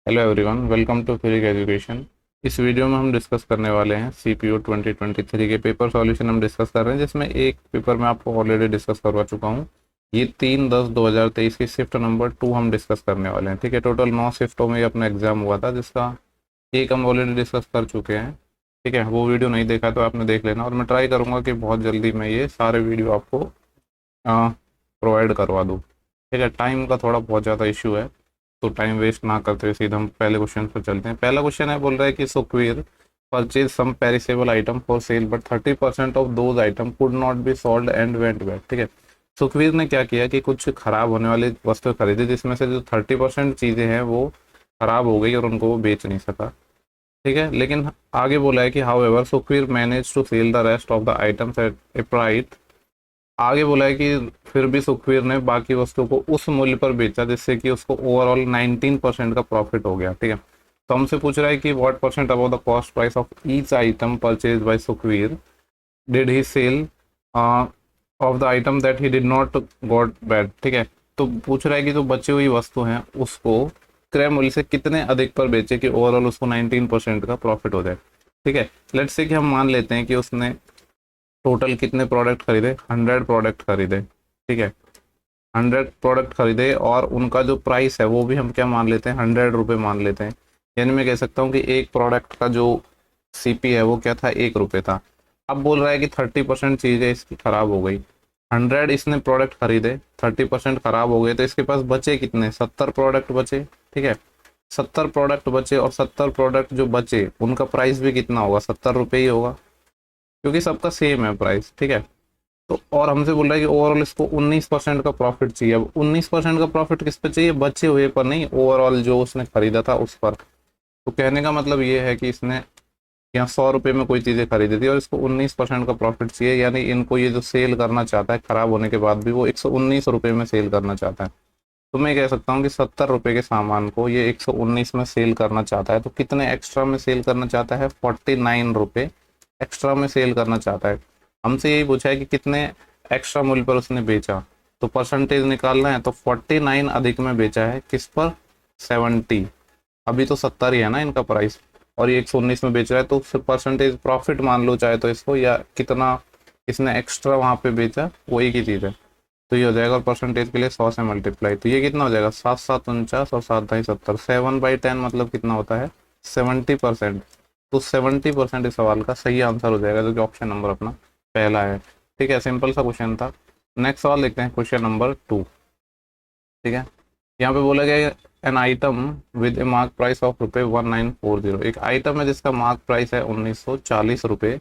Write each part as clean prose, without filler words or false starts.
Hello everyone, welcome to free education. इस video में हम डिस्कस करने वाले हैं सीपीयू 2023 के पेपर सॉल्यूशन हम डिस्कस कर रहे हैं, जिसमें एक पेपर मैं आपको ऑलरेडी डिस्कस करवा चुका हूं। ये 3/10/2023 की शिफ्ट नंबर 2 हम डिस्कस करने वाले हैं। ठीक है, टोटल 9 शिफ्टों में ये अपना एग्जाम हुआ था, जिसका एक हम ऑलरेडी डिस्कस कर चुके हैं। ठीक है, वो वीडियो नहीं देखा तो आपने देख लेना, और मैं ट्राई करूँगा कि बहुत जल्दी मैं ये सारे वीडियो आपको प्रोवाइड करवा दूँ। ठीक है, टाइम का थोड़ा बहुत ज़्यादा इशू है, तो टाइम वेस्ट ना करते हुए सीधा हम पहले क्वेश्चन पर चलते हैं। पहला क्वेश्चन है, बोल रहा है कि Sukhvir purchase some perishable item for sale but 30% of those item could not be sold and went back. ठीक है, सुखवीर ने क्या किया कि कुछ खराब होने वाली वस्तु खरीदी, जिसमें से जो 30% चीज़ें हैं वो खराब हो गई और उनको वो बेच नहीं सका। ठीक है, लेकिन आगे बोला है कि however Sukhvir manage to sell the rest of the items at a price. आगे बोला है कि फिर भी सुखवीर ने बाकी वस्तुओं को उस मूल्य पर बेचा जिससे कि उसको ओवरऑल 19% का प्रॉफिट हो गया। ठीक है, तो हमसे पूछ रहा है कि what percent about the cost price of each item purchase by Sukhvir did he sell of the item that he did not got bad. ठीक है, तो पूछ रहा है कि जो बची हुई वस्तु हैं उसको क्रय मूल्य से कितने अधिक पर बेचे कि ओवरऑल उसको 19% का प्रॉफिट हो जाए। ठीक है, लेट्स से कि हम मान लेते हैं कि उसने टोटल कितने प्रोडक्ट खरीदे, 100 प्रोडक्ट खरीदे। ठीक है, 100 प्रोडक्ट खरीदे और उनका जो प्राइस है वो भी हम क्या मान लेते हैं, 100 रुपये मान लेते हैं। यानी मैं कह सकता हूँ कि एक प्रोडक्ट का जो सीपी है वो क्या था, 1 रुपये था। अब बोल रहा है कि 30% चीज़ें इसकी खराब हो गई। 100 इसने प्रोडक्ट खरीदे, 30% खराब हो गए, तो इसके पास बचे कितने, 70 प्रोडक्ट बचे। ठीक है, 70 प्रोडक्ट बचे और 70 प्रोडक्ट जो बचे उनका प्राइस भी कितना होगा, 70 रुपये ही होगा, क्योंकि सबका सेम है प्राइस। ठीक है, तो और हमसे बोल रहा है कि ओवरऑल इसको 19% का प्रॉफिट चाहिए। अब 19% का प्रॉफिट किस पे चाहिए, बचे हुए पर नहीं, ओवरऑल जो उसने खरीदा था उस पर। तो कहने का मतलब ये है कि इसने यहाँ 100 रुपये में कोई चीज़ें खरीदी थी और इसको 19% का प्रॉफिट चाहिए, यानी इनको ये जो सेल करना चाहता है खराब होने के बाद भी वो 119 रुपये में सेल करना चाहता है। तो मैं कह सकता हूँ कि 70 रुपये के सामान को ये 119 में सेल करना चाहता है। तो कितने एक्स्ट्रा में सेल करना चाहता है, 49 रुपये एक्स्ट्रा में सेल करना चाहता है। हमसे यही पूछा है कि कितने एक्स्ट्रा मूल्य पर उसने बेचा, तो परसेंटेज निकालना है। तो 49 अधिक में बेचा है, किस पर, 70। अभी तो 70 ही है ना इनका प्राइस, और ये 119 में बेच रहा है, तो फिर परसेंटेज प्रॉफिट मान लो चाहे तो इसको, या कितना इसने एक्स्ट्रा वहां पे बेचा वो एक ही चीज़ है। तो ये हो जाएगा, और परसेंटेज के लिए 100 से मल्टीप्लाई, तो ये कितना हो जाएगा, 7×7 = 49 और 7×2 = 70। 7/10 मतलब कितना होता है, 70%। तो 70% इस सवाल का सही आंसर हो जाएगा, जो कि ऑप्शन नंबर अपना पहला है। ठीक है, सिंपल सा क्वेश्चन था। नेक्स्ट सवाल देखते हैं, क्वेश्चन नंबर 2। ठीक है, यहाँ पे बोला गया an item with A mark price of ₹1940। एक आइटम है जिसका मार्क प्राइस है 1940 रुपये।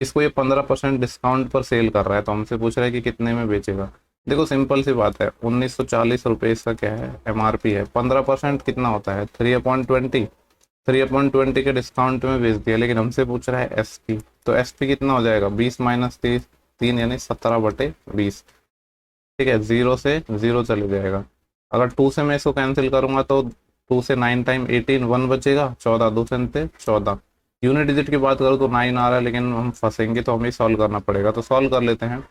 इसको ये 15% डिस्काउंट पर सेल कर रहा है, तो हमसे पूछ रहा है कि कितने में बेचेगा। देखो सिंपल सी बात है, 1940 रुपये इसका क्या है, एमआरपी है। 15% कितना होता है, 3/20। 3/20 के डिस्काउंट में बेच दिया, लेकिन हमसे पूछ रहा है एसपी। तो एसपी कितना हो जाएगा, 20 - 3 यानी 17/20। ठीक है, 0 से 0 चले जाएगा। अगर 2 से मैं इसको कैंसिल करूंगा तो 2 से 9 टाइम 18, 1 बचेगा, 14, 2 से 14। यूनिट डिजिट की बात करूँ तो 9 आ रहा है, लेकिन हम फंसेंगे तो हमें सॉल्व करना पड़ेगा, तो सॉल्व कर लेते हैं।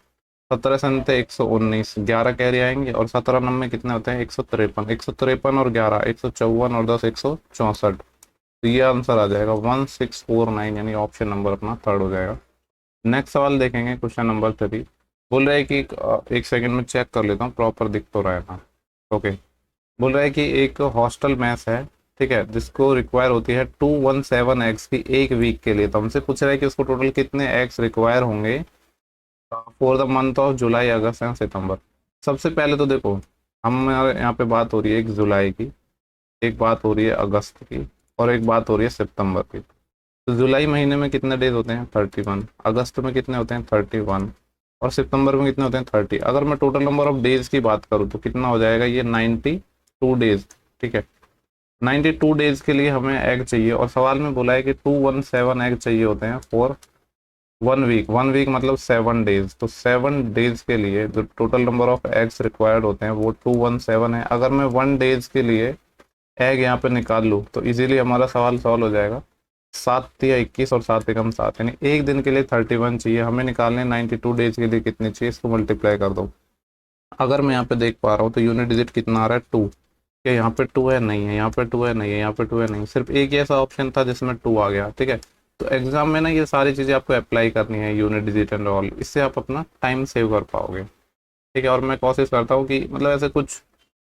17 से 119, 11 कैरी आएंगे, और 17 नंबर कितने होते हैं, 153। 153 और 11, 154 और 10, 164। तो ये आंसर आ जाएगा 1649, यानी ऑप्शन नंबर अपना थर्ड हो जाएगा। नेक्स्ट सवाल देखेंगे, क्वेश्चन नंबर 3। बोल रहा है कि एक सेकंड में चेक कर लेता हूँ प्रॉपर दिख तो रहा है ना। ओके, बोल रहा है कि एक हॉस्टल मैस है, ठीक है, जिसको रिक्वायर होती है 217 एग्स की एक वीक के लिए। तो हमसे पूछ रहा है कि उसको टोटल कितने एग्स रिक्वायर होंगे for the month of July, August and September. सबसे पहले तो देखो, हम यहाँ पे बात हो रही है एक जुलाई की, एक बात हो रही है अगस्त की, और एक बात हो रही है सितंबर की। तो जुलाई महीने में कितने डेज होते हैं, 31। अगस्त में कितने होते हैं, 31। और सितंबर में कितने होते हैं, 30। अगर मैं टोटल नंबर ऑफ डेज की बात करूँ तो कितना हो जाएगा, ये 92 डेज। ठीक है, 92 डेज के लिए हमें एग चाहिए, और सवाल में बोला है कि 217 एग चाहिए होते हैं फॉर 1 वीक। 1 वीक मतलब 7 डेज। तो 7 डेज के लिए जो total number of eggs required होते हैं वो 217 है। अगर मैं 1 डेज के लिए एग यहाँ पे निकाल लूँ तो इजीली हमारा सवाल सॉल्व हो जाएगा। 7×3 = 21 और 7×1 7, यानी एक दिन के लिए 31 चाहिए। हमें निकालने 92 डेज के लिए कितने चाहिए, इसको मल्टीप्लाई कर दो। अगर मैं यहाँ पे देख पा रहा हूँ तो यूनिट डिजिट कितना आ रहा है, 2। क्या यहाँ पे 2 है, नहीं है, यहाँ पे 2 है, नहीं है, यहाँ पे 2 है, नहीं, सिर्फ एक ही ऐसा ऑप्शन था जिसमें 2 आ गया, ठीक है। तो एग्जाम में ना ये सारी चीज़ें आपको अप्लाई करनी है, यूनिट डिजिट एंड ऑल, इससे आप अपना टाइम सेव कर पाओगे, ठीक है। और मैं कोशिश करता हूँ कि मतलब ऐसे कुछ,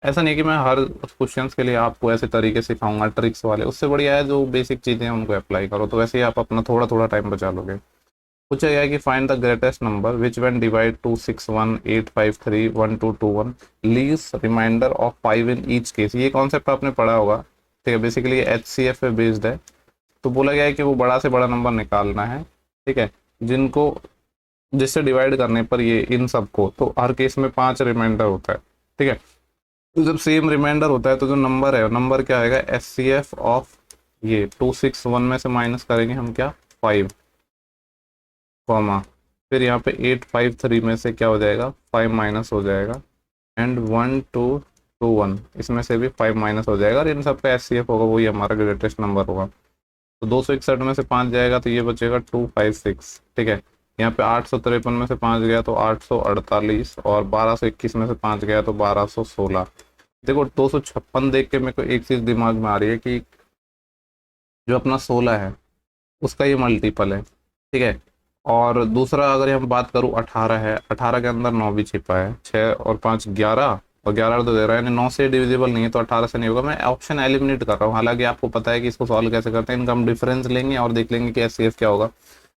ऐसा नहीं कि मैं हर क्वेश्चंस के लिए आपको ऐसे तरीके सिखाऊंगा ट्रिक्स वाले, उससे बढ़िया है जो बेसिक चीज़ें हैं उनको अप्लाई करो, तो वैसे ही आप अपना थोड़ा थोड़ा टाइम बचा लोगे। पूछा गया है कि find the greatest number which when divide 261 853 1221 leaves remainder of 5 in each case. ये कॉन्सेप्ट आपने पढ़ा होगा, ठीक है। बेसिकली ये HCF पे बेस्ड है। तो बोला गया है कि वो बड़ा से बड़ा नंबर निकालना है, ठीक है, जिनको, जिससे डिवाइड करने पर ये इन सबको, तो हर केस में 5 रिमाइंडर होता है, ठीक है। तो जब सेम रिमाइंडर होता है तो जो नंबर है, नंबर क्या आएगा, HCF ऑफ ये 261 में से माइनस करेंगे हम क्या, 5, कॉमा, फिर यहाँ पे 853 में से क्या हो जाएगा, 5 माइनस हो जाएगा, एंड 1221 इसमें से भी 5 माइनस हो जाएगा, और इन सब का HCF होगा, वही हमारा ग्रेटेस्ट नंबर होगा। तो 261 में से 5 जाएगा तो ये बचेगा 256, ठीक है। यहाँ पे 853 में से 5 गया तो 848, और 1221 में से 5 गया तो 1216। देखो 256 देख के मेरे को एक चीज़ दिमाग में आ रही है कि जो अपना 16 है उसका ये मल्टीपल है, ठीक है। और दूसरा अगर हम बात करूँ, 18 है, 18 के अंदर 9 भी छिपा है, 6 और 5 11, और 11 तो दे रहा है, यानी 9 से डिविजिबल नहीं है, तो 18 से नहीं होगा। मैं ऑप्शन एलिमिनेट कर रहा हूँ, हालांकि आपको पता है कि इसको सॉल्व कैसे करते हैं, इनका हम डिफरेंस लेंगे और देख लेंगे कि HCF क्या होगा,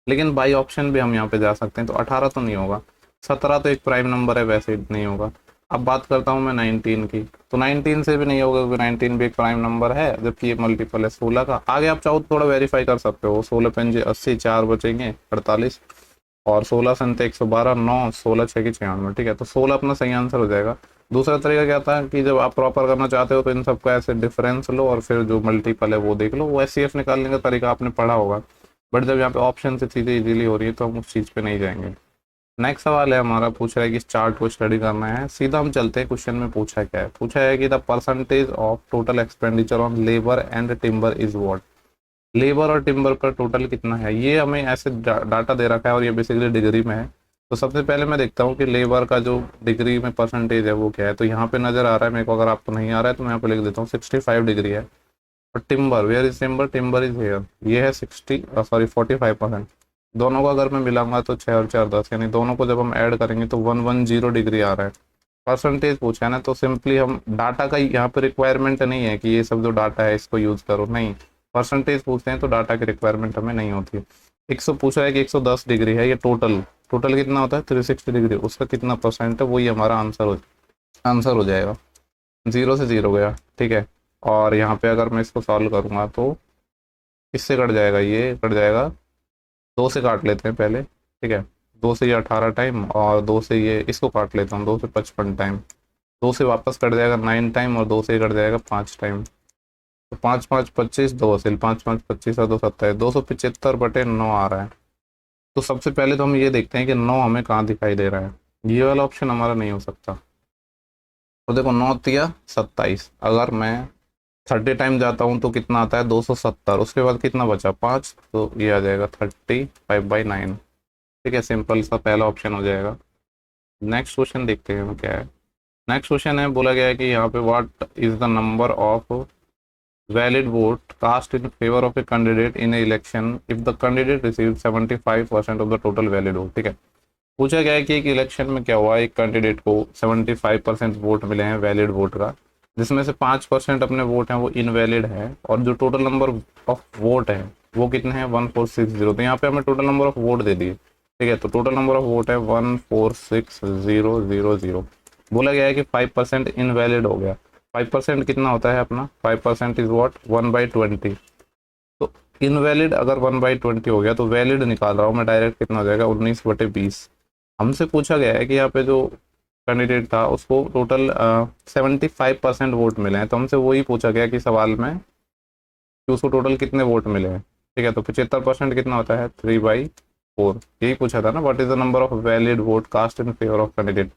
लेकिन बाई ऑप्शन भी हम यहाँ पे जा सकते हैं। तो 18 तो नहीं होगा, 17 तो एक प्राइम नंबर है, वैसे ही नहीं होगा। अब बात करता हूँ मैं 19 की, तो 19 से भी नहीं होगा क्योंकि 19 भी एक प्राइम नंबर है, जबकि ये मल्टीपल है 16 का। आगे आप चाहो तो थोड़ा वेरीफाई कर सकते हो, 16 पंजे 80, 4 बचेंगे 48, और 16 संते 112, 9, 16 6 की 96, ठीक है। तो 16 अपना सही आंसर हो जाएगा। दूसरा तरीका क्या था कि जब आप प्रॉपर करना चाहते हो तो इन सबका ऐसे डिफरेंस लो और फिर जो मल्टीपल है वो देख लो, वो HCF निकालने का तरीका आपने पढ़ा होगा। बट जब यहाँ पे ऑप्शन से चीज़ें इजीली हो रही है तो हम उस चीज़ पे नहीं जाएंगे। नेक्स्ट सवाल है हमारा, पूछ रहा है कि इस चार्ट को स्टडी करना है। सीधा हम चलते हैं, क्वेश्चन में पूछा क्या है, पूछा है कि the percentage of total expenditure on labour and timber is what. Labour और टिम्बर पर टोटल कितना है, ये हमें ऐसे डाटा दे रखा है, और ये बेसिकली डिग्री में है। तो सबसे पहले मैं देखता हूँ कि लेबर का जो डिग्री में परसेंटेज है वो क्या है। तो यहाँ पे नजर आ रहा है मेरे को, अगर आपको नहीं आ रहा है तो मैं यहाँ पे लिख देता हूँ 65 डिग्री है। और timber, where is timber, timber is here, ये है 45%। दोनों को अगर मैं मिलाऊंगा तो 6 और 4 10, यानी दोनों को जब हम ऐड करेंगे तो 110 डिग्री आ रहा है। परसेंटेज पूछा है ना, तो सिंपली हम डाटा का यहाँ पे रिक्वायरमेंट नहीं है कि ये सब जो डाटा है इसको यूज करो, नहीं, परसेंटेज पूछते हैं तो डाटा की रिक्वायरमेंट हमें नहीं होती है। 100 पूछ रहा है कि 110 डिग्री है, ये टोटल, टोटल कितना होता है 360 डिग्री, उसका कितना परसेंट है, वही हमारा आंसर हो जाएगा। 0 से 0 गया, ठीक है। और यहाँ पे अगर मैं इसको सॉल्व करूँगा तो इससे कट जाएगा, ये कट जाएगा, 2 से काट लेते हैं पहले, ठीक है। 2 से ये 18 टाइम, और 2 से ये इसको काट लेता हूँ, 2 से 55 टाइम, 2 से वापस कट जाएगा 9 टाइम, और 2 से कट जाएगा 5 टाइम। तो 5 5 25, 2 हासिल, 5 5 25 और 2 27, 275/9 आ रहा है। तो सबसे पहले तो हम ये देखते हैं कि 9 हमें कहाँ दिखाई दे रहा है, ये वाला ऑप्शन हमारा नहीं हो सकता। तो देखो 9 तिया 27, अगर मैं 30 टाइम जाता हूँ तो कितना आता है 270, उसके बाद कितना बचा 5, तो ये आ जाएगा 35/9, ठीक है। सिंपल सा पहला ऑप्शन हो जाएगा। नेक्स्ट क्वेश्चन देखते हैं क्या है। नेक्स्ट क्वेश्चन है, बोला गया है कि यहाँ पे what is the number of valid vote cast in favour of a candidate in election if the candidate receive 75% of the total valid vote, ठीक है। पूछा गया है कि एक इलेक्शन में क्या हुआ, एक कैंडिडेट को 75% वोट मिले हैं वैलिड वोट का, जिसमें से 5% अपने वोट हैं वो इनवैलिड है, और जो टोटल नंबर ऑफ वोट है वो कितने हैं 1460। तो यहाँ पे हमें टोटल नंबर ऑफ वोट दे दिए, ठीक है। तो टोटल नंबर ऑफ वोट है 146000। बोला गया है कि 5% इनवैलिड हो गया। 5% कितना होता है अपना, 5% इज वॉट 1/20। तो इनवैलिड अगर 1/20 हो गया तो वैलिड निकाल रहा हूँ मैं डायरेक्ट, कितना हो जाएगा 19/20। हमसे पूछा गया है कि यहाँ पे जो कैंडिडेट था उसको टोटल 75% वोट मिले हैं, तो हमसे वही पूछा गया कि सवाल में कि उसको टोटल कितने वोट मिले हैं, ठीक है। तो 75% कितना होता है 3/4, यही पूछा था ना, what is the number of valid vote cast in favour of candidate.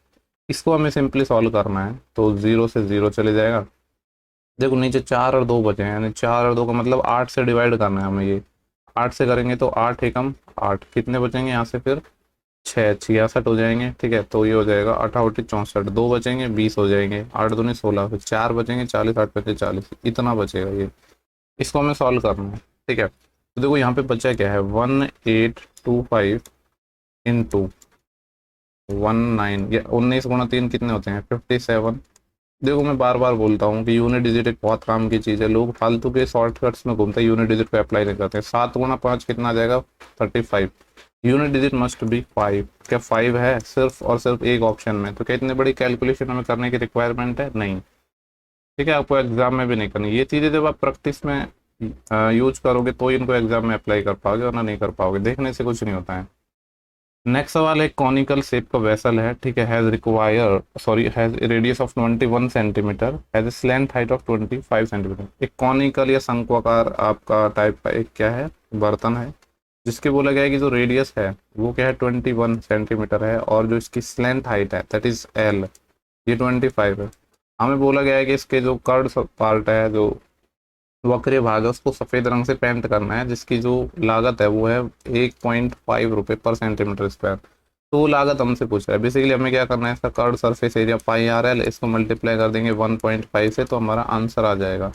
इसको हमें सिंपली सॉल्व करना है, तो 0 से 0 चले जाएगा। देखो नीचे 4 और 2 बचे हैं, यानी 4 और 2 का मतलब 8 से डिवाइड करना है हमें, ये 8 से करेंगे तो 8 एकम 8, कितने बचेंगे यहाँ से फिर छः 66 हो जाएंगे, ठीक है। तो ये हो जाएगा 8 64, 2 बचेंगे 20 हो जाएंगे, 8 दूनी 16, फिर 4 बचेंगे 40, 8 बचे 40, इतना बचेगा ये। इसको हमें सॉल्व करना है, ठीक है। तो देखो यहाँ पे बचा क्या है, 1825 इंटू 19, या 19 × 3 कितने होते हैं 57। देखो मैं बार बार बोलता हूँ कि यूनिट डिजिट एक बहुत काम की चीज़ है, लोग फालतू के शॉर्टकट्स में घूमते हैं, यूनिट डिजिट को अप्लाई नहीं करते हैं। 7 × 5 कितना आ जाएगा 35। Unit digit must be 5। क्या 5 है सिर्फ और सिर्फ एक ऑप्शन में? तो क्या इतनी बड़ी कैलकुलेशन हमें करने की रिक्वायरमेंट है? नहीं, ठीक है। आपको एग्जाम में भी नहीं करनी ये चीज़ें, जब आप प्रैक्टिस में यूज करोगे तो इनको एग्जाम में अप्लाई कर पाओगे, वरना नहीं कर पाओगे, देखने से कुछ नहीं होता है। नेक्स्ट सवाल एक कॉनिकल शेप का वेसल है, ठीक है। Has radius of 21 centimetre, has slant height of 25 centimetre. एक कॉनिकल या शंक्वाकार आपका टाइप का एक क्या है, बर्तन है, जिसके बोला गया है कि जो रेडियस है वो क्या है 21 सेंटीमीटर है, और जो इसकी स्लैंट हाइट है दैट इज एल, ये 25 है। हमें बोला गया है कि इसके जो कर्ड पार्ट है, जो वक्र भाग है, उसको सफ़ेद रंग से पेंट करना है, जिसकी जो लागत है वो है 1.5 रुपये पर सेंटीमीटर स्क्वायर। तो वो लागत हमसे पूछ रहा है। बेसिकली हमें क्या करना है, इसका curd surface area pi R L, इसको मल्टीप्लाई कर देंगे 1.5 से, तो हमारा आंसर आ जाएगा।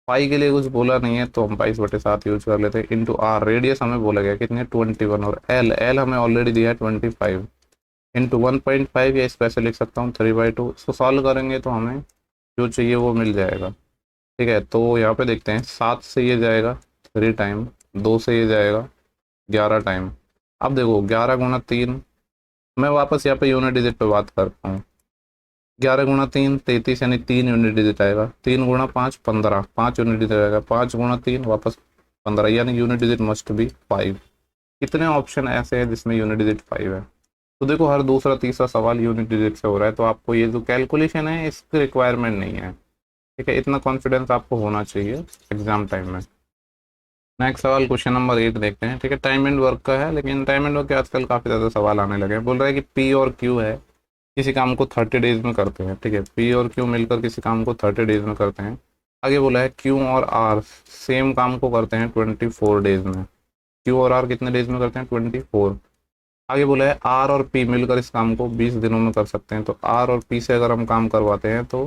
पाई के लिए कुछ बोला नहीं है तो हम 22/7 यूज कर लेते हैं, इंटू आर, रेडियस हमें बोला गया कितने 21, और एल एल हमें ऑलरेडी दिया है 25, इंटू 1.5, या स्पेशल लिख सकता हूँ 3/2। इसको सॉल्व करेंगे तो हमें जो चाहिए वो मिल जाएगा, ठीक है। तो यहाँ पे देखते हैं, 7 से ये जाएगा 3 टाइम, 2 से ये जाएगा 11 टाइम। अब देखो 11 × 3, मैं वापस यहाँ पे यूनिट डिजिट पे बात करता हूँ। 11 × 3 33, यानी 3 यूनिट डिजिट आएगा। 3 × 5 15, 5 यूनिट डिजिट आएगा। 5 × 3 वापस 15, यानी यूनिट डिजिट मस्ट बी 5। कितने ऑप्शन ऐसे हैं जिसमें यूनिट डिजिट 5 है? तो देखो हर दूसरा तीसरा सवाल यूनिट डिजिट से हो रहा है, तो आपको ये जो कैलकुलेशन है इसकी रिक्वायरमेंट नहीं है, ठीक है। इतना कॉन्फिडेंस आपको होना चाहिए एग्जाम टाइम में। नेक्स्ट सवाल क्वेश्चन नंबर 8 देखते हैं, ठीक है। टाइम एंड वर्क का है, लेकिन टाइम एंड वर्क के आजकल काफ़ी ज़्यादा सवाल आने लगे हैं। बोल रहा है कि पी और क्यू है, किसी काम को 30 डेज में करते हैं, ठीक है। पी और क्यू मिलकर किसी काम को 30 डेज में करते हैं। आगे बोला है क्यू और आर सेम काम को करते हैं 24 डेज में। क्यू और आर कितने डेज में करते हैं 24। आगे बोला है आर और पी मिलकर इस काम को 20 दिनों में कर सकते हैं। तो आर और पी से अगर हम काम करवाते हैं तो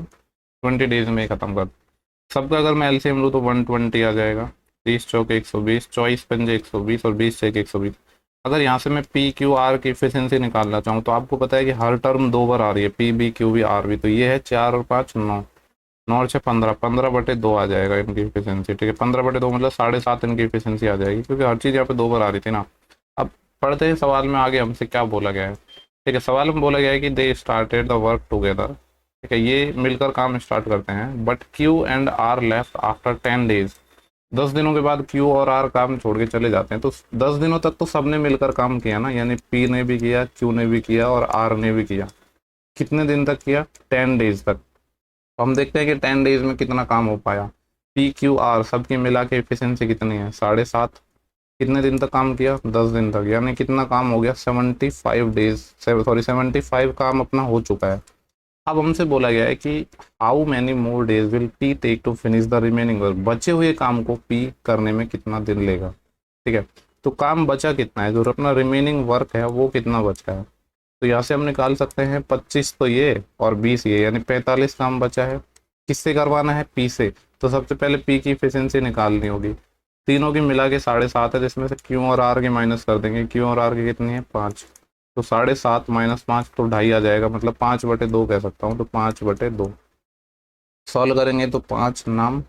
20 डेज में ही खत्म कर। सबका अगर मैं एलसीएम लूँ तो 120 आ जाएगा। 30 चौके 120, 24 पंजे 120, और 20 छः 120। अगर यहाँ से मैं पी क्यू आर की एफिशिएंसी निकालना चाहूँ तो आपको पता है कि हर टर्म 2 बार आ रही है, P B Q B R B. तो ये है 4 और 5 9, 9 और 6 15, 15/2 आ जाएगा इनकी एफिशिएंसी, ठीक है। 15/2 मतलब 7.5 इनकी एफिशिएंसी आ जाएगी, क्योंकि हर चीज़ यहाँ पे 2 बार आ रही थी ना। अब पढ़ते हैं सवाल में आगे हमसे क्या बोला गया है, ठीक है। सवाल में बोला गया है कि they started the work together, ठीक है। ये मिलकर काम स्टार्ट करते हैं, but Q and R left after 10 days. 10 दिनों के बाद क्यू और आर काम छोड़ के चले जाते हैं। तो 10 दिनों तक तो सबने मिलकर काम किया ना, यानी पी ने भी किया, क्यू ने भी किया, और आर ने भी किया। कितने दिन तक किया 10 डेज तक। तो हम देखते हैं कि 10 डेज में कितना काम हो पाया। पी क्यू आर सबकी मिला के एफिशिएंसी कितनी है 7.5। कितने दिन तक काम किया 10 दिन तक, यानी कितना काम हो गया 75 डेज, सॉरी 75 काम अपना हो चुका है। अब हमसे बोला गया है कि how many more days will P take to finish the remaining work. बचे हुए काम को पी करने में कितना दिन लेगा, ठीक है। तो काम बचा कितना है, जो अपना रिमेनिंग वर्क है वो कितना बचा है। तो यहाँ से हम निकाल सकते हैं 25 तो ये और 20 ये, यानी 45 काम बचा है। किससे करवाना है, पी से। तो सबसे पहले पी की एफिशिएंसी निकालनी होगी। तीनों की मिला के 7.5 है, जिसमें से क्यू और आर की माइनस कर देंगे। क्यू और आर की कितनी है 5, तो 7.5 - 5 तो 2.5 आ जाएगा, मतलब 5/2 कह सकता हूँ। तो 5/2 सॉल्व करेंगे तो 5 नाम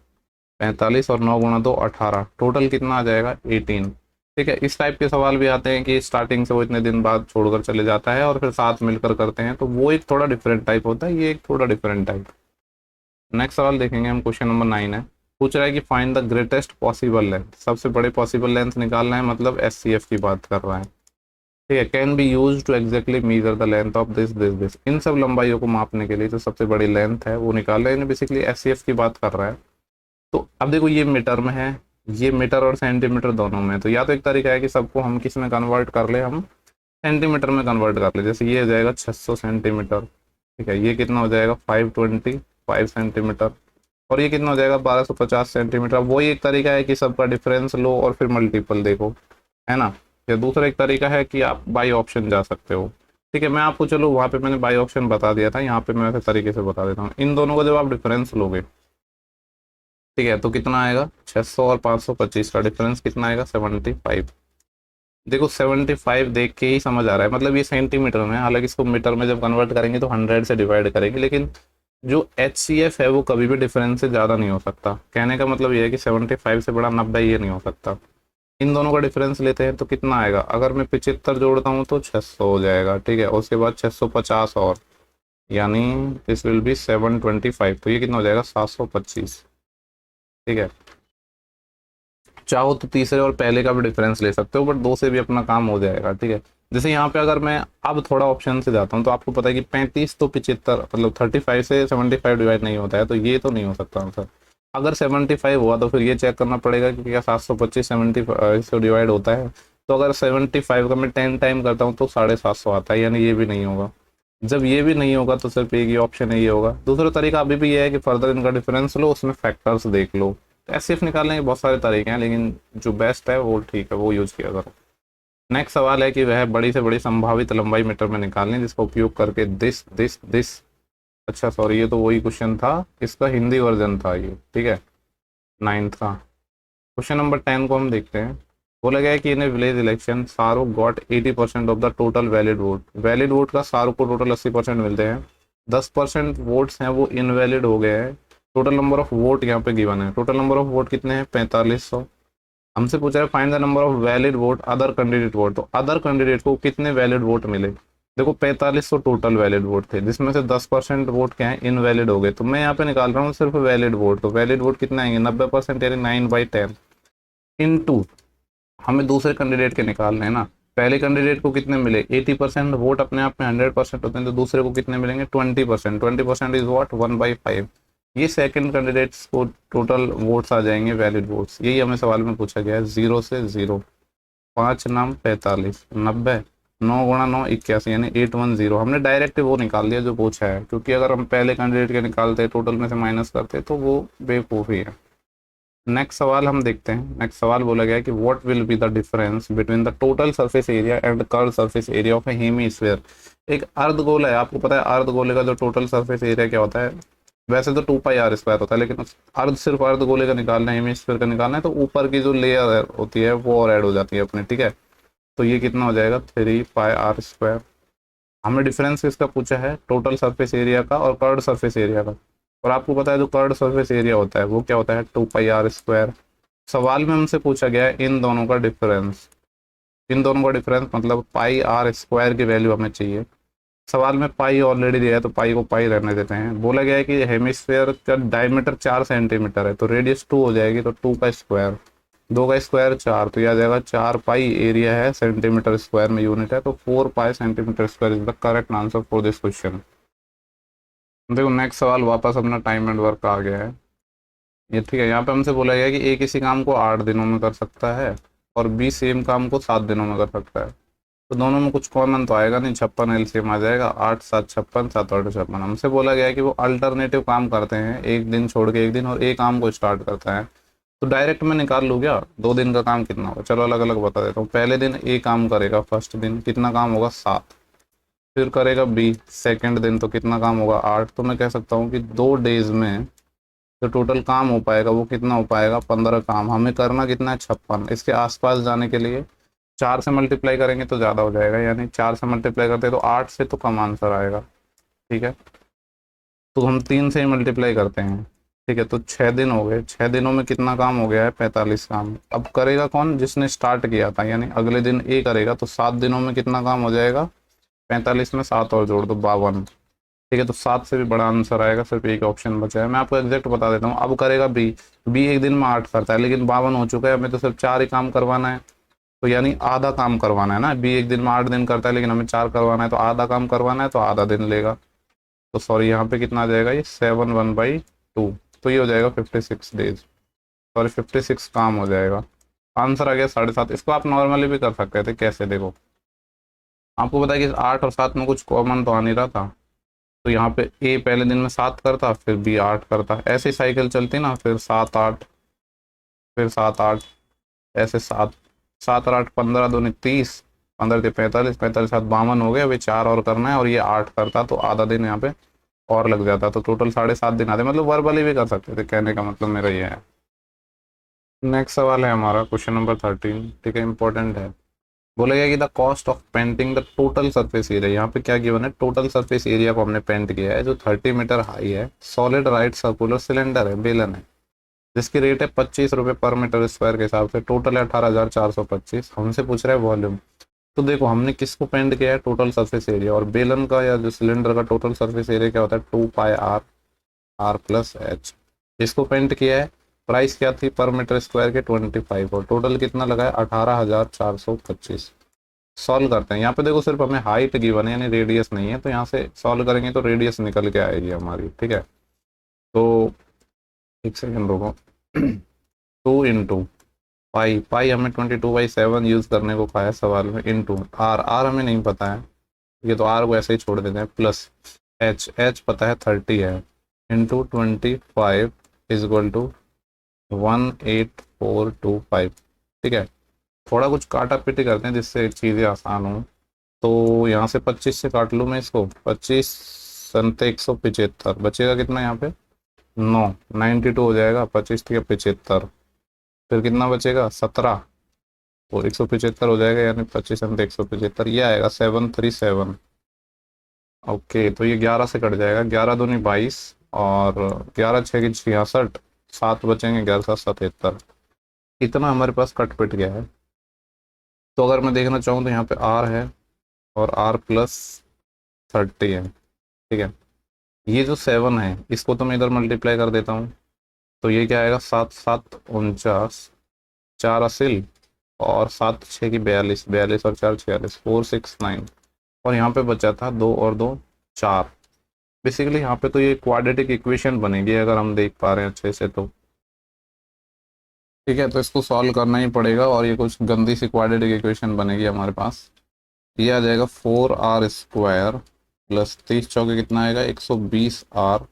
45, और 9 × 2 18, टोटल कितना आ जाएगा 18, ठीक है। इस टाइप के सवाल भी आते हैं कि स्टार्टिंग से वो इतने दिन बाद छोड़कर चले जाता है और फिर साथ मिलकर करते हैं, तो वो एक थोड़ा डिफरेंट टाइप होता है, ये एक थोड़ा डिफरेंट टाइप। नेक्स्ट सवाल देखेंगे हम, क्वेश्चन नंबर 9 है। पूछ रहा है कि find the greatest possible length, सबसे बड़े पॉसिबल लेंथ निकालना है, मतलब एचसीएफ की बात कर रहा है, ठीक है। Can be use to exactly measure the length of this. इन सब लंबाइयों को मापने के लिए जो सबसे बड़ी लेंथ है वो निकाल रहे हैं, बेसिकली एचसीएफ की बात कर रहा है। तो अब देखो ये मीटर में है, ये मीटर और सेंटीमीटर दोनों में। तो या तो एक तरीका है कि सबको हम किस में कन्वर्ट कर ले, हम सेंटीमीटर में कन्वर्ट कर ले। जैसे ये हो जाएगा 600 सेंटीमीटर, ठीक है। ये कितना हो जाएगा 525 सेंटीमीटर, और ये कितना हो जाएगा 1250 सेंटीमीटर। वही एक तरीका है कि सबका डिफरेंस लो और फिर मल्टीपल देखो, है ना। या दूसरा एक तरीका है कि आप बाई ऑप्शन जा सकते हो। ठीक है, मैं आपको चलो वहाँ पे मैंने बाई ऑप्शन बता दिया था, यहाँ पे मैं वैसे तरीके से बता देता हूँ। इन दोनों का जब आप डिफरेंस लोगे, ठीक है, तो कितना आएगा 600 और 525 का डिफरेंस कितना आएगा 75। देखो 75 देख के ही समझ आ रहा है, मतलब ये सेंटीमीटर में, हालांकि इसको मीटर में जब कन्वर्ट करेंगे तो 100 से डिवाइड करेंगे, लेकिन जो HCF है वो कभी भी डिफरेंस से ज़्यादा नहीं हो सकता। कहने का मतलब ये है कि 75 से बड़ा 90 ये नहीं हो सकता। इन दोनों का डिफरेंस लेते हैं तो कितना आएगा, अगर मैं 75 जोड़ता हूँ तो 600 हो जाएगा। ठीक है, उसके बाद 650 और, यानी दिस विल बी 725, तो ये कितना हो जाएगा 725। ठीक है, चाहो तो तीसरे और पहले का भी डिफरेंस ले सकते हो, बट दो से भी अपना काम हो जाएगा। ठीक है, जैसे यहाँ पे अगर मैं अब थोड़ा ऑप्शन से जाता हूँ तो आपको पता है कि 35 तो 75 मतलब 35 से 75 डिवाइड नहीं होता है, तो ये तो नहीं हो सकता आंसर। अगर 75 हुआ तो फिर ये चेक करना पड़ेगा कि क्या 725 75 से डिवाइड होता है। तो अगर 75 का मैं 10 टाइम करता हूँ तो 750 आता है, यानी ये भी नहीं होगा। जब ये भी नहीं होगा तो सिर्फ एक ही ऑप्शन है, ये होगा। दूसरा तरीका अभी भी ये है कि फर्दर इनका डिफरेंस लो, उसमें फैक्टर्स देख लो। एसएफ निकालने के बहुत सारे तरीके हैं, लेकिन जो बेस्ट है वो ठीक है, वो यूज किया करो। नेक्स्ट सवाल है कि वह बड़ी से बड़ी संभावित लंबाई मीटर में निकालनी जिसका उपयोग करके दिस। अच्छा सॉरी, ये तो वही क्वेश्चन था, इसका हिंदी वर्जन था ये। ठीक है, 9th का। क्वेश्चन नंबर 10 को हम देखते हैं। बोला गया है कि इन विलेज इलेक्शन सारो got 80% of the total valid vote. Valid vote का सारो को टोटल 80% मिलते हैं, 10% वोट्स हैं वो इनवैलिड हो गए हैं। टोटल नंबर ऑफ वोट यहाँ पे गिवन है, टोटल नंबर ऑफ वोट कितने हैं 4500। हमसे पूछा है find the number of valid vote other candidate vote, तो अदर कैंडिडेट को कितने वैलिड वोट मिले। देखो 4500 टोटल वैलिड वोट थे, जिसमें से 10% वोट क्या है इनवैलिड हो गए, तो मैं यहाँ पे निकाल रहा हूँ सिर्फ वैलिड वोट। तो वैलिड वोट कितने आएंगे 90%, यानी 9/10 इनटू, हमें दूसरे कैंडिडेट के निकालने हैं ना। पहले कैंडिडेट को कितने मिले 80%, वोट अपने आप में 100% होते हैं, तो दूसरे को कितने मिलेंगे 20%। 20% इज व्हाट 1/5। ये सेकंड कैंडिडेट्स को टोटल वोट्स आ जाएंगे वैलिड वोट्स। यही हमें सवाल में पूछा गया है। 0 से 0, 5 नाम 45, 90, 9 × 9 81, यानी 810। हमने डायरेक्ट वो निकाल दिया जो पूछा है, क्योंकि अगर हम पहले कैंडिडेट के निकालते टोटल में से माइनस करते तो वो बेवकूफ़ी है। नेक्स्ट सवाल हम देखते हैं। नेक्स्ट सवाल बोला गया है कि what will be the difference between the total surface area and curve surface area of A hemisphere. एक अर्धगोला है, आपको पता है अर्धगोले का जो टोटल सरफेस एरिया क्या होता है, वैसे तो 2πr² होता है, लेकिन अर्ध सिर्फ अर्धगोले का निकालना है, हेमीस्फीयर का निकालना है, तो ऊपर की जो लेयर होती है वो और ऐड हो जाती है अपने। ठीक है, तो ये कितना हो जाएगा 3πr²। हमें डिफरेंस किसका पूछा है, टोटल सरफेस एरिया का और कर्व्ड सरफेस एरिया का। और आपको पता है जो कर्व्ड सरफेस एरिया होता है वो क्या होता है 2πr²। सवाल में हमसे पूछा गया है इन दोनों का डिफरेंस। इन दोनों का डिफरेंस मतलब πr² की वैल्यू हमें चाहिए। सवाल में पाई ऑलरेडी दिया है तो पाई को पाई रहने देते हैं। बोला गया है कि हेमिस्फेयर का डायमीटर 4 सेंटीमीटर है, तो रेडियस 2 हो जाएगी, तो 2 का स्क्वायर, 2 का स्क्वायर 4, तो यह आ जाएगा 4π। एरिया है सेंटीमीटर स्क्वायर में यूनिट है, तो 4π centimetre is the correct answer for this question. देखो नेक्स्ट सवाल वापस अपना टाइम एंड वर्क आ गया है ये। ठीक है, यहाँ पे हमसे बोला गया कि ए किसी काम को 8 दिनों में कर सकता है और बी सेम काम को 7 दिनों में कर सकता है। तो दोनों में कुछ कॉमन तो आएगा नहीं, 56 एलसीएम आ जाएगा, 8 7 56, 7 8 56। हमसे बोला गया है कि वो अल्टरनेटिव काम करते हैं, एक दिन छोड़ के एक दिन, और एक काम को स्टार्ट करता है। तो डायरेक्ट मैं निकाल लूँ क्या 2 दिन का काम कितना होगा, चलो अलग अलग बता देता हूँ। पहले दिन ए काम करेगा, फर्स्ट दिन कितना काम होगा 7, फिर करेगा बी सेकेंड दिन, तो कितना काम होगा 8। तो मैं कह सकता हूँ कि 2 डेज में जो टोटल काम हो पाएगा वो कितना हो पाएगा 15 काम। हमें करना कितना है 56। इसके आसपास जाने के लिए 4 से मल्टीप्लाई करेंगे तो ज़्यादा हो जाएगा, यानी 4 से मल्टीप्लाई करते हैं तो 8 से तो कम आंसर आएगा। ठीक है, तो हम 3 से ही मल्टीप्लाई करते हैं। ठीक है, तो 6 दिन हो गए, 6 दिनों में कितना काम हो गया है 45 काम। अब करेगा कौन, जिसने स्टार्ट किया था, यानी अगले दिन ए करेगा, तो 7 दिनों में कितना काम हो जाएगा 45 में 7 और जोड़ दो 52। ठीक है, तो 7 से भी बड़ा आंसर आएगा, सिर्फ एक ऑप्शन बचा है। मैं आपको एग्जैक्ट बता देता हूँ। अब करेगा बी, बी एक दिन में 8 करता है, लेकिन 52 हो चुका है, हमें तो सिर्फ 4 ही काम करवाना है, तो यानी आधा काम करवाना है ना। बी एक दिन में 8 दिन करता है, लेकिन हमें 4 करवाना है, तो आधा काम करवाना है, तो आधा दिन लेगा। तो सॉरी यहाँ पे कितना आ जाएगा ये 7 1/2, तो ये हो जाएगा 56 डेज, सॉरी 56 काम हो जाएगा। आंसर आ गया 7.5। इसको आप नॉर्मली भी कर सकते थे। कैसे, देखो आपको पता है कि 8 और 7 में कुछ कॉमन तो आ नहीं रहा था, तो यहाँ पे ए पहले दिन में 7 करता, फिर बी 8 करता, ऐसे साइकिल चलती ना, फिर 7 8, फिर 7 8, ऐसे 7 7 और 8 15 दूनी 30, 15 से 45, 45 7 52 हो गए। अभी 4 और करना है और ये 8 करता तो आधा दिन यहाँ पे और लग जाता, तो टोटल 7.5 दिन आते। मतलब वर्बली भी कर सकते थे, कहने का मतलब मेरा ये है। नेक्स्ट सवाल है हमारा क्वेश्चन नंबर 13, ठीक है, इंपॉर्टेंट है। बोलेगा कि the cost of painting the total surface area. यहाँ पे क्या गिवन है, टोटल सरफेस एरिया को हमने पेंट किया है जो 30 मीटर हाई है, सॉलिड राइट सर्कुलर सिलेंडर है, बेलन है, जिसकी रेट है 25 रुपये पर मीटर स्क्वायर के हिसाब से, टोटल है 18,425। हमसे पूछ रहा है वॉल्यूम। तो देखो हमने किसको पेंट किया है, टोटल सरफेस एरिया, और बेलन का या जो सिलेंडर का टोटल सरफेस एरिया क्या होता है, 2πr r प्लस एच। इसको पेंट किया है, प्राइस क्या थी पर मीटर स्क्वायर के 25, और टोटल कितना लगा है 18,425। सॉल्व करते हैं। यहाँ पे देखो सिर्फ हमें हाइट गिवन है यानी रेडियस नहीं है, तो यहाँ से सॉल्व करेंगे तो रेडियस निकल के आएगी हमारी, ठीक है। तो एक सेकेंड रुको। 2 × पाई हमें 22/7 यूज करने को कहा है सवाल में, इंटू आर हमें नहीं पता है, ये तो आर को ऐसे ही छोड़ देते हैं, प्लस एच पता है 30 है, इंटू 25 इजक्वल टू 18425, ठीक है। थोड़ा कुछ काटा पीटी करते हैं जिससे चीज़ें आसान हो। तो यहाँ से 25 से काट लूँ मैं इसको, 25 संते 175, बचेगा कितना यहाँ पे 9, 92 हो जाएगा, 25 के 75, फिर कितना बचेगा 17, तो 175 हो जाएगा, यानी 25 संते 175, ये आएगा 737। ओके, तो ये 11 से कट जाएगा, 11 दूनी 22 और 11 6 की 66, 7 बचेंगे, 11 7 77। इतना हमारे पास कट पिट गया है। तो अगर मैं देखना चाहूँ तो यहाँ पे आर है और आर प्लस 30 है, ठीक है। ये जो 7 है इसको तो मैं इधर मल्टीप्लाई कर देता हूँ, तो ये क्या आएगा 7 7 49, 4 असिल और 7 6 की 42, 42 और 4 46, 469, और यहाँ पे बचा था 2 और 2 4। बेसिकली यहाँ पे तो ये क्वाड्रेटिक इक्वेशन बनेगी अगर हम देख पा रहे हैं अच्छे से तो, ठीक है। तो इसको सॉल्व करना ही पड़ेगा और ये कुछ गंदी सी क्वाड्रेटिक इक्वेशन बनेगी हमारे पास। ये आ जाएगा 4r² प्लस 30 चौके कितना आएगा 120r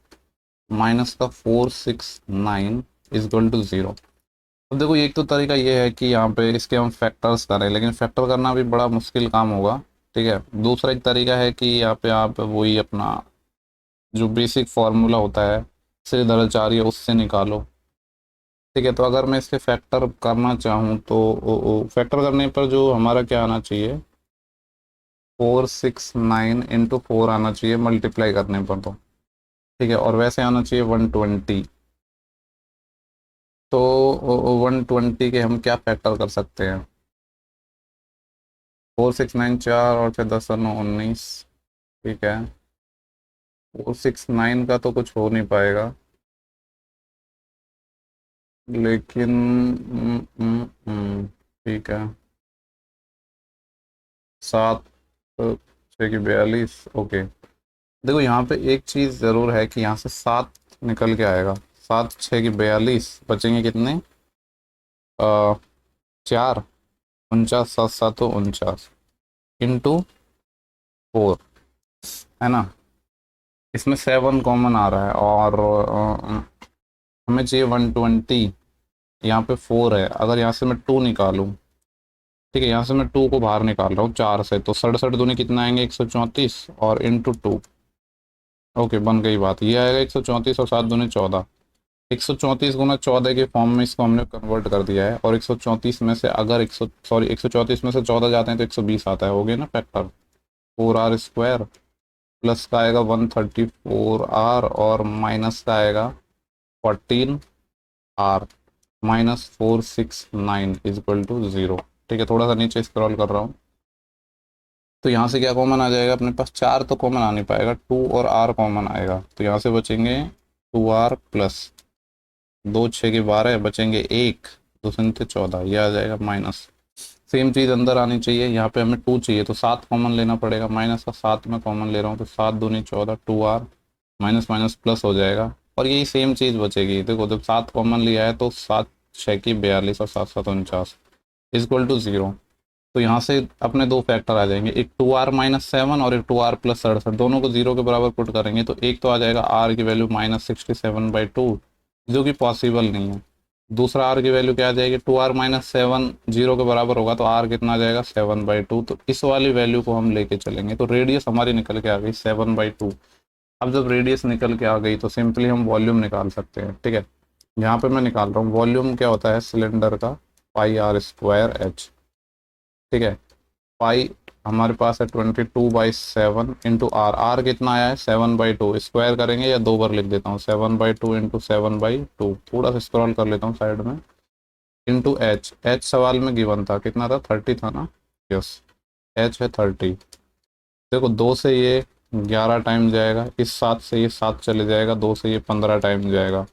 माइनस का 469 इजक्वल टू 0। अब देखो एक तो तरीका ये है कि यहाँ पे इसके हम फैक्टर्स करें, लेकिन फैक्टर करना भी बड़ा मुश्किल काम होगा, ठीक है। दूसरा एक तरीका है कि यहाँ पे आप वही अपना जो बेसिक फार्मूला होता है श्रीधराचार्य उससे निकालो, ठीक है। तो अगर मैं इसके फैक्टर करना चाहूँ तो फैक्टर करने पर जो हमारा क्या आना चाहिए 469 इंटू 4 आना चाहिए मल्टीप्लाई करने पर, तो ठीक है। और वैसे आना चाहिए 120, तो 120 के हम क्या फैक्टर कर सकते हैं 469 4 और 6 10 और 9 19, ठीक है। 469 का तो कुछ हो नहीं पाएगा, लेकिन ठीक है 7 6 की 42, ओके। देखो यहाँ पे एक चीज़ ज़रूर है कि यहाँ से 7 निकल के आएगा, 7 6 की 42, बचेंगे कितने 4, 49 7 7 49 इंटू 4, है ना। इसमें 7 कॉमन आ रहा है और हमें चाहिए 120, यहाँ पे 4 है, अगर यहाँ से मैं 2 निकालूँ, ठीक है, यहाँ से मैं 2 को बाहर निकाल रहा हूँ 4 से, तो 67 दूनी कितना आएंगे 134 और इंटू 2, ओके बन गई बात। ये आएगा 134 और 7 दूनी 14, 134 गुना 14 के फॉर्म में इसको हमने कन्वर्ट कर दिया है, और 134 में से अगर 134 में से 14 जाते हैं तो 120 आता है, हो गया ना फैक्टर। 4r² प्लस का आएगा 134r और माइनस का आएगा 14r माइनस 469 इजक्वल टू 0, ठीक है। थोड़ा सा नीचे स्क्रॉल कर रहा हूँ, तो यहाँ से क्या कॉमन आ जाएगा अपने पास 4 तो कॉमन आ नहीं पाएगा, 2 और r कॉमन आएगा, तो यहाँ से बचेंगे 2r प्लस 2 6 की 12 बचेंगे 1 2 से 14, ये आ जाएगा माइनस। सेम चीज़ अंदर आनी चाहिए, यहाँ पे हमें 2 चाहिए तो 7 कॉमन लेना पड़ेगा, माइनस का 7 में कॉमन ले रहा हूँ तो 7 दूनी 14, 2r माइनस माइनस प्लस हो जाएगा, और यही सेम चीज़ बचेगी। देखो जब 7 कॉमन लिया है तो 7 6 की 42 और 7 7 49 इजक्वल टू 0। तो यहाँ से अपने 2 फैक्टर आ जाएंगे, एक 2r माइनस 7 और एक 2r प्लस 67, दोनों को 0 के बराबर पुट करेंगे तो एक तो आ जाएगा r की वैल्यू -67/2, जो कि पॉसिबल नहीं है, दूसरा आर की वैल्यू क्या आ जाएगी, 2r माइनस 7 जीरो के बराबर होगा, तो आर कितना आ जाएगा 7/2। तो इस वाली वैल्यू को हम लेके चलेंगे। तो रेडियस हमारी निकल के आ गई 7/2। अब जब रेडियस निकल के आ गई तो सिंपली हम वॉल्यूम निकाल सकते हैं। ठीक है, यहाँ पे मैं निकाल रहा हूँ वॉल्यूम क्या होता है सिलेंडर का, πr²h। ठीक है, पाई हमारे पास है 22/7 इंटू आर। आर कितना आया है 7/2। स्क्वायर करेंगे या दो बार लिख देता हूँ, 7/2 इंटू 7/2। थोड़ा सा स्क्रॉल कर लेता हूँ साइड में। इंटू एच, एच सवाल में गिवन था, कितना था 30 था ना। यस, एच है 30। देखो दो से ये 11 टाइम जाएगा, इस 7 से ये 7 चले जाएगा, दो से ये 15 टाइम जाएगा।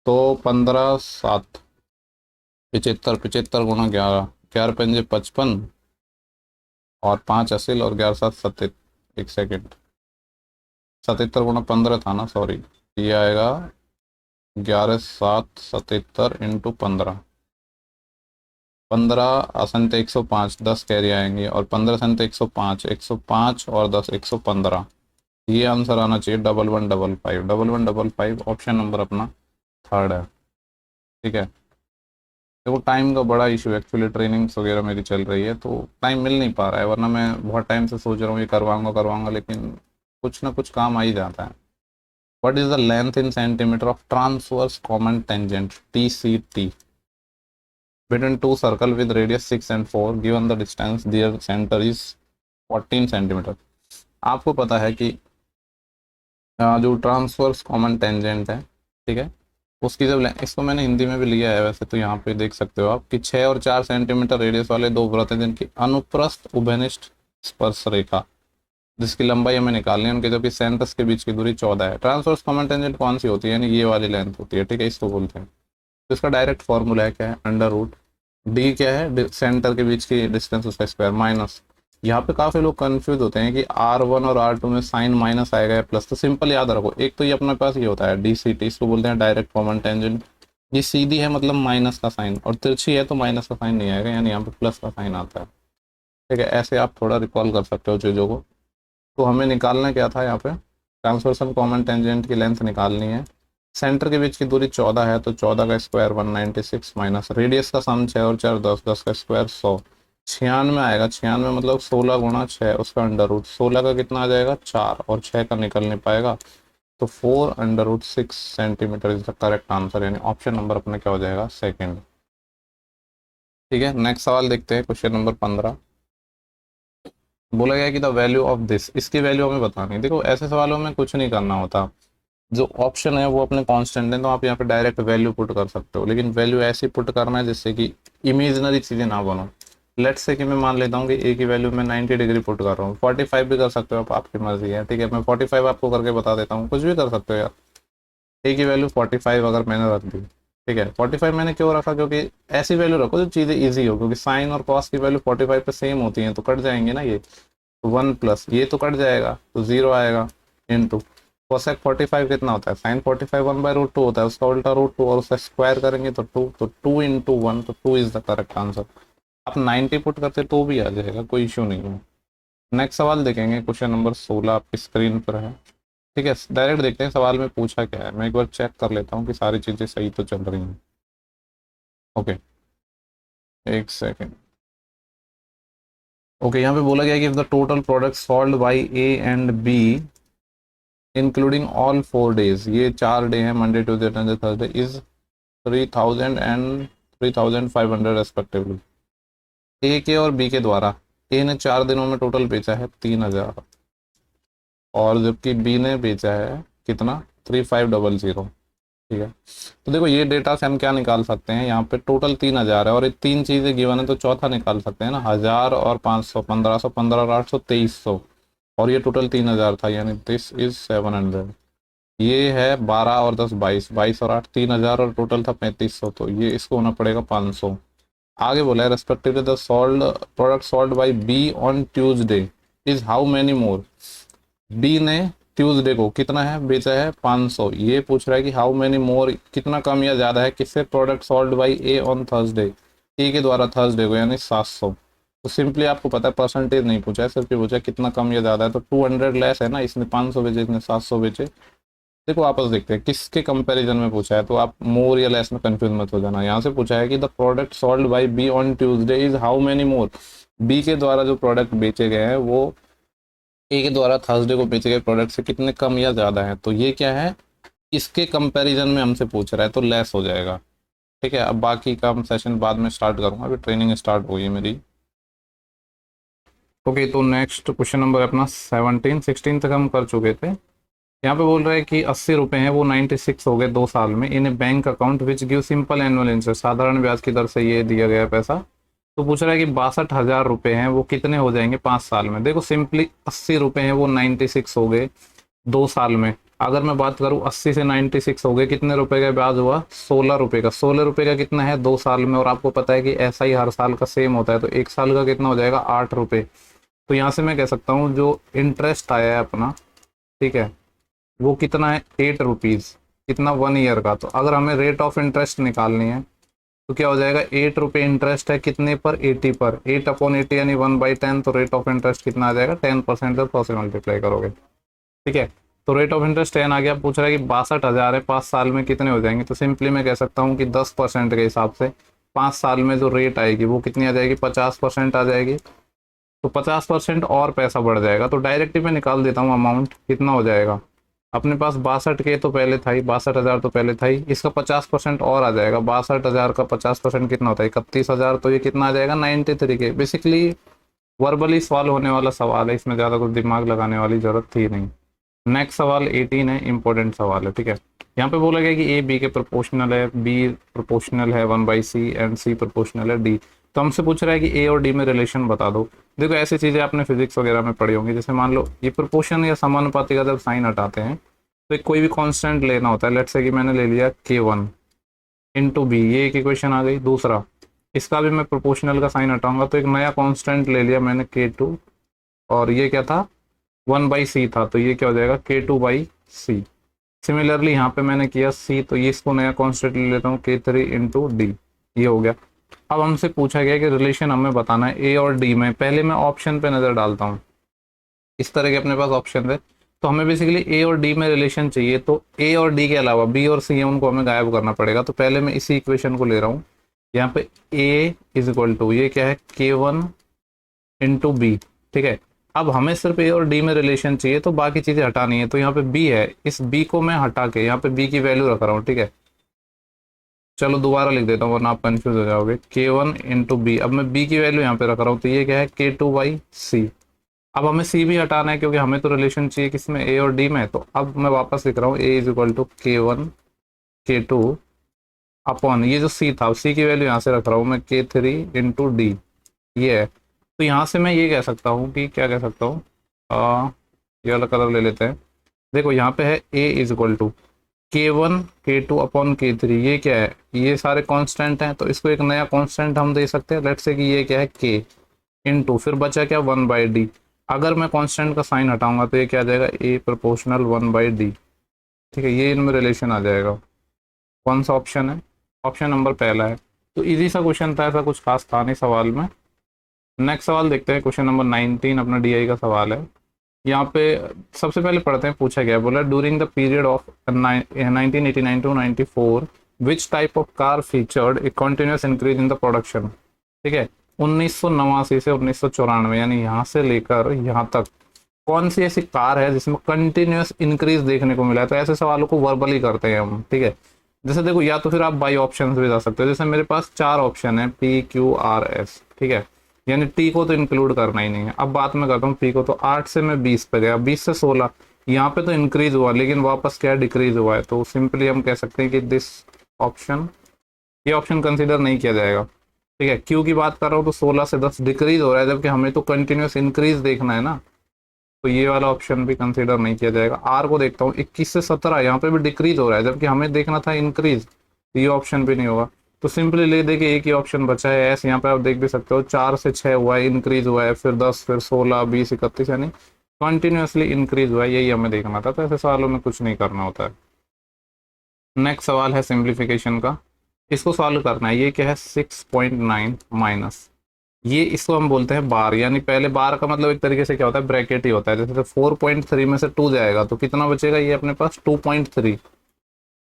तो 15 7 75, 75 गुणा 11, 11×5 = 55 और 5 असिल और 11×7 77। एक सेकेंड, 77 × 15 था ना, सॉरी। ये आएगा 11×7 77 इंटू 15। 15 असंत 105, 10 कैरी आएंगे, और 15 संत 105, 105 और 10 115। ये आंसर आना चाहिए 1115, 1115। ऑप्शन नंबर अपना थर्ड है। ठीक है, देखो टाइम का बड़ा इशू एक्चुअली, ट्रेनिंग्स वगैरह मेरी चल रही है तो टाइम मिल नहीं पा रहा है, वरना मैं बहुत टाइम से सोच रहा हूँ ये करवाऊंगा करवाऊंगा, लेकिन कुछ ना कुछ काम आ ही जाता है। What is the length in centimetre of transverse common tangent TCT between two circle with radius 6 and 4 given the distance their center is 14 centimetre. आपको पता है कि जो ट्रांसवर्स कॉमन टेंजेंट है, ठीक है, उसकी जब इसको मैंने हिंदी में भी लिया है वैसे, तो यहाँ पे देख सकते हो आप कि 6 और 4 सेंटीमीटर रेडियस वाले दो वृत्त हैं जिनकी अनुप्रस्थ उभयनिष्ठ स्पर्श रेखा, जिसकी लंबाई हमें निकालनी है, उनके जबकि सेंटर्स के बीच की दूरी 14 है। ट्रांसवर्स कॉमन टेंजेंट कौन सी होती है, यानी ये वाली लेंथ होती है। ठीक है, इसको बोलते हैं। तो इसका डायरेक्ट फॉर्मूला है क्या है, √d क्या है, सेंटर के बीच की डिस्टेंस उसका स्क्वायर, माइनस। यहाँ पे काफी लोग कंफ्यूज होते हैं कि R1 और R2 में साइन माइनस आएगा या प्लस। तो सिंपल याद रखो, एक तो ये अपने पास ये होता है DCT, इसको बोलते हैं डायरेक्ट कॉमन टेंजेंट। ये सीधी है मतलब माइनस का साइन, और तिरछी है तो माइनस का साइन नहीं आएगा, यानी यहाँ पे प्लस का साइन आता है। ठीक है, ऐसे आप थोड़ा रिकॉल कर सकते हो चीज़ों को। तो हमें निकालना क्या था यहाँ पे, ट्रांसवर्सल कॉमन टेंजेंट की लेंथ निकालनी है। सेंटर के बीच की दूरी 14 है, तो 14 का स्क्वायर 196 माइनस रेडियस का सम 6 और 4 10, 10 का स्क्वायर 100, 96 आएगा। 96 मतलब 16 गुणा 6 उसका अंडर रूट, 16 का कितना आ जाएगा 4, और 6 का निकल नहीं पाएगा, तो 4√6 centimetre is the correct answer, यानी ऑप्शन नंबर अपना क्या हो जाएगा, सेकेंड। ठीक है, नेक्स्ट सवाल देखते हैं, क्वेश्चन नंबर 15। बोला गया कि द वैल्यू ऑफ दिस, इसकी वैल्यू हमें बतानी है। देखो ऐसे सवालों में कुछ नहीं करना होता, जो ऑप्शन है वो अपने कांस्टेंट है, तो आप यहाँ पे डायरेक्ट वैल्यू पुट कर सकते हो, लेकिन वैल्यू ऐसी पुट करना है जिससे कि इमेजिनरी चीज़ें ना बनो। लेट्स से कि मैं मान लेता हूँ कि ए की वैल्यू मैं 90 डिग्री पुट कर रहा हूँ, 45 भी कर सकते हो आप, आपकी मर्जी है। ठीक है, मैं 45 आपको करके बता देता हूँ, कुछ भी कर सकते हो यार। ए की वैल्यू 45 अगर मैंने रख दी, ठीक है, 45 मैंने क्यों रखा, क्योंकि ऐसी वैल्यू रखो जो चीज़ें ईजी हो, क्योंकि साइन और कॉस की वैल्यू 45 पे सेम होती है, तो कट जाएंगे ना ये, 1 प्लस ये तो कट जाएगा, तो 0 आएगा, इंटू कोसेक 45 कितना होता है, साइन 45 1/√2 होता है, उसका उल्टा √2, और उसका स्क्वायर करेंगे तो 2, तो 2 इंटू 1, तो 2 इज द करेक्ट आंसर। आप 90 पुट करते तो भी आ जाएगा, कोई इशू नहीं है। नेक्स्ट सवाल देखेंगे, क्वेश्चन नंबर 16 आपकी स्क्रीन पर है। ठीक है, डायरेक्ट देखते हैं सवाल में पूछा क्या है, मैं एक बार चेक कर लेता हूँ कि सारी चीज़ें सही तो चल रही हैं। ओके, एक सेकेंड। ओके, यहाँ पे बोला गया कि if the total product sold by A and B including all 4 days, ये 4 डे हैं, Monday Tuesday Wednesday Thursday, is 3000 and 3500 respectively. A के और बी के द्वारा ए ने 4 दिनों में टोटल बेचा है 3000, और जबकि बी ने बेचा है कितना 3500। ठीक है, तो देखो ये डेटा से हम क्या निकाल सकते हैं, यहाँ पे टोटल 3000 है और ये तीन चीज़ें गिवन है, तो चौथा निकाल सकते हैं ना, 1000 और 500, 1500, 15 और 800, 2300, और ये टोटल 3000 था, यानी दिस इज 700। ये है 12 और 10 22, 22 और 8 3000, और टोटल था 3500, तो ये इसको होना पड़ेगा 500। आगे बोला है respectively the sold product sold by B on Tuesday is how many more. B ने ट्यूसडे को कितना है बेचा है 500, ये पूछ रहा है कि हाउ मेनी मोर, कितना कम या ज़्यादा है किससे, product sold by A on Thursday, A के द्वारा थर्सडे को, यानी 700। तो सिंपली आपको पता है परसेंटेज नहीं पूछा है, सिर्फ ये पूछा है कितना कम या ज़्यादा है, तो 200 लेस है ना, इसने 500 बेचे, इसने 700 बेचे, देखो वापस देखते हैं किसके कंपैरिजन में पूछा है, तो आप मोर या लेस में कंफ्यूज मत हो जाना। यहाँ से पूछा है कि the product sold by B on Tuesday is how many more. B के द्वारा जो प्रोडक्ट बेचे गए हैं वो ए के द्वारा थर्सडे को बेचे गए प्रोडक्ट से कितने कम या ज़्यादा है। तो ये क्या है, इसके कंपैरिजन में हमसे पूछ रहा है तो लेस हो जाएगा। ठीक है, अब बाकी का हम सेशन बाद में स्टार्ट करूँगा, अभी ट्रेनिंग स्टार्ट हुई है मेरी। ओके, तो नेक्स्ट क्वेश्चन नंबर अपना 17, 16 तक हम कर चुके थे। यहाँ पे बोल रहा है कि 80 रुपये हैं वो 96 हो गए 2 साल में in a bank account which give simple annual interest, साधारण ब्याज की दर से ये दिया गया पैसा। तो पूछ रहा है कि 62,000 रुपये हैं वो कितने हो जाएंगे 5 साल में। देखो सिंपली 80 रुपये हैं वो 96 हो गए 2 साल में। अगर मैं बात करूँ 80 से 96 हो गए, कितने रुपए का ब्याज हुआ 16 रुपये का। 16 रुपये का कितना है 2 साल में, और आपको पता है कि ऐसा ही हर साल का सेम होता है, तो 1 साल का कितना हो जाएगा 8 रुपये। तो यहाँ से मैं कह सकता हूँ जो इंटरेस्ट आया है अपना, ठीक है, वो कितना है 8 रुपीज़, कितना 1 ईयर का। तो अगर हमें रेट ऑफ इंटरेस्ट निकालनी है तो क्या हो जाएगा 8 रुपये इंटरेस्ट है कितने पर 80 पर, 8/80 यानी 1/10। तो रेट ऑफ इंटरेस्ट कितना आ जाएगा 10% से 100 से मल्टीप्लाई करोगे। ठीक है, तो रेट ऑफ इंटरेस्ट 10 आ गया। पूछ रहा है कि 62,000 है 5 साल में कितने हो जाएंगे। तो सिंपली मैं कह सकता हूँ कि 10% के हिसाब से 5 साल में जो रेट आएगी वो कितनी आ जाएगी 50% आ जाएगी। तो 50% और पैसा बढ़ जाएगा। तो डायरेक्टली मैं निकाल देता हूँ अमाउंट कितना हो जाएगा। अपने पास 62 के तो पहले था ही, 62,000 तो पहले था ही, इसका 50% और आ जाएगा। 62,000 का 50% कितना होता है 31,000। तो ये कितना आ जाएगा 93 के। बेसिकली वर्बली सवाल होने वाला सवाल है, इसमें ज़्यादा कुछ दिमाग लगाने वाली जरूरत थी नहीं। नेक्स्ट सवाल 18 है, इंपॉर्टेंट सवाल है। ठीक है, यहाँ पे बोला गया कि ए बी के प्रोपोर्शनल है, बी प्रोपोर्शनल है 1/c एंड सी प्रोपोर्शनल है डी। तो हमसे पूछ रहा है कि ए और डी में रिलेशन बता दो। देखो ऐसी चीज़ें आपने फिजिक्स वगैरह में पढ़ी होंगी, जैसे मान लो ये प्रोपोर्शन या समानुपाती का जब साइन हटाते हैं तो एक कोई भी कांस्टेंट लेना होता है। लेट्स से कि मैंने ले लिया k1 इंटू बी, ये एक इक्वेशन आ गई। दूसरा, इसका भी मैं प्रोपोर्शनल का साइन हटाऊंगा तो एक नया कांस्टेंट ले लिया मैंने k2, और ये क्या था 1/c था, तो ये क्या हो जाएगा k2/c। सिमिलरली यहाँ पे मैंने किया c, तो ये इसको नया कांस्टेंट ले लेता हूँ k3 इंटू डी, ये हो गया। अब हमसे पूछा गया कि रिलेशन हमें बताना है ए और डी में। पहले मैं ऑप्शन पे नज़र डालता हूँ, इस तरह के अपने पास ऑप्शन है, तो हमें बेसिकली ए और डी में रिलेशन चाहिए। तो ए और डी के अलावा बी और सी है उनको हमें गायब करना पड़ेगा। तो पहले मैं इसी इक्वेशन को ले रहा हूँ। यहाँ पे ए इज इक्वल टू ये क्या है k1 इंटू बी। ठीक है, अब हमें सिर्फ ए और डी में रिलेशन चाहिए तो बाकी चीज़ें हटानी है। तो यहाँ पे बी है, इस बी को मैं हटा के यहाँ पे बी की वैल्यू रख रहा हूँ। ठीक है, चलो दोबारा लिख देता हूँ वरना आप कंफ्यूज हो जाओगे। k1 इंटू बी, अब मैं बी की वैल्यू यहाँ पे रख रहा हूँ, तो ये क्या है k2/c। अब हमें सी भी हटाना है क्योंकि हमें तो रिलेशन चाहिए किसमें ए और डी में। तो अब मैं वापस लिख रहा हूँ A is equal to k1 k2 upon ये जो सी था, सी की वैल्यू यहाँ से रख रहा हूँ मैं k3 इंटू डी, ये है। तो यहाँ से मैं ये कह सकता हूँ कि क्या कह सकता हूँ, ये वाला कलर ले लेते हैं। देखो यहाँ पे है A is equal to k1 k2 upon k3, ये क्या है ये सारे कांस्टेंट हैं, तो इसको एक नया कांस्टेंट हम दे सकते हैं। लेट्स से कि ये क्या है k इंटू फिर बचा क्या 1/d। अगर मैं कांस्टेंट का साइन हटाऊंगा तो ये क्या आ जाएगा a प्रोपोर्शनल 1/d। ठीक है, ये इनमें रिलेशन आ जाएगा। कौन सा ऑप्शन है, ऑप्शन नंबर पहला है। तो इजी सा क्वेश्चन था, ऐसा कुछ खास था नहीं सवाल में। नेक्स्ट सवाल देखते हैं, क्वेश्चन नंबर 19 अपना DI का सवाल है। यहाँ पे सबसे पहले पढ़ते हैं, पूछा गया बोला during the period of 1989 to 94 which type of car featured a continuous increase in the production. ठीक है, 1989 से 1994 यानी यहाँ से लेकर यहाँ तक कौन सी ऐसी कार है जिसमें कंटिन्यूस इंक्रीज देखने को मिला है। तो ऐसे सवालों को वर्बली करते हैं हम। ठीक है, जैसे देखो या तो फिर आप बाई ऑप्शन भी जा सकते हो। जैसे मेरे पास 4 ऑप्शन है PQRS। ठीक है, यानी टी को तो इंक्लूड करना ही नहीं है। अब बात मैं करता हूँ पी को, तो 8 से मैं 20 पे गया, 20 से 16, यहाँ पे तो इंक्रीज हुआ लेकिन वापस क्या डिक्रीज हुआ है। तो सिंपली हम कह सकते हैं कि दिस ऑप्शन, ये ऑप्शन कंसीडर नहीं किया जाएगा। ठीक है, क्यू की बात कर रहा हूँ तो 16 से 10 डिक्रीज हो रहा है, जबकि हमें तो कंटिन्यूस इंक्रीज देखना है ना, तो ये वाला ऑप्शन भी कंसीडर नहीं किया जाएगा। आर को देखता हूँ 21 से 17, यहाँ पे भी डिक्रीज हो रहा है जबकि हमें देखना था इंक्रीज, तो ये ऑप्शन भी नहीं होगा। तो सिंपली ले दे के एक ही ऑप्शन बचा है एस। यहाँ पे आप देख भी सकते हो 4 से 6 हुआ है, इंक्रीज हुआ है, फिर 10, फिर 16, 20, 31, यानी कंटिन्यूसली इंक्रीज हुआ है, यही हमें देखना था। तो ऐसे सवालों में कुछ नहीं करना होता है। नेक्स्ट सवाल है सिंप्लीफिकेशन का, इसको सॉल्व करना है। ये क्या है 6.9 माइनस ये इसको हम बोलते हैं बार, यानी पहले बार का मतलब एक तरीके से क्या होता है, ब्रैकेट ही होता है। जैसे 4.3 में से 2 जाएगा तो कितना बचेगा, ये अपने पास 2.3,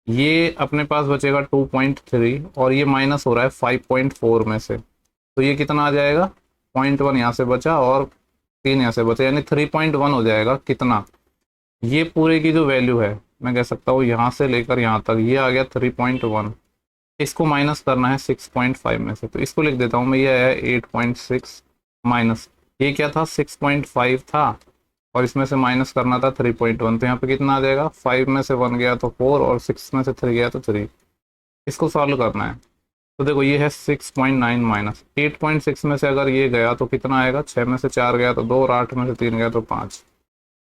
ये अपने पास बचेगा 2.3, और ये माइनस हो रहा है 5.4 में से, तो ये कितना आ जाएगा, 0.1 यहाँ से बचा और 3 यहाँ से बचा, यानी 3.1 हो जाएगा। कितना, ये पूरे की जो वैल्यू है मैं कह सकता हूँ यहाँ से लेकर यहाँ तक ये आ गया 3.1। इसको माइनस करना है 6.5 में से, तो इसको लिख देता हूँ मैं, ये आया 8.6 माइनस, ये क्या था 6.5 था, और इसमें से माइनस करना था 3.1, तो यहाँ पे कितना आ जाएगा, 5 में से 1 गया तो 4 और 6 में से 3 गया तो 3। इसको सॉल्व करना है, तो देखो ये है 6.9 माइनस 8.6 में से अगर ये गया तो कितना आएगा, 6 में से 4 गया तो 2 और 8 में से 3 गया तो 5।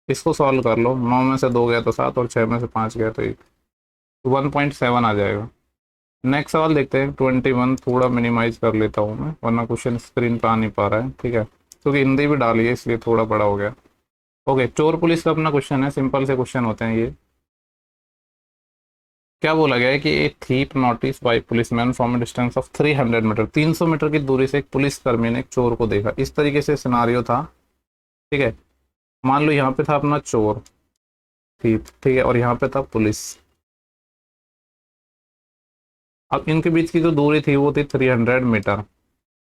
इसको सॉल्व कर लो, 9 में से 2 गया तो 7 और 6 में से 5 गया तो 1, तो 1.7 आ जाएगा। नेक्स्ट सवाल देखते हैं 21, थोड़ा मिनिमाइज कर लेता हूँ मैं वरना क्वेश्चन स्क्रीन पर आ नहीं पा रहा है, ठीक है, क्योंकि हिंदी भी डाली है इसलिए थोड़ा बड़ा हो गया। ओके, चोर पुलिस का अपना क्वेश्चन है, सिंपल से क्वेश्चन होते हैं ये। क्या बोला गया है कि a thief notice by policeman from distance of 300 metre, 300 metre की दूरी से एक पुलिस कर्मी ने एक चोर को देखा। इस तरीके से सिनारियो था, ठीक है। मान लो यहाँ पे था अपना चोर, थीप, ठीक है, और यहाँ पे था पुलिस। अब इनके बीच की जो दूरी थी वो थी 300 मीटर।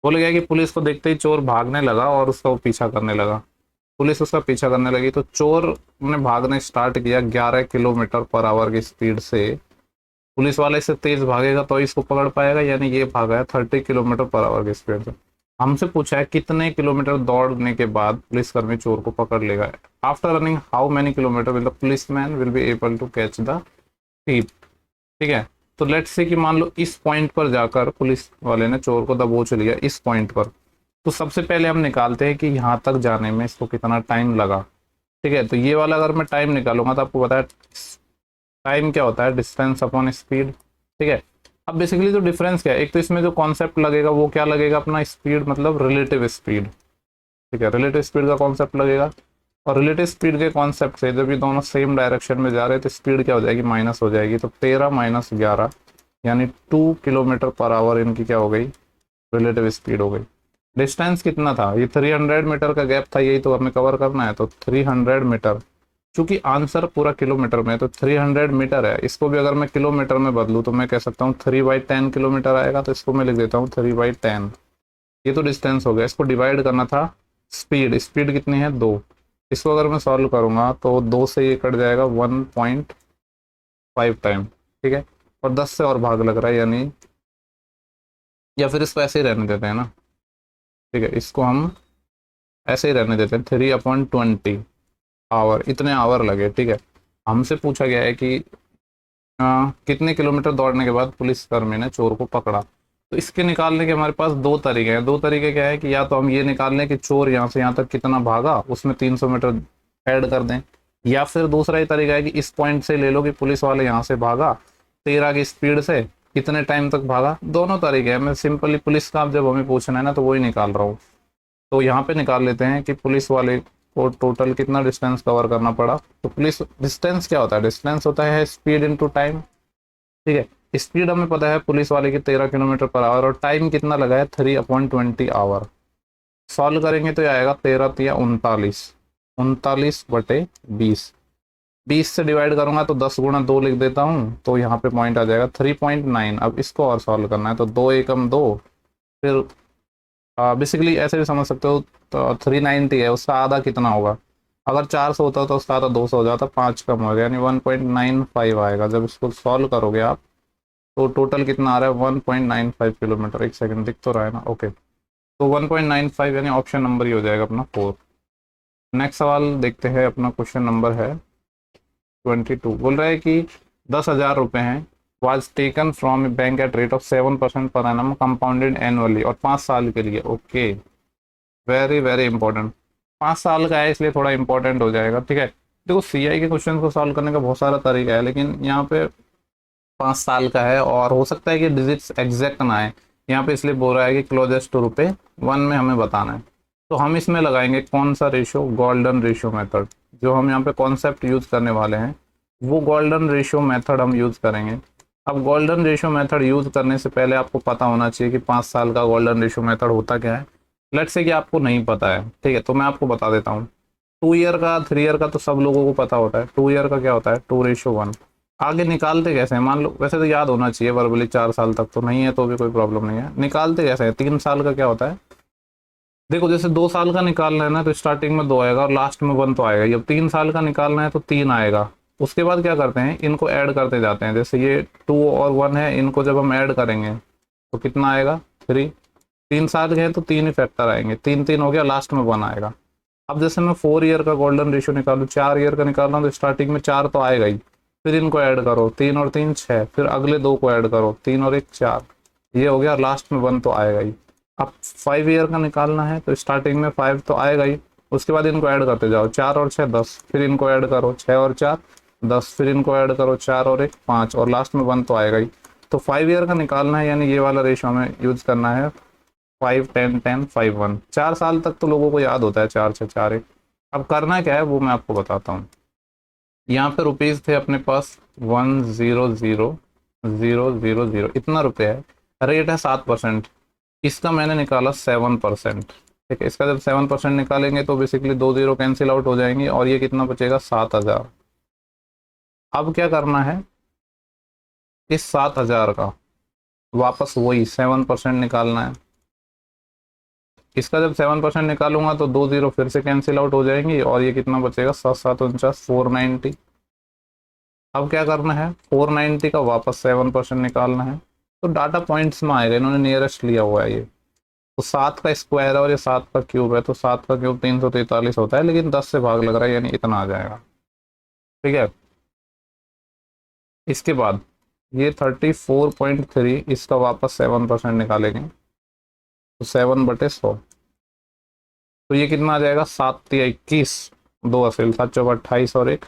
बोला गया कि पुलिस को देखते ही चोर भागने लगा और उसका वो पीछा करने लगा। पुलिस उसका पीछा करने लगी तो चोर ने भागने स्टार्ट किया 11 किलोमीटर पर आवर की स्पीड से। पुलिस वाले इससे तेज भागेगा तो इसको पकड़ पाएगा, यानी ये भागा है 30 किलोमीटर पर आवर की स्पीड से। हमसे पूछा है कितने किलोमीटर दौड़ने के बाद पुलिसकर्मी चोर को पकड़ लेगा। After running how many kilometre will the policeman will be able to catch the thief, ठीक है। तो लेट्स से कि मान लो इस पॉइंट पर जाकर पुलिस वाले ने चोर को दबोच लिया इस पॉइंट पर, तो सबसे पहले हम निकालते हैं कि यहाँ तक जाने में इसको कितना टाइम लगा, ठीक है। तो ये वाला अगर मैं टाइम निकालूंगा तो आपको पता है टाइम क्या होता है, डिस्टेंस अपॉन स्पीड, ठीक है। अब बेसिकली जो डिफरेंस क्या है, एक तो इसमें जो कॉन्सेप्ट लगेगा वो क्या लगेगा, अपना स्पीड मतलब रिलेटिव स्पीड, ठीक है, रिलेटिव स्पीड का कॉन्सेप्ट लगेगा। और रिलेटिव स्पीड के कॉन्सेप्ट से जब ये दोनों सेम डायरेक्शन में जा रहे हैं तो स्पीड क्या हो जाएगी, माइनस हो जाएगी। तो 13 माइनस 11 यानी 2 किलोमीटर पर आवर इनकी क्या हो गई, रिलेटिव स्पीड हो गई। डिस्टेंस कितना था, ये 300 मीटर का गैप था, यही तो हमें कवर करना है। तो 300 मीटर, चूंकि आंसर पूरा किलोमीटर में है तो 300 मीटर है, इसको भी अगर मैं किलोमीटर में बदलूँ तो मैं कह सकता हूँ 3/10 किलोमीटर आएगा। तो इसको मैं लिख देता हूँ 3/10। ये तो डिस्टेंस हो गया, इसको डिवाइड करना था स्पीड, स्पीड कितनी है 2। इसको अगर मैं सॉल्व करूंगा तो 2 से ये कट जाएगा 1.5 टाइम, ठीक है। और 10 से और भाग लग रहा है, यानी या फिर इसको ऐसे ही रहने देते हैं ना, ठीक है, इसको हम ऐसे ही रहने देते हैं 3/20 आवर, इतने आवर लगे, ठीक है। हमसे पूछा गया है कि कितने किलोमीटर दौड़ने के बाद पुलिसकर्मी ने चोर को पकड़ा। तो इसके निकालने के हमारे पास दो तरीके हैं। दो तरीके क्या है कि या तो हम ये निकाल लें कि चोर यहाँ से यहाँ तक कितना भागा, उसमें 300 मीटर ऐड कर दें, या फिर दूसरा ही तरीका है कि इस पॉइंट से ले लो कि पुलिस वाले यहाँ से भागा 13 की स्पीड से, कितने टाइम तक भागा। दोनों तरीके हैं, मैं सिंपली पुलिस का जब हमें पूछना है ना तो वही निकाल रहा हूँ। तो यहाँ पे निकाल लेते हैं कि पुलिस वाले को टोटल कितना डिस्टेंस कवर करना पड़ा। तो पुलिस डिस्टेंस क्या होता है, डिस्टेंस होता है स्पीड इनटू टाइम, ठीक है। स्पीड हमें पता है पुलिस वाले की 13 किलोमीटर पर आवर, और टाइम कितना लगा है 3/20 आवर। सॉल्व करेंगे तो ये आएगा 13 या 39, 39/20। 20 से डिवाइड करूंगा तो 10 गुणा 2 लिख देता हूँ, तो यहाँ पे पॉइंट आ जाएगा 3.9। अब इसको और सॉल्व करना है तो 2 एकम 2, फिर बेसिकली ऐसे भी समझ सकते हो, तो 390 है, उसका आधा कितना होगा, अगर 400 होता तो उसका आधा 200 हो जाता, 5 कम हो गया, यानी 1.95 आएगा। जब इसको सॉल्व करोगे आप तो टोटल कितना आ रहा है 1.95 किलोमीटर। एक सेकंड, दिख तो रहा है ना, ओके। तो 1.95 यानी ऑप्शन नंबर ही हो जाएगा अपना 4। नेक्स्ट सवाल देखते हैं, अपना क्वेश्चन नंबर है 22। बोल रहा है कि 10,000 रुपये हैं was taken from a bank at rate of 7% per annum compounded annually, और 5 साल के लिए। ओके, वेरी वेरी इंपॉर्टेंट, 5 साल का है इसलिए थोड़ा इंपॉर्टेंट हो जाएगा, ठीक है। देखो सीआई के क्वेश्चन को सॉल्व करने का बहुत सारा तरीका है, लेकिन यहाँ पे 5 साल का है और हो सकता है कि डिजिट्स एग्जैक्ट ना आए यहाँ पे, इसलिए बोल रहा है कि क्लोजेस्ट टू ₹1 में हमें बताना है। तो हम इसमें लगाएंगे कौन सा रेशियो, गोल्डन रेशियो मेथड। जो हम यहाँ पे कॉन्सेप्ट यूज करने वाले हैं वो गोल्डन रेशियो मेथड हम यूज करेंगे। अब गोल्डन रेशियो मेथड यूज करने से पहले आपको पता होना चाहिए कि 5 साल का गोल्डन रेशियो मेथड होता क्या है। लेट्स से कि आपको नहीं पता है, ठीक है, तो मैं आपको बता देता हूँ। 2 ईयर का 3 ईयर का तो सब लोगों को पता होता है। 2 ईयर का क्या होता है, 2:1। आगे निकालते कैसे हैं, मान लो, वैसे तो याद होना चाहिए वर्बली, 4 साल तक तो नहीं है तो भी कोई प्रॉब्लम नहीं है। निकालते कैसे हैं, 3 साल का क्या होता है, देखो जैसे 2 साल का निकालना है ना तो स्टार्टिंग में 2 आएगा और लास्ट में 1 तो आएगा ही। अब 3 साल का निकालना है तो 3 आएगा। उसके बाद क्या करते हैं, इनको ऐड करते जाते हैं। जैसे ये 2 और 1 है, इनको जब हम ऐड करेंगे तो कितना आएगा, 3। 3 साल के हैं तो 3 ही फैक्टर आएंगे, 3 3 हो गया, लास्ट में 1 आएगा। अब जैसे मैं 4 ईयर का गोल्डन रेशियो निकालूं, 4 ईयर का निकाल रहा हूँ, तो स्टार्टिंग में 4 तो आएगा ही, फिर इनको ऐड करो, 3 और 3 6, फिर अगले 2 को ऐड करो, 3 और 1 4, ये हो गया, लास्ट में 1 तो आएगा ही। अब 5 ईयर का निकालना है तो स्टार्टिंग में 5 तो आएगा ही, उसके बाद इनको ऐड करते जाओ, 4 और 6 10, फिर इनको ऐड करो, 6 और 4 10, फिर इनको ऐड करो, 4 और 1 5, और लास्ट में 1 तो आएगा ही। तो 5 ईयर का निकालना है, यानी ये वाला रेशियो हमें यूज करना है, 5 10 10 5 1। 4 साल तक तो लोगों को याद होता है, 4 6 4 1। अब करना क्या है वो मैं आपको बताता हूँ। यहाँ पे रुपीज थे अपने पास 100,000 इतना रुपये है, रेट है 7%। इसका मैंने निकाला 7%, ठीक है। इसका जब 7% निकालेंगे तो बेसिकली 2 जीरो कैंसिल आउट हो जाएंगे और ये कितना बचेगा, 7,000। अब क्या करना है, इस 7,000 का वापस वही 7% निकालना है। इसका जब 7% निकालूंगा तो 2 जीरो फिर से कैंसिल आउट हो जाएंगी और ये कितना बचेगा, 7 7 49 490। अब क्या करना है, 490 का वापस 7% निकालना है। तो डाटा पॉइंट्स में आएगा, इन्होंने नियरेस्ट लिया हुआ है ये। तो 7 का स्क्वायर है और ये 7 का क्यूब है, तो 7 का क्यूब 343 होता है, लेकिन 10 से भाग लग रहा है, यानी इतना आ जाएगा, ठीक है। इसके बाद ये 34.3, इसका वापस 7% निकालेंगे तो 7/100, तो ये कितना आ जाएगा, 7×3 = 21, 2 असेल 7 चौका 28 और 1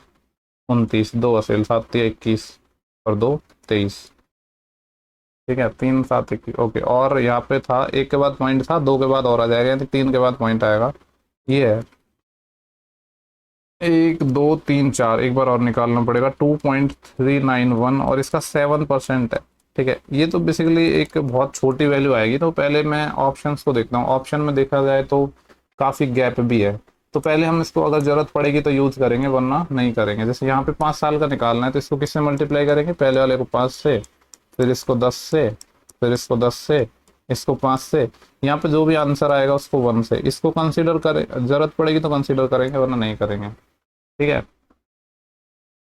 29, 2 असेल 7×3 = 21 और 2 23, ठीक है। 3 7 21, ओके। और यहाँ पे था, एक के बाद पॉइंट था, 2 के बाद और आ जाएगा, यानी 3 के बाद पॉइंट आएगा। ये है 1 2 3 4, एक बार और निकालना पड़ेगा, 2.391 और इसका 7% है, ठीक है। ये तो बेसिकली एक बहुत छोटी वैल्यू आएगी। तो पहले मैं ऑप्शंस को देखता हूँ। ऑप्शन में देखा जाए तो काफ़ी गैप भी है, तो पहले हम इसको अगर जरूरत पड़ेगी तो यूज करेंगे, वरना नहीं करेंगे। जैसे यहाँ पे 5 साल का निकालना है तो इसको किससे मल्टीप्लाई करेंगे, पहले वाले को 5 से, फिर इसको 10 से, फिर इसको 10 से, इसको 5 से, यहाँ पे जो भी आंसर आएगा उसको 1 से। इसको कंसीडर करें, जरूरत पड़ेगी तो कंसीडर करेंगे, वरना नहीं करेंगे, ठीक है।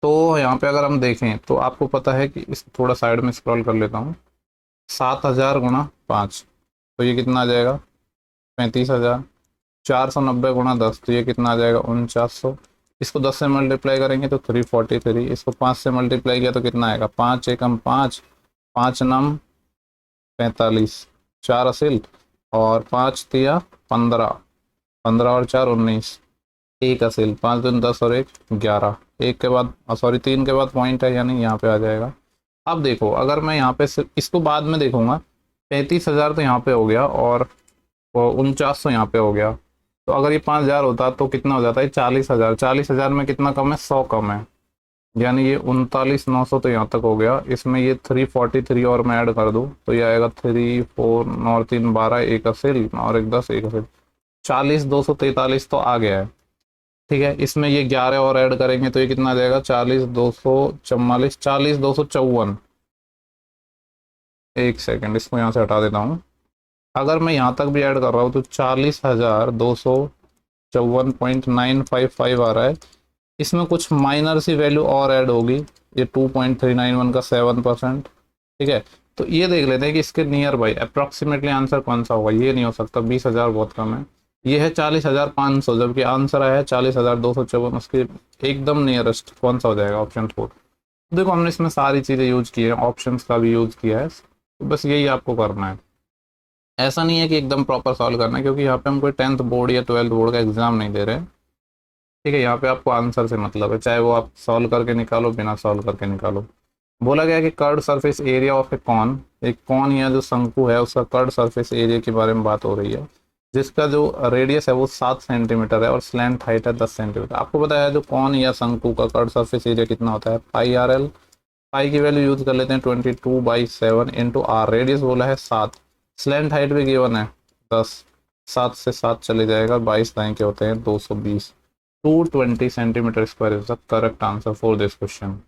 तो यहाँ पे अगर हम देखें तो आपको पता है कि इस थोड़ा साइड में स्क्रॉल कर लेता हूँ, 7,000 गुणा 5 तो ये कितना आ जाएगा, 35,000। 490 गुणा 10 तो ये कितना आ जाएगा, 4900। इसको 10 से मल्टीप्लाई करेंगे तो 343। इसको 5 से मल्टीप्लाई किया तो कितना आएगा, 5 एकम 5, 5 नम 45, 4 असिल और 5 तिया 15, 15 और 4 19, 1 असिल, 5 दूनी 10 और 1 11। एक के बाद सॉरी 3 के बाद पॉइंट है, यानी यहाँ पे आ जाएगा। अब देखो, अगर मैं यहाँ पे इसको बाद में देखूंगा, 35,000 तो यहाँ पे हो गया और 4900 यहाँ पे हो गया। तो अगर ये 5,000 होता तो कितना हो जाता है, 40,000। 40,000 में कितना कम है, 100 कम है, यानी ये 39,900 तो यहाँ तक हो गया। इसमें ये 343 और मैं ऐड कर दूँ तो ये आएगा 3 4 9 3 12, 1 असिल और 1 10, 1 असिल, 40,243 तो आ गया है, ठीक है। इसमें ये 11 और ऐड करेंगे तो ये कितना आ जाएगा, 40,244, 40,254। एक सेकेंड, इसको यहाँ से हटा देता हूँ। अगर मैं यहाँ तक भी ऐड कर रहा हूँ तो 40,254.955 आ रहा है। इसमें कुछ माइनर सी वैल्यू और ऐड होगी, ये 2.391 का 7%, ठीक है। तो ये देख लेते हैं कि इसके नियर बाई अप्रॉक्सीमेटली आंसर कौन सा होगा। ये नहीं हो सकता, 20,000 बहुत कम है। ये है 40,500, जबकि आंसर आया है 40,254। उसके एकदम नियरेस्ट कौन सा हो जाएगा, ऑप्शन 4। देखो हमने इसमें सारी चीज़ें यूज की है, ऑप्शंस का भी यूज किया है, तो बस यही आपको करना है। ऐसा नहीं है कि एकदम प्रॉपर सॉल्व करना है, क्योंकि यहाँ पे हम कोई 10th बोर्ड या 12th बोर्ड का एग्जाम नहीं दे रहे हैं, ठीक है। यहाँ पे आपको आंसर से मतलब है, चाहे वो आप सॉल्व करके निकालो, बिना सॉल्व करके निकालो। बोला गया कि curved surface area of a cone, एक कॉन या जो शंकु है उसका कर्ड सरफेस एरिया के बारे में बात हो रही है, जिसका जो रेडियस है वो 7 सेंटीमीटर है और स्लैंट हाइट है 10 सेंटीमीटर। आपको पता है जो कॉन या शंकु का कर्ड सरफेस एरिया कितना होता है, πRL। पाई की वैल्यू यूज कर लेते हैं 22/7 इंटू आर। रेडियस बोला है 7, स्लैंट हाइट भी गिवन है 10, 7 से 7 चले जाएगा, 22 दाएं के होते हैं 220। 220 centimetre square is the correct answer for this question.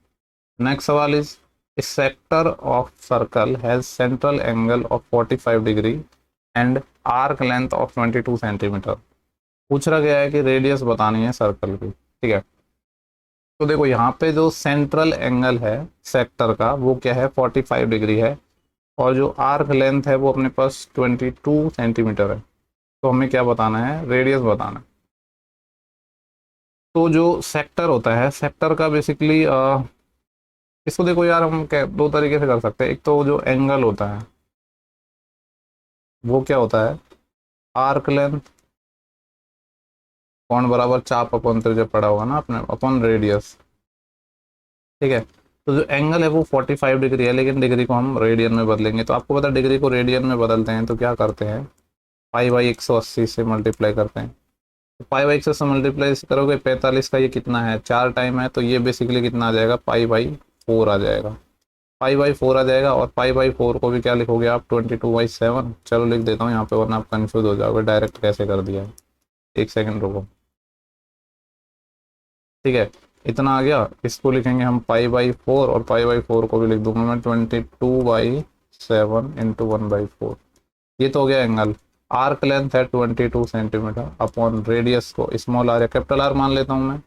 Next सवाल is a sector of circle has central angle of 45 degree and arc length of 22 centimetre. पूछ रहा गया है कि रेडियस बतानी है सर्कल की, ठीक है। तो देखो यहाँ पे जो सेंट्रल एंगल है सेक्टर का वो क्या है, 45 डिग्री है, और जो आर्क लेंथ है वो अपने पास 22 सेंटीमीटर है। तो हमें क्या बताना है, रेडियस बताना है। तो जो सेक्टर होता है, सेक्टर का बेसिकली इसको देखो यार, हम दो तरीके से कर सकते हैं। एक तो जो एंगल होता है वो क्या होता है, आर्क लेंथ कौन बराबर चाप अपॉन त्रिज्या पड़ा होगा ना अपने, अपॉन रेडियस, ठीक है। तो जो एंगल है वो 45 डिग्री है, लेकिन डिग्री को हम रेडियन में बदलेंगे। तो आपको पता है डिग्री को रेडियन में बदलते हैं तो क्या करते हैं, पाई बाई 180 से मल्टीप्लाई करते हैं। तो पाई बाई 180 से मल्टीप्लाई करोगे 45 का ये कितना है, 4 टाइम है, तो ये बेसिकली कितना आ जाएगा, पाई बाई 4 आ जाएगा। पाई बाई 4 आ जाएगा, और पाई बाई 4 को भी क्या लिखोगे आप, 22/7। चलो लिख देता हूँ यहाँ पे, वरना आप कंफ्यूज हो जाओगे डायरेक्ट कैसे कर दिया है। एक सेकंड रुको, ठीक है। इतना आ गया, इसको लिखेंगे हम पाई बाई 4, और पाई बाई 4 को भी लिख दूंगा मैं 22/7 इंटू 1/4। ये तो हो गया एंगल। आर्क लेंथ है 22 सेंटीमीटर, अपॉन रेडियस को स्मॉल आर या कैपिटल आर मान लेता हूँ मैं।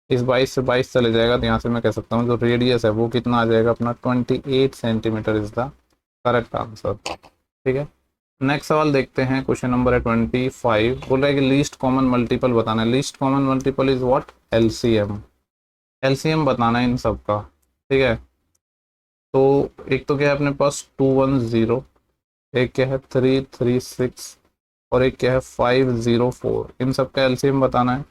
इस 22 से 22 चले जाएगा, तो यहाँ से मैं कह सकता हूँ जो रेडियस है वो कितना आ जाएगा अपना, 28 centimetre is the correct answer, ठीक है। नेक्स्ट सवाल देखते हैं, क्वेश्चन नंबर है 25। बोल रहा है कि लीस्ट कॉमन मल्टीपल बताना है। Least common multiple is what, LCM. LCM बताना है इन सब का, ठीक है। तो एक तो क्या है अपने पास 210, एक क्या है 336, और एक क्या है 504। इन सब का एलसीएम बताना है।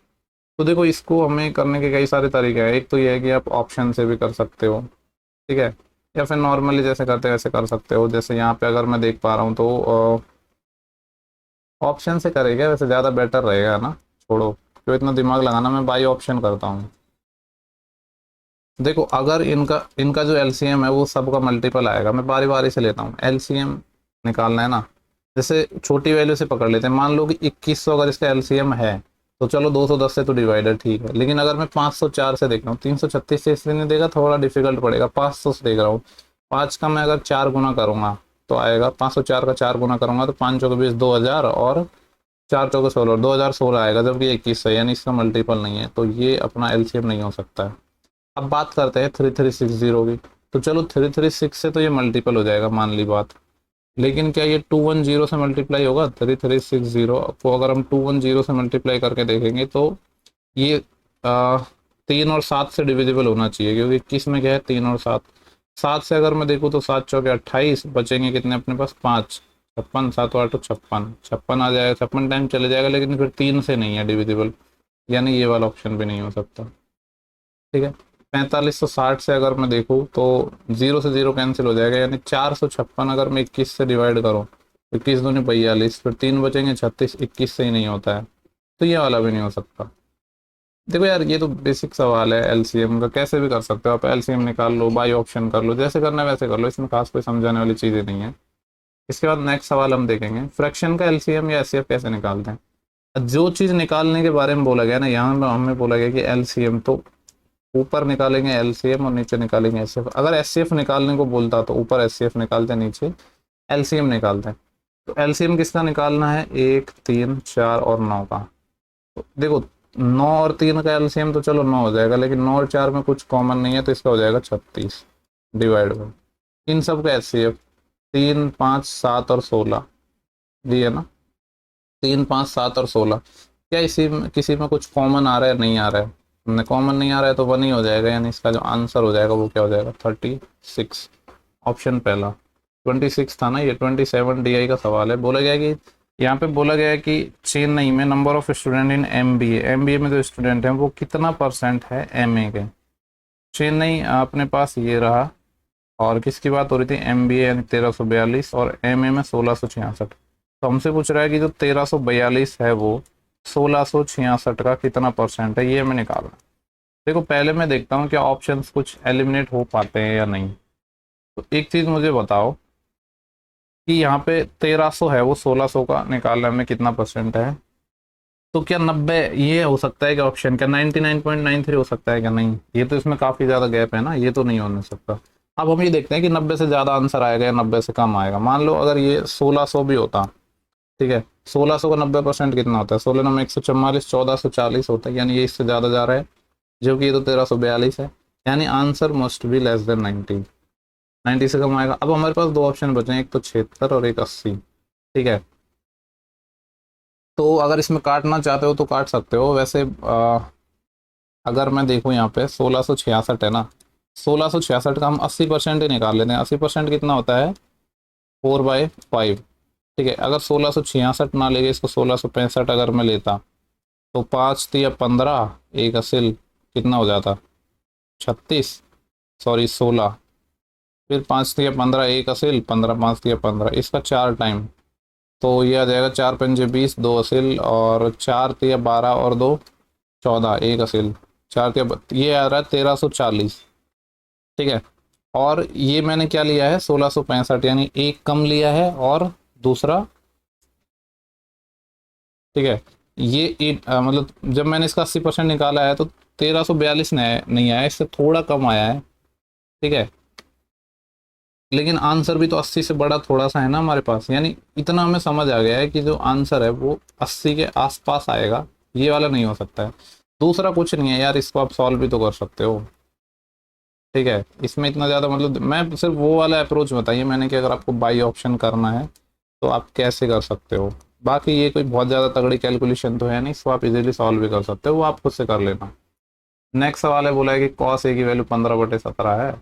तो देखो इसको हमें करने के कई सारे तरीके हैं। एक तो ये है कि आप ऑप्शन से भी कर सकते हो, ठीक है, या फिर नॉर्मली जैसे करते हैं वैसे कर सकते हो। जैसे यहाँ पे अगर मैं देख पा रहा हूँ तो ऑप्शन से करेगा वैसे ज़्यादा बेटर रहेगा ना, छोड़ो क्यों इतना दिमाग लगाना, मैं बाई ऑप्शन करता हूँ। देखो अगर इनका इनका जो एलसीएम है वो सबका मल्टीपल आएगा, मैं बारी बारी से लेता हूँ। एलसीएम निकालना है ना, जैसे छोटी वैल्यू से पकड़ लेते हैं। मान लो कि 2100 अगर इसका एलसीएम है, तो चलो 210 से तो डिवाइडेड ठीक है। लेकिन अगर मैं 504 से देख रहा हूँ, 336 से इसलिए नहीं देगा, थोड़ा डिफिकल्ट पड़ेगा। 500 से देख रहा हूँ, 5 का मैं अगर 4 गुना करूंगा तो आएगा, 504 का 4 गुना करूंगा तो 5 चौके 20, 2000, और 4 चौके 16, 2016 आएगा, जबकि 2100 यानी इसका मल्टीपल नहीं है, तो ये अपना एलसीएम नहीं हो सकता है। अब बात करते हैं 3360 की। तो चलो 336 से तो ये मल्टीपल हो जाएगा, मान ली बात। लेकिन क्या ये 210 से मल्टीप्लाई होगा, 3360 को अगर हम 210 से मल्टीप्लाई करके देखेंगे तो ये 3 और 7 से डिविजिबल होना चाहिए, क्योंकि 21 में क्या है 3 और 7। 7 से अगर मैं देखूँ तो 7 चौके 28, बचेंगे कितने अपने पास 5, 56, 7 8 56, 56 आ जाएगा, 56 टाइम चले जाएगा। लेकिन फिर 3 से नहीं है डिविजिबल, यानी ये वाला ऑप्शन भी नहीं हो सकता, ठीक है। 4560 से अगर मैं देखूँ तो 0 से 0 कैंसिल हो जाएगा, यानी 456 अगर मैं 21 से डिवाइड करूँ, 21 दूनी 42, फिर 3 बचेंगे 36, 21 से ही नहीं होता है, तो ये वाला भी नहीं हो सकता। देखो यार ये तो बेसिक सवाल है एलसीएम का, कैसे भी कर सकते हो आप। एलसीएम निकाल लो, बाई ऑप्शन कर लो, जैसे करना है वैसे कर लो, इसमें खास कोई समझाने वाली चीज़ें नहीं है। इसके बाद नेक्स्ट सवाल हम देखेंगे, फ्रैक्शन का एलसीएम या एचसीएफ कैसे निकालते हैं। जो चीज़ निकालने के बारे में बोला गया ना, यहाँ में हमें बोला गया कि एलसीएम, तो ऊपर निकालेंगे एलसीएम और नीचे निकालेंगे एचसीएफ। अगर एचसीएफ निकालने को बोलता तो ऊपर एचसीएफ निकालते, नीचे एलसीएम निकालते हैं। तो एलसीएम किसका निकालना है, 1, 3, 4 और 9 का। तो देखो 9 और 3 का एलसीएम तो चलो 9 हो जाएगा, लेकिन 9 और 4 में कुछ कॉमन नहीं है, तो इसका हो जाएगा 36 डिवाइड बाई इन सब का एचसीएफ 3, 5, 7 और 16 दिए ना। 3, 5, 7 और 16, क्या इसी में किसी में कुछ कॉमन आ रहा है, नहीं आ रहा है। कॉमन नहीं आ रहा है तो 1 ही हो जाएगा, यानी इसका जो आंसर हो जाएगा वो क्या हो जाएगा, 36, ऑप्शन पहला। 26 था ना ये, 27 डीआई का सवाल है। बोला गया कि यहाँ पे बोला गया है कि चेन्नई में number of student in MBA, MBA में जो स्टूडेंट हैं वो कितना % है एमए के। चेन्नई अपने पास ये रहा, और किसकी बात हो रही थी, एमबीए यानी 1342, और एमए में 1666। तो हमसे पूछ रहा है कि जो 1342 है वो 1666 का कितना % है, ये हमें निकालना। देखो पहले मैं देखता हूँ क्या ऑप्शंस कुछ एलिमिनेट हो पाते हैं या नहीं। तो एक चीज़ मुझे बताओ, कि यहाँ पे 1300 है, वो 1600 का निकालने में कितना परसेंट है। तो क्या 90 ये हो सकता है क्या ऑप्शन, क्या 99.93 हो सकता है क्या? नहीं, ये तो इसमें काफ़ी ज़्यादा गैप है ना, ये तो नहीं होने सकता। अब हम ये देखते हैं कि 90 से ज़्यादा आंसर आएगा या 90 से कम आएगा। मान लो अगर ये 1600 भी होता, ठीक है, 1600 का 90% कितना होता है? 16 नंबर 144, 1440 होता है, यानी ये इससे ज़्यादा जा रहा है, जो कि ये तो 1342 है, यानी answer must be less than 90। 90 से कम आएगा। अब हमारे पास दो ऑप्शन बचे हैं, एक तो 76 और एक 80, ठीक है। तो अगर इसमें काटना चाहते हो तो काट सकते हो। वैसे अगर मैं देखूँ यहाँ पे 1666 है ना, 1666 का हम 80% ही निकाल लेते हैं। 80% कितना होता है? 4/5, ठीक है। अगर 1666 ना लेके इसको 1665 अगर मैं लेता, तो 5 या 15, एक असिल कितना हो जाता? 36, सॉरी 16, फिर 5 या 15, एक असिल 15, 5 या 15, इसका 4 टाइम, तो ये आ जाएगा 4 पंजे 20, 2 असिल, और 4 या 12 और 2 14, एक असिल, 4 या ये आ रहा है 1340, ठीक है। और ये मैंने क्या लिया है? 1665, यानी एक कम लिया है और दूसरा, ठीक है। ये मतलब जब मैंने इसका 80% निकाला है तो 1342 नहीं आया, इससे थोड़ा कम आया है, ठीक है। लेकिन आंसर भी तो 80 से बड़ा थोड़ा सा है ना हमारे पास, यानी इतना हमें समझ आ गया है कि जो आंसर है वो 80 के आसपास आएगा, ये वाला नहीं हो सकता है। दूसरा कुछ नहीं है यार, इसको आप सॉल्व भी तो कर सकते हो, ठीक है। इसमें इतना ज़्यादा मतलब मैं सिर्फ वो वाला अप्रोच बताइए मैंने कि अगर आपको बाई ऑप्शन करना है तो आप कैसे कर सकते हो। बाकी ये कोई बहुत ज़्यादा तगड़ी कैलकुलेशन तो है नहीं, इसको आप इजीली सॉल्व भी कर सकते हो, वो आप खुद से कर लेना। नेक्स्ट सवाल है, बोला है कि कॉस ए की वैल्यू 15/17 है,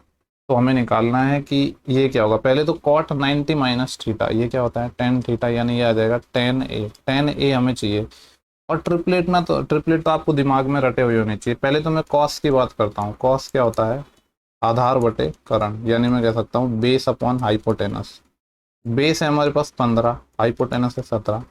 तो हमें निकालना है कि ये क्या होगा। पहले तो कॉट 90 माइनस थीटा, ये क्या होता है? टेन थीटा, यानी ये आ जाएगा 10a। 10a हमें चाहिए। और ट्रिपलेट ना, तो ट्रिपलेट तो आपको दिमाग में रटे हुए होने चाहिए। पहले तो मैं कॉस की बात करता हूँ। कॉस क्या होता है? आधार बटे करण, यानी मैं कह सकता हूँ बेस अपॉन हाइपोटेनस। बेस है हमारे पास 15, हाइपोटेनस है 17।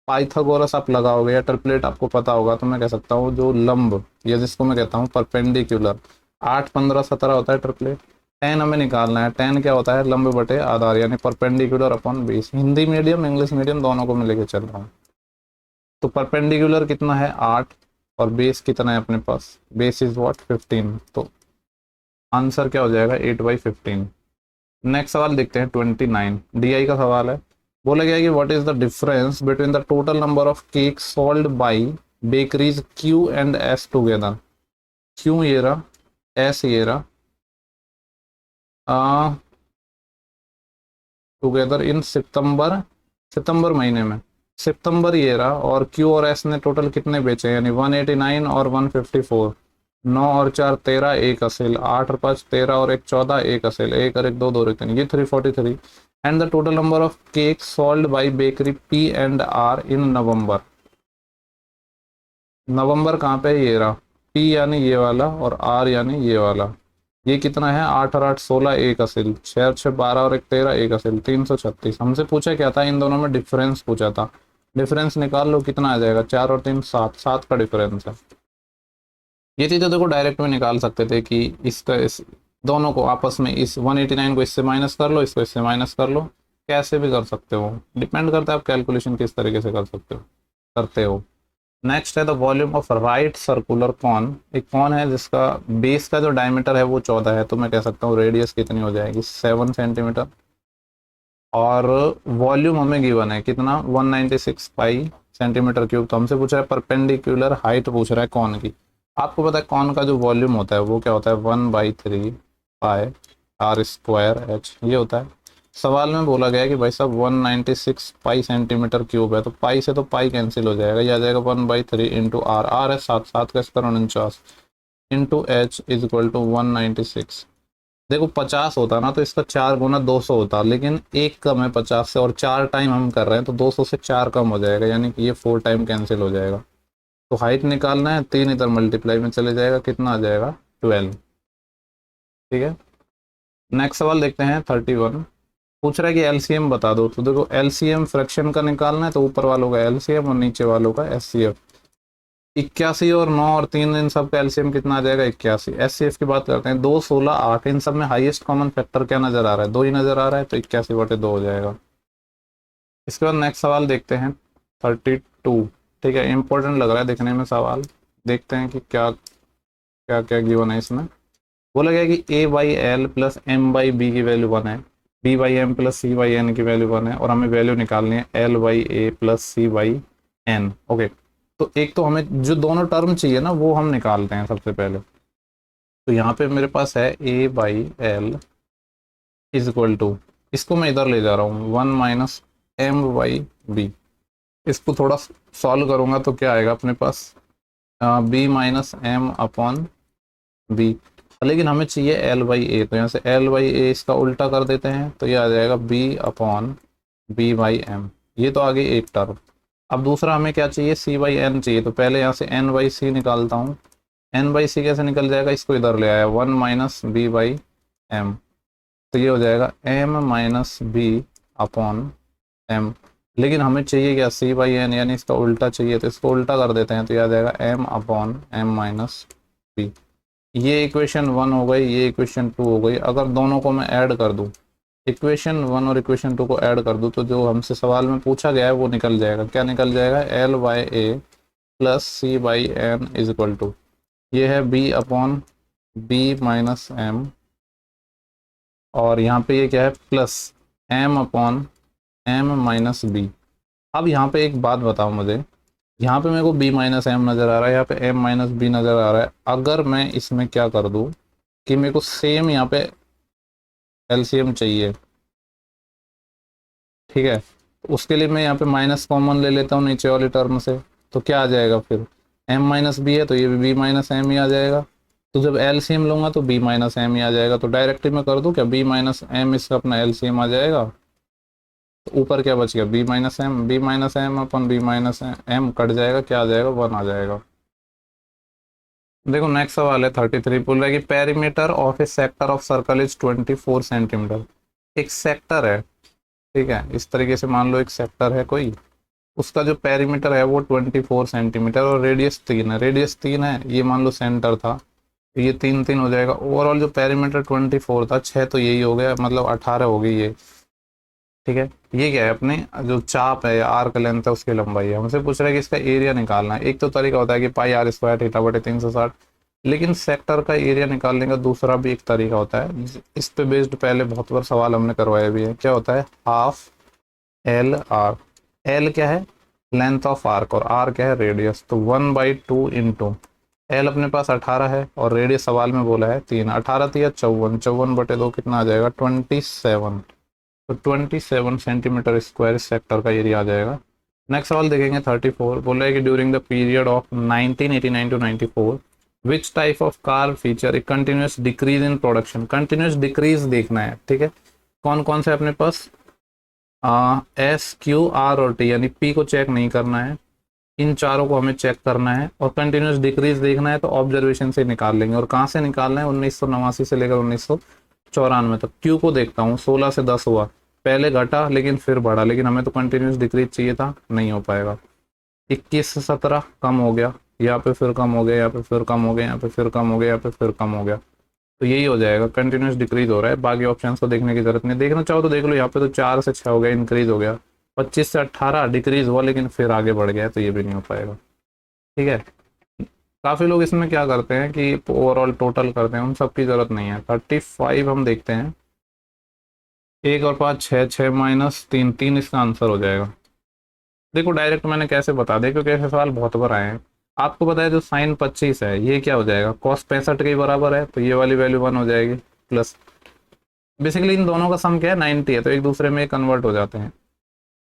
पाइथागोरस आप लगाओगे या ट्रिपलेट आपको पता होगा, तो मैं कह सकता हूँ जो लंब, या जिसको मैं कहता हूँ परपेंडिकुलर, 8, 15, 17 होता है ट्रिपलेट। 10 हमें निकालना है। 10 क्या होता है? लंब बटे आधार, यानी perpendicular upon base. Hindi medium English medium दोनों को मैं लेके चल रहा हूँ। तो परपेंडिकुलर कितना है? 8, और बेस कितना है अपने पास? Base is what? 15। तो आंसर क्या हो जाएगा? 8/15। नेक्स्ट सवाल देखते हैं 29, DI का सवाल है। बोला गया है कि what is the difference between the total number of cake sold by bakeries Q and S together. Q ये रहा, S ये रहा, टुगेदर इन सितंबर, सितंबर महीने में, सितंबर ये रहा, और Q और S ने टोटल कितने बेचे? यानी 189 और 154। 9 और 4 13, एक असेल, 8 और 5 13 और 1 14, एक असेल, 1 और 1 2 2 और 1 3, ये 343। And the total number of cake sold by bakery P and R इन नवंबर। नवंबर कहाँ पे? ये रहा, P यानी ये वाला और R यानी ये वाला। ये कितना है? 8 और 8 16, एक असेल, 6 और 6 12 और 1 13, एक असेल, 336। हमसे पूछा क्या था? इन दोनों में डिफरेंस पूछा था। डिफरेंस निकाल लो, कितना आ जाएगा? 4 और 3 7, 7 का डिफरेंस है। ये चीज़ें देखो डायरेक्ट में निकाल सकते थे कि इसका इस दोनों को आपस में, इस 189 को इससे माइनस कर लो, इसको इससे माइनस कर लो, कैसे भी कर सकते हो, डिपेंड करता है आप कैलकुलेशन किस तरीके से कर सकते हो, करते हो। नेक्स्ट है the volume of right circular cone. एक कॉन है जिसका बेस का जो डायमीटर है वो 14 है, तो मैं कह सकता हूँ रेडियस कितनी हो जाएगी? 7 सेंटीमीटर। और वॉल्यूम हमें गिवन है कितना? 196 पाई सेंटीमीटर क्यूब। तो हमसे पूछा है परपेंडिकुलर हाइट पूछ रहा है कॉन की। आपको पता है कॉन का जो वॉल्यूम होता है वो क्या होता है? 1/3 पाई आर स्क्वायर एच, ये होता है। सवाल में बोला गया है कि भाई साहब 196 पाई सेंटीमीटर क्यूब है, तो पाई से तो पाई कैंसिल हो जाएगा, ये आ जाएगा 1/3 इंटू आर। आर है 7, 7 का square 49, into H is equal to 196। देखो 50 होता ना तो इसका 4 गुना 200 होता, लेकिन एक कम है 50 से, और 4 टाइम हम कर रहे हैं तो 200 से 4 कम हो जाएगा, यानी कि ये 4 टाइम कैंसिल हो जाएगा। तो हाइट निकालना है, 3 इधर मल्टीप्लाई में चले जाएगा, कितना आ जाएगा? 12, ठीक है। नेक्स्ट सवाल देखते हैं 31। पूछ रहा है कि एलसीएम बता दो। तो देखो एलसीएम फ्रैक्शन का निकालना है, तो ऊपर वालों का एलसीएम और नीचे वालों का एचसीएफ। 81 और 9 और 3, इन सब का एलसीएम कितना आ जाएगा? 81। एचसीएफ की बात करते हैं, 2 16 8, इन सब में हाईएस्ट कॉमन फैक्टर क्या नजर आ रहा है? 2 ही नजर आ रहा है, तो 81/2 हो जाएगा। इसके बाद नेक्स्ट सवाल देखते हैं 32। ठीक है, इंपॉर्टेंट लग रहा है देखने में सवाल। देखते हैं कि क्या क्या क्या गिवन है इसमें। बोला गया कि A by L plus M by B की वैल्यू 1 है, B by M plus C by N की वैल्यू 1 है, और हमें वैल्यू निकालनी है L by A plus C by N. Okay, तो एक तो हमें जो दोनों टर्म चाहिए ना वो हम निकालते हैं सबसे पहले। तो यहाँ पे मेरे पास है A by L is equal to, इसको मैं इधर ले जा रहा हूँ 1 माइनस एम बाई बी। इसको थोड़ा सॉल्व करूँगा तो क्या आएगा अपने पास, B minus M upon B. लेकिन हमें चाहिए एल बाई ए, तो यहाँ से एल बाई ए इसका उल्टा कर देते हैं तो ये आ जाएगा B upon B by M. ये तो आगे एक टर्म। अब दूसरा हमें क्या चाहिए, सी बाई एन चाहिए, तो पहले यहाँ से एन बाई सी निकालता हूँ। एन बाई सी कैसे निकल जाएगा, इसको इधर ले आया 1 माइनस बी बाई एम, तो ये हो जाएगा M minus B upon M. लेकिन हमें चाहिए क्या, सी बाई एन, यानी इसका उल्टा चाहिए, तो इसको उल्टा कर देते हैं तो ये आ जाएगा M upon M minus B. ये इक्वेशन 1 हो गई, ये इक्वेशन 2 हो गई। अगर दोनों को मैं ऐड कर दूं, इक्वेशन 1 और इक्वेशन 2 को ऐड कर दूं, तो जो हमसे सवाल में पूछा गया है वो निकल जाएगा। क्या निकल जाएगा, L by A plus C by N is equal to, ये है B upon B minus M, और यहाँ पे ये क्या है plus M upon M minus B. अब यहाँ पे एक बात बताओ मुझे, यहाँ पे मेरे को b माइनस एम नज़र आ रहा है, यहाँ पे m माइनस बी नज़र आ रहा है। अगर मैं इसमें क्या कर दूँ कि मेरे को सेम यहाँ पे एलसीएम चाहिए, ठीक है, तो उसके लिए मैं यहाँ पे माइनस कॉमन ले लेता हूँ नीचे वाली टर्म से, तो क्या आ जाएगा फिर, m माइनस बी है तो ये भी b माइनस एम ही आ जाएगा। तो जब एलसीएम लूँगा तो b माइनस एम ही आ जाएगा। तो डायरेक्टली मैं कर दूँ क्या, b माइनस एम इसका अपना एलसीएम आ जाएगा। तो ऊपर क्या बच गया, B minus M upon B minus M cut जाएगा, क्या आ जाएगा 1 आ जाएगा। देखो नेक्स्ट सवाल है 33, बोल रहा है कि perimeter of A sector of circle is 24 centimetre. एक सेक्टर है, ठीक है, इस तरीके से मान लो एक सेक्टर है कोई, उसका जो पेरीमीटर है वो 24 सेंटीमीटर और रेडियस 3 है। रेडियस 3 है, ये मान लो सेंटर था, तो ये 3 3 हो जाएगा। ओवरऑल जो पेरीमीटर 24 था, 6 तो यही हो गया, मतलब 18 हो गई ये। ठीक है, ये क्या है, अपने जो चाप है या आर्क लेंथ है उसकी लंबाई है। हमसे पूछ रहा है कि इसका एरिया निकालना है। एक तो तरीका होता है कि पाई आर स्क्वायर थीटा बटे 360, लेकिन सेक्टर का एरिया निकालने का दूसरा भी एक तरीका होता है। इस पे बेस्ड पहले बहुत बार सवाल हमने करवाया भी है। क्या होता है, हाफ एल आर। एल क्या है, लेंथ ऑफ आर्क, और आर क्या है, रेडियस। तो 1/2 इंटू एल अपने पास 18 है और रेडियस सवाल में बोला है 3। 18 थी 54, 54/2 कितना आ जाएगा 27। तो 27 सेंटीमीटर स्क्वायर इस सेक्टर का एरिया आ जाएगा। नेक्स्ट सवाल देखेंगे 34, बोल रहा है कि during the period of 1989 to 94 which type of car feature a continuous decrease in production. Continuous decrease देखना है, ठीक है। कौन कौन से अपने पास, एस क्यू आर और टी, यानी पी को चेक नहीं करना है, इन चारों को हमें चेक करना है। और कंटिन्यूस डिक्रीज देखना है तो ऑब्जर्वेशन से निकाल लेंगे। और कहाँ से निकालना है, 1989 से लेकर 1994 तक। क्यू को देखता हूँ, 16 से 10 हुआ, पहले घटा लेकिन फिर बढ़ा, लेकिन हमें तो कंटिन्यूस डिक्रीज चाहिए था, नहीं हो पाएगा। 21 से 17 कम हो गया, यहाँ पे फिर कम हो गया, यहाँ पे फिर कम हो गया, यहाँ पे फिर कम हो गया, यहाँ पे फिर कम हो गया। तो यही हो जाएगा, कंटिन्यूस डिक्रीज हो रहा है। बाकी ऑप्शंस को देखने की जरूरत नहीं, देखना चाहो तो देख लो। यहाँ पे तो 4 से 6 हो गया, इंक्रीज हो गया। 25 से 18 डिक्रीज हुआ लेकिन फिर आगे बढ़ गया, तो ये भी नहीं हो पाएगा, ठीक है। काफ़ी लोग इसमें क्या करते हैं कि ओवरऑल टोटल करते हैं, उन सब की जरूरत नहीं है। 35 हम देखते हैं, 1 और 5 6, 6 माइनस 3, 3 इसका आंसर हो जाएगा। देखो डायरेक्ट मैंने कैसे बता दिया, क्योंकि ऐसे सवाल बहुत बार आए हैं। आपको पता है जो साइन 25 है ये क्या हो जाएगा, कॉस 65 के बराबर है, तो ये वाली वैल्यू 1 हो जाएगी। प्लस बेसिकली इन दोनों का सम क्या है, 90 है, तो एक दूसरे में कन्वर्ट हो जाते हैं।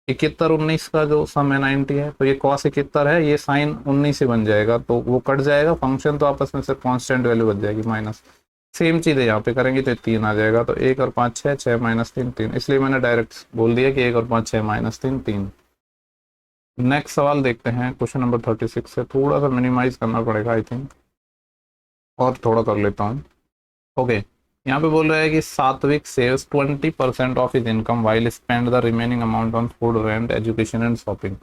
71 19 का जो सम है 90 है, तो ये कॉस 71 है, ये साइन 19 से बन जाएगा, तो वो कट जाएगा, फंक्शन तो आपस में से कांस्टेंट वैल्यू बच जाएगी माइनस। सेम चीज़ है यहाँ पे करेंगे तो 3 आ जाएगा। तो 1 और 5 6, 6 माइनस 3 3, इसलिए मैंने डायरेक्ट बोल दिया कि 1 और 5 6 माइनस 3 3। नेक्स्ट सवाल देखते हैं, क्वेश्चन नंबर 36 से थोड़ा सा मिनिमाइज करना पड़ेगा आई थिंक, और थोड़ा कर लेता हूँ। ओके, यहाँ पे बोल रहा है कि सात्विक saves 20% of his income while spend the remaining amount on food, rent, education and shopping.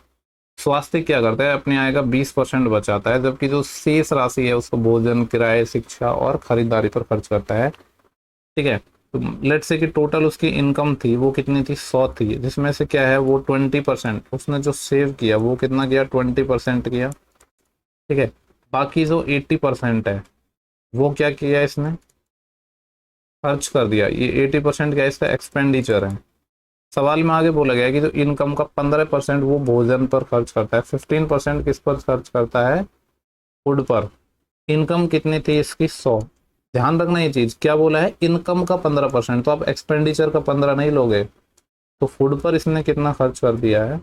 स्वास्थ्य क्या करता है, अपनी आय का 20% बचाता है, जबकि जो शेष राशि है उसको भोजन, किराए, शिक्षा और खरीदारी पर खर्च करता है, ठीक है। तो लेट्स से कि टोटल उसकी इनकम थी वो कितनी थी, 100 थी, जिसमें से क्या है वो 20% उसने जो सेव किया वो कितना किया, 20% किया। ठीक है, बाकी जो 80% है वो क्या किया इसने, खर्च कर दिया। ये 80% क्या है, इसका एक्सपेंडिचर है। सवाल में आगे बोला गया है कि जो इनकम का 15% वो भोजन पर खर्च करता है, 15% किस पर खर्च करता है, फूड पर। इनकम कितनी थी इसकी, 100। ध्यान रखना ये चीज, क्या बोला है, इनकम का 15%, तो आप एक्सपेंडिचर का 15 नहीं लोगे। तो फूड पर इसने कितना खर्च कर दिया है,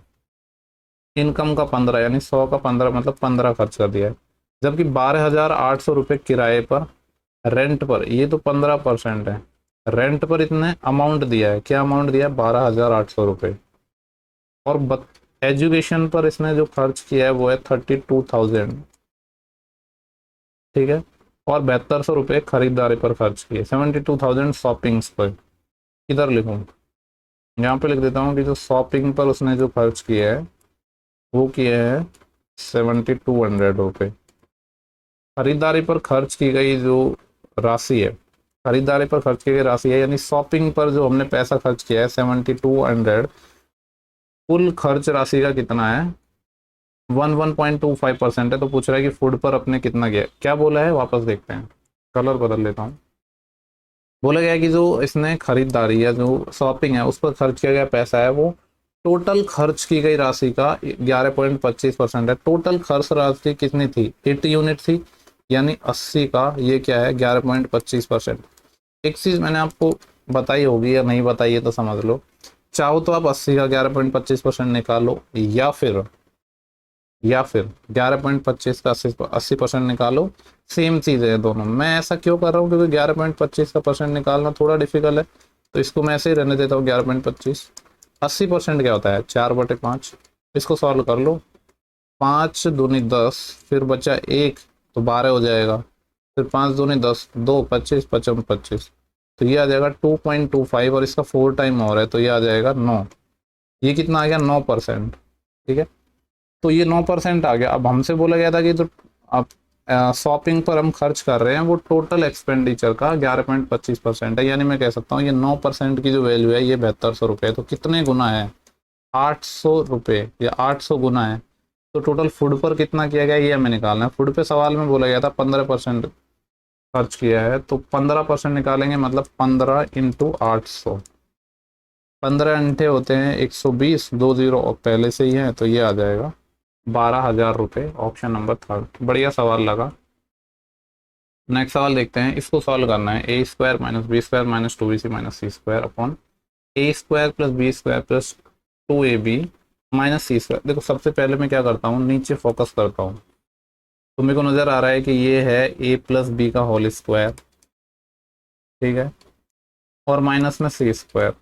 इनकम का 15, यानी 100 का 15 मतलब 15 खर्च कर दिया है। जबकि 12,800 रुपये किराए पर, रेंट पर, ये तो 15% है। रेंट पर इतने अमाउंट दिया है, क्या अमाउंट दिया है, 12,800 रुपये। और एजुकेशन पर इसने जो खर्च किया है वो है 32,000। ठीक है, और 7200 रुपये खरीदारी पर खर्च किए, 72,000 शॉपिंग्स पर। इधर लिखूँ, यहाँ पे लिख देता हूँ कि जो शॉपिंग पर उसने जो खर्च किया है वो किए हैं 7,200 रुपये। खरीदारी पर खर्च की गई जो राशि है, खरीदारी पर खर्च की गई राशि है, यानी शॉपिंग पर जो हमने पैसा खर्च किया है 7,200, कुल खर्च राशि का कितना है, 1.25% है। तो पूछ रहा है कि फूड पर अपने कितना गया, क्या बोला है वापस देखते हैं, कलर बदल लेता हूँ। बोला गया है कि जो इसने खरीदारी या जो शॉपिंग है उस पर खर्च किया गया पैसा है वो टोटल खर्च की गई राशि का 11.25% है। टोटल खर्च राशि कितनी थी, 80 यूनिट थी, यानी 80 का ये क्या है, 11.25%। एक चीज मैंने आपको बताई होगी या नहीं बताई है तो समझ लो, चाहो तो आप 80 का 11.25% निकालो, या फिर 11.25 का 80% निकालो। सेम चीज है दोनों। मैं ऐसा क्यों कर रहा हूँ, क्योंकि 11.25 का परसेंट निकालना थोड़ा डिफिकल्ट है, तो इसको मैं ऐसे ही रहने देता हूँ 11.25। 80% क्या होता है, 4/5। इसको सॉल्व कर लो, 5 दूनी 10, फिर बचा 1 तो 12 हो जाएगा, फिर 5 दूनी 10, 2, 25, 55, 25, तो ये आ जाएगा 2.25, और इसका 4 टाइम और है तो ये आ जाएगा 9। ये कितना आ गया, 9%। ठीक है, तो ये 9% आ गया। अब हमसे बोला गया था कि जो आप शॉपिंग पर हम खर्च कर रहे हैं वो टोटल एक्सपेंडिचर का 11.25% है, यानी मैं कह सकता हूँ ये 9% की जो वैल्यू है ये 7200 रुपये। तो कितने गुना है, 800 रुपये, या 800 गुना है। तो टोटल फूड पर कितना किया गया ये हमें निकालना है। फूड पे सवाल में बोला गया था 15% खर्च किया है, तो 15% निकालेंगे, मतलब 15 × 800। 15 अंठे होते हैं 120, 2 जीरो और पहले से ही है, तो ये आ जाएगा 12,000 रुपये। ऑप्शन नंबर थर्ड, बढ़िया सवाल लगा। नेक्स्ट सवाल देखते हैं, इसको सॉल्व करना है। a² - b² - 2bc - c² upon a² + b² + 2ab - c²। देखो सबसे पहले मैं क्या करता हूँ, नीचे फोकस करता हूँ, तो मेरे को नजर आ रहा है कि ये है a + b² ठीक है, और माइनस में c²।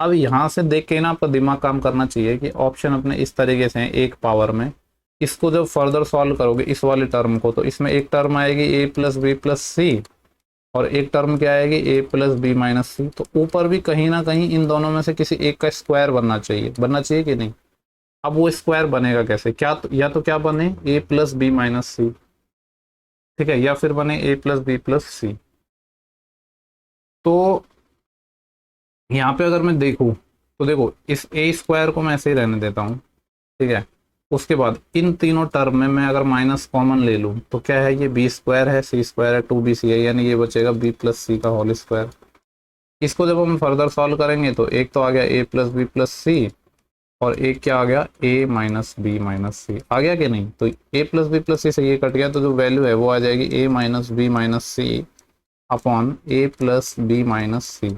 अब यहाँ से देख के ना आपका दिमाग काम करना चाहिए कि ऑप्शन अपने इस तरीके से हैं, एक पावर में। इसको जब फर्दर सॉल्व करोगे इस वाले टर्म को, तो इसमें एक टर्म आएगी a + b + c, और एक टर्म क्या आएगी, a + b - c। तो ऊपर भी कहीं ना कहीं इन दोनों में से किसी एक का स्क्वायर बनना चाहिए कि नहीं। अब वो स्क्वायर बनेगा कैसे, क्या तो, या तो क्या बने a + b - c, ठीक है, या फिर बने a + b + c। तो यहाँ पे अगर मैं देखूँ तो देखो इस a² को मैं ऐसे ही रहने देता हूँ, ठीक है। उसके बाद इन तीनों टर्म में मैं अगर माइनस कॉमन ले लूँ तो क्या है, ये b² है, c² है, 2bc है, यानी ये बचेगा b + c²। इसको जब हम फर्दर सॉल्व करेंगे तो एक तो आ गया a + b + c, और एक क्या आ गया, a - b - c आ गया कि नहीं। तो a + b + c से ये कट गया, तो जो वैल्यू है वो आ जाएगी a - b - c upon a + b - c।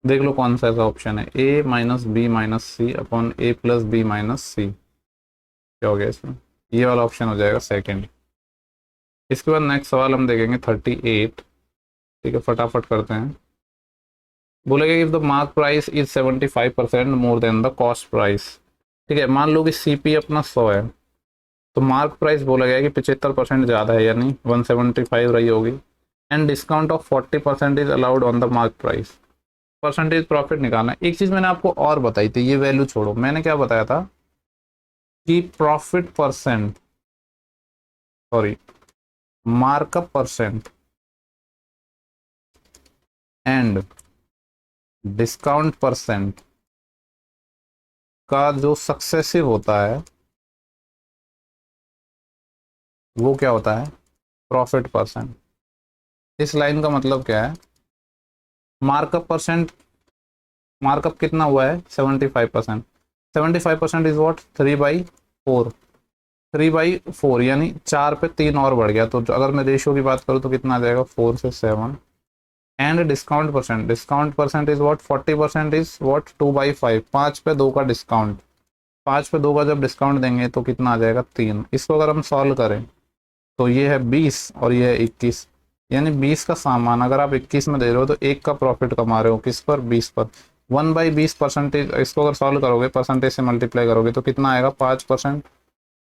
देख लो कौन सा ऐसा ऑप्शन है, a - b - c upon a + b - c। क्या हो गया इसमें, ये वाला ऑप्शन हो जाएगा सेकंड। इसके बाद नेक्स्ट सवाल हम देखेंगे 38। ठीक है, फटाफट करते हैं। बोलेगा if the mark price is 75% more than the cost price. ठीक है, मान लो कि सीपी अपना 100 है, तो मार्क प्राइस बोला गया कि 75% ज़्यादा है, यानी 175 रही होगी, and discount of 40% is allowed on the mark price. Percentage profit निकालना है। एक चीज़ मैंने आपको और बताई थी, ये वैल्यू छोड़ो, मैंने क्या बताया था कि profit percent, sorry, markup percent, and discount percent का जो सक्सेसिव होता है वो क्या होता है, प्रॉफिट परसेंट। इस लाइन का मतलब क्या है, मार्कअप परसेंट, मार्कअप कितना हुआ है 75%। 75% इज वॉट, 3/4, 3/4 यानी 4 पे 3 और बढ़ गया। तो अगर मैं रेशियो की बात करूँ तो कितना आ जाएगा, 4 से 7। And discount percent, discount percent is what, 40% is what, 2/5, 5 पे 2 का डिस्काउंट। 5 पे 2 का जब डिस्काउंट देंगे तो कितना आ जाएगा, 3। इसको अगर हम सॉल्व करें तो ये है 20 और ये है 21, यानी 20 का सामान अगर आप 21 में दे रहे हो तो एक का प्रॉफिट कमा रहे हो किस पर, 20 पर। 1/20 परसेंटेज, इसको अगर सॉल्व करोगे परसेंटेज से मल्टीप्लाई करोगे तो कितना आएगा, 5%।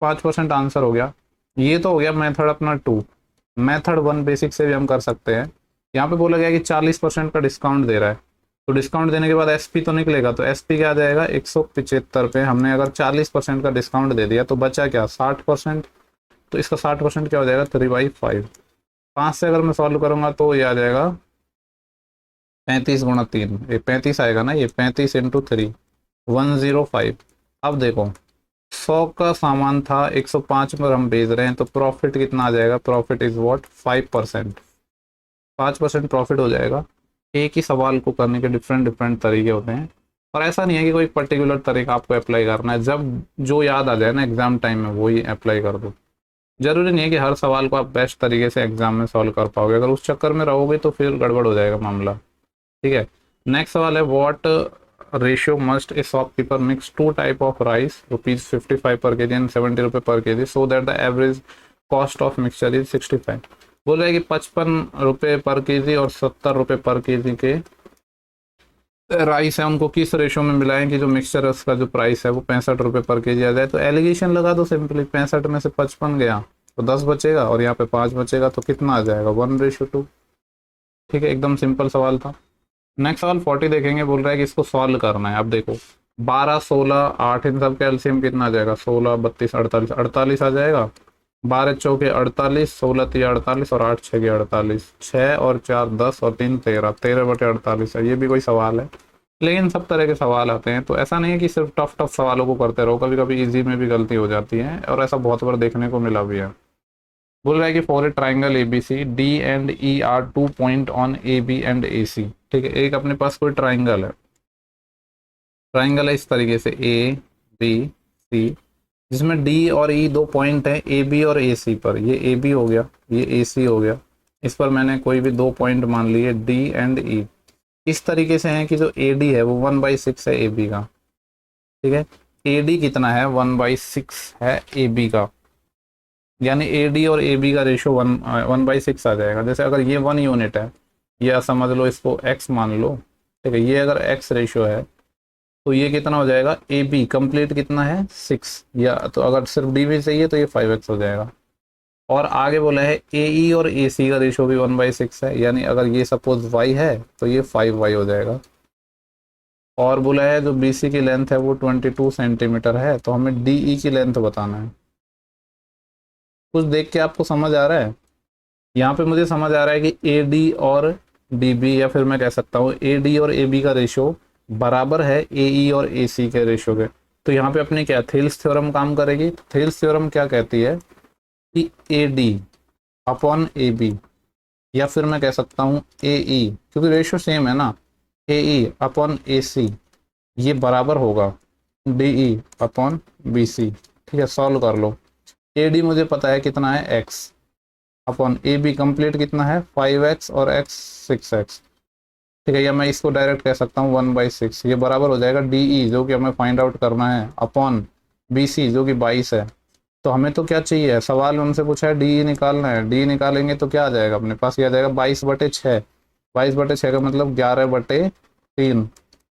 5% आंसर हो गया। ये तो हो गया मेथड अपना 2। मेथड 1 बेसिक से भी हम कर सकते हैं। यहाँ पे बोला गया कि 40% का डिस्काउंट दे रहा है, तो डिस्काउंट देने के बाद एसपी तो निकलेगा, तो एसपी क्या आ जाएगा, 175 पे। हमने अगर 40% का डिस्काउंट दे दिया तो बचा क्या, 60%। तो इसका 60% क्या हो जाएगा, 3/5। 5 से अगर मैं सॉल्व करूंगा तो ये आ जाएगा 35 × 3, ये 35 आएगा ना, ये 35 × 3, 105। अब देखो 100 का सामान था, 105 पर हम बेच रहे हैं, तो प्रॉफिट कितना आ जाएगा, प्रॉफिट इज वॉट, 5%। 5% प्रॉफिट हो जाएगा। एक ही सवाल को करने के डिफरेंट डिफरेंट तरीके होते हैं, और ऐसा नहीं है कि कोई पर्टिकुलर तरीका आपको अप्लाई करना है, जब जो याद आ जाए ना एग्जाम टाइम में वही अप्लाई कर दो। जरूरी नहीं है कि हर सवाल को आप बेस्ट तरीके से एग्जाम में सॉल्व कर पाओगे, अगर उस चक्कर में रहोगे तो फिर गड़बड़ हो जाएगा मामला। ठीक है, नेक्स्ट सवाल है, what ratio must A shopkeeper mix 2 type of rice, ₹55 पर केजी एंड ₹70 पर KG, so that the average cost of mixture is 65। बोल रहा है कि 55 रुपये पर केजी और 70 रुपये पर केजी के राइस है, उनको किस रेशो में मिलाएं कि जो मिक्सचर है उसका जो प्राइस है वो 65 रुपये पर केजी आ जाए। तो एलिगेशन लगा दो सिंपली, 65 में से 55 गया तो 10 बचेगा और यहाँ पे 5 बचेगा, तो कितना आ जाएगा, 1:2। ठीक है, एकदम सिंपल सवाल था। नेक्स्ट सवाल 40 देखेंगे, बोल रहा है कि इसको सॉल्व करना है। अब देखो 12, 16, 8 इन सब का एलसीएम कितना आ जाएगा, 16, 32, 48, 48 आ जाएगा। 12 चौके 48, 16 तिया 48 और 8 छः 48, 6 और 4 10 और 3 13, 13/48 है। ये भी कोई सवाल है, लेकिन सब तरह के सवाल आते हैं, तो ऐसा नहीं है कि सिर्फ टफ टफ सवालों को करते रहो, कभी कभी इजी में भी गलती हो जाती है, और ऐसा बहुत बार देखने को मिला भी है। बोल रहा है कि for a triangle ABC, D and E are 2 point on A B and A C. ठीक है, एक अपने पास कोई ट्राइंगल है, ट्राइंगल है इस तरीके से ए बी सी, जिसमें डी और ई 2 पॉइंट है ए बी और ए सी पर। ये ए बी हो गया, ये ए सी हो गया, इस पर मैंने कोई भी 2 पॉइंट मान लिए डी एंड ई। इस तरीके से है कि जो ए डी है वो 1/6 है ए बी का। ठीक है, ए डी कितना है, 1/6 है ए बी का, यानी ए डी और ए बी का रेशो 1/6 आ जाएगा। जैसे अगर ये 1 यूनिट है, या समझ लो इसको x मान लो, ठीक है, ये अगर x रेशो है तो ये कितना हो जाएगा, ए बी कंप्लीट कितना है 6, या तो अगर सिर्फ डी भी चाहिए तो ये 5x हो जाएगा। और आगे बोला है ए ई और ए सी का रेशो भी 1/6 है, यानी अगर ये सपोज y है तो ये 5y हो जाएगा। और बोला है जो बी सी की लेंथ है वो 22 सेंटीमीटर है, तो हमें डी ई की लेंथ बताना है। कुछ देख के आपको समझ आ रहा है, यहाँ पे मुझे समझ आ रहा है कि ए डी और डी बी, या फिर मैं कह सकता हूँ ए डी और ए बी का रेशो बराबर है ए ई और ए सी के रेशो के। तो यहाँ पे अपनी क्या थेल्स थ्योरम काम करेगी। तो थेल्स थ्योरम क्या कहती है कि A D upon A B, या फिर मैं कह सकता हूँ ए ई, क्योंकि रेशो सेम है ना, ए ई अपॉन ए सी ये बराबर होगा D E upon B C. ठीक है, सॉल्व कर लो। ए डी मुझे पता है कितना है x, upon A B complete कितना है 5x और x 6x। ठीक है, या मैं इसको डायरेक्ट कह सकता हूँ 1/6, ये बराबर हो जाएगा डी ई जो कि हमें फाइंड आउट करना है, अपॉन बी सी जो कि 22 है। तो हमें तो क्या चाहिए, सवाल में हमसे पूछा है डी ई निकालना है, डी निकालेंगे तो क्या आ जाएगा अपने पास, ये आ जाएगा 22/6। 22/6 का मतलब 11/3, 3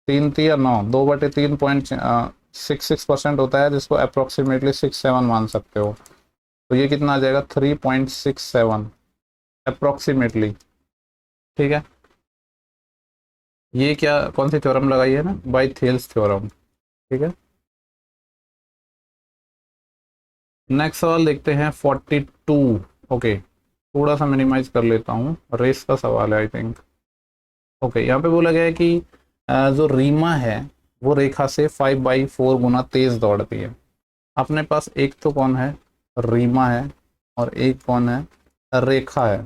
3 9, 2/3.66% होता है, जिसको अप्रोक्सीमेटली 6-7 मान सकते हो। तो ये कितना आ जाएगा 3.67 अप्रोक्सीमेटली। ठीक है, ये क्या कौन सी थ्योरम लगाई है ना, बाय थेल्स थ्योरम। ठीक है, नेक्स्ट सवाल देखते हैं 42। ओके, थोड़ा सा मिनिमाइज कर लेता हूँ, रेस का सवाल है आई थिंक। ओके, यहाँ पे बोला गया है कि जो रीमा है वो रेखा से 5/4 गुना तेज दौड़ती है। अपने पास एक तो कौन है, रीमा है, और एक कौन है, रेखा है।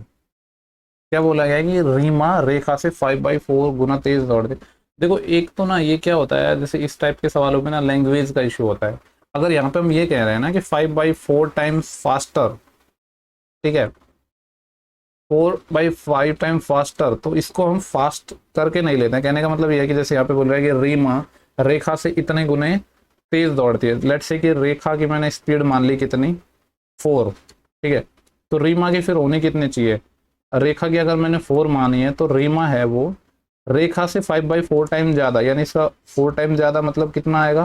क्या बोला गया है कि रीमा रेखा से 5/4 गुना तेज दौड़ती है। देखो एक तो ना ये क्या होता है, जैसे इस टाइप के सवालों में ना लैंग्वेज का इशू होता है। अगर यहाँ पे हम ये कह रहे हैं ना कि 5/4 टाइम्स फास्टर, ठीक है, 4/5 टाइम फास्टर, तो इसको हम फास्ट करके नहीं लेते हैं। कहने का मतलब ये है कि जैसे यहाँ पे बोल रहा है कि रीमा रेखा से इतने गुने तेज दौड़ती है। लेट्स से कि रेखा की मैंने स्पीड मान ली कितनी, 4, ठीक है, तो रीमा की फिर होनी कितनी चाहिए, रेखा की अगर मैंने 4 मानी है तो रीमा है वो रेखा से 5/4 टाइम ज़्यादा, यानी इसका 4 टाइम ज़्यादा मतलब कितना आएगा,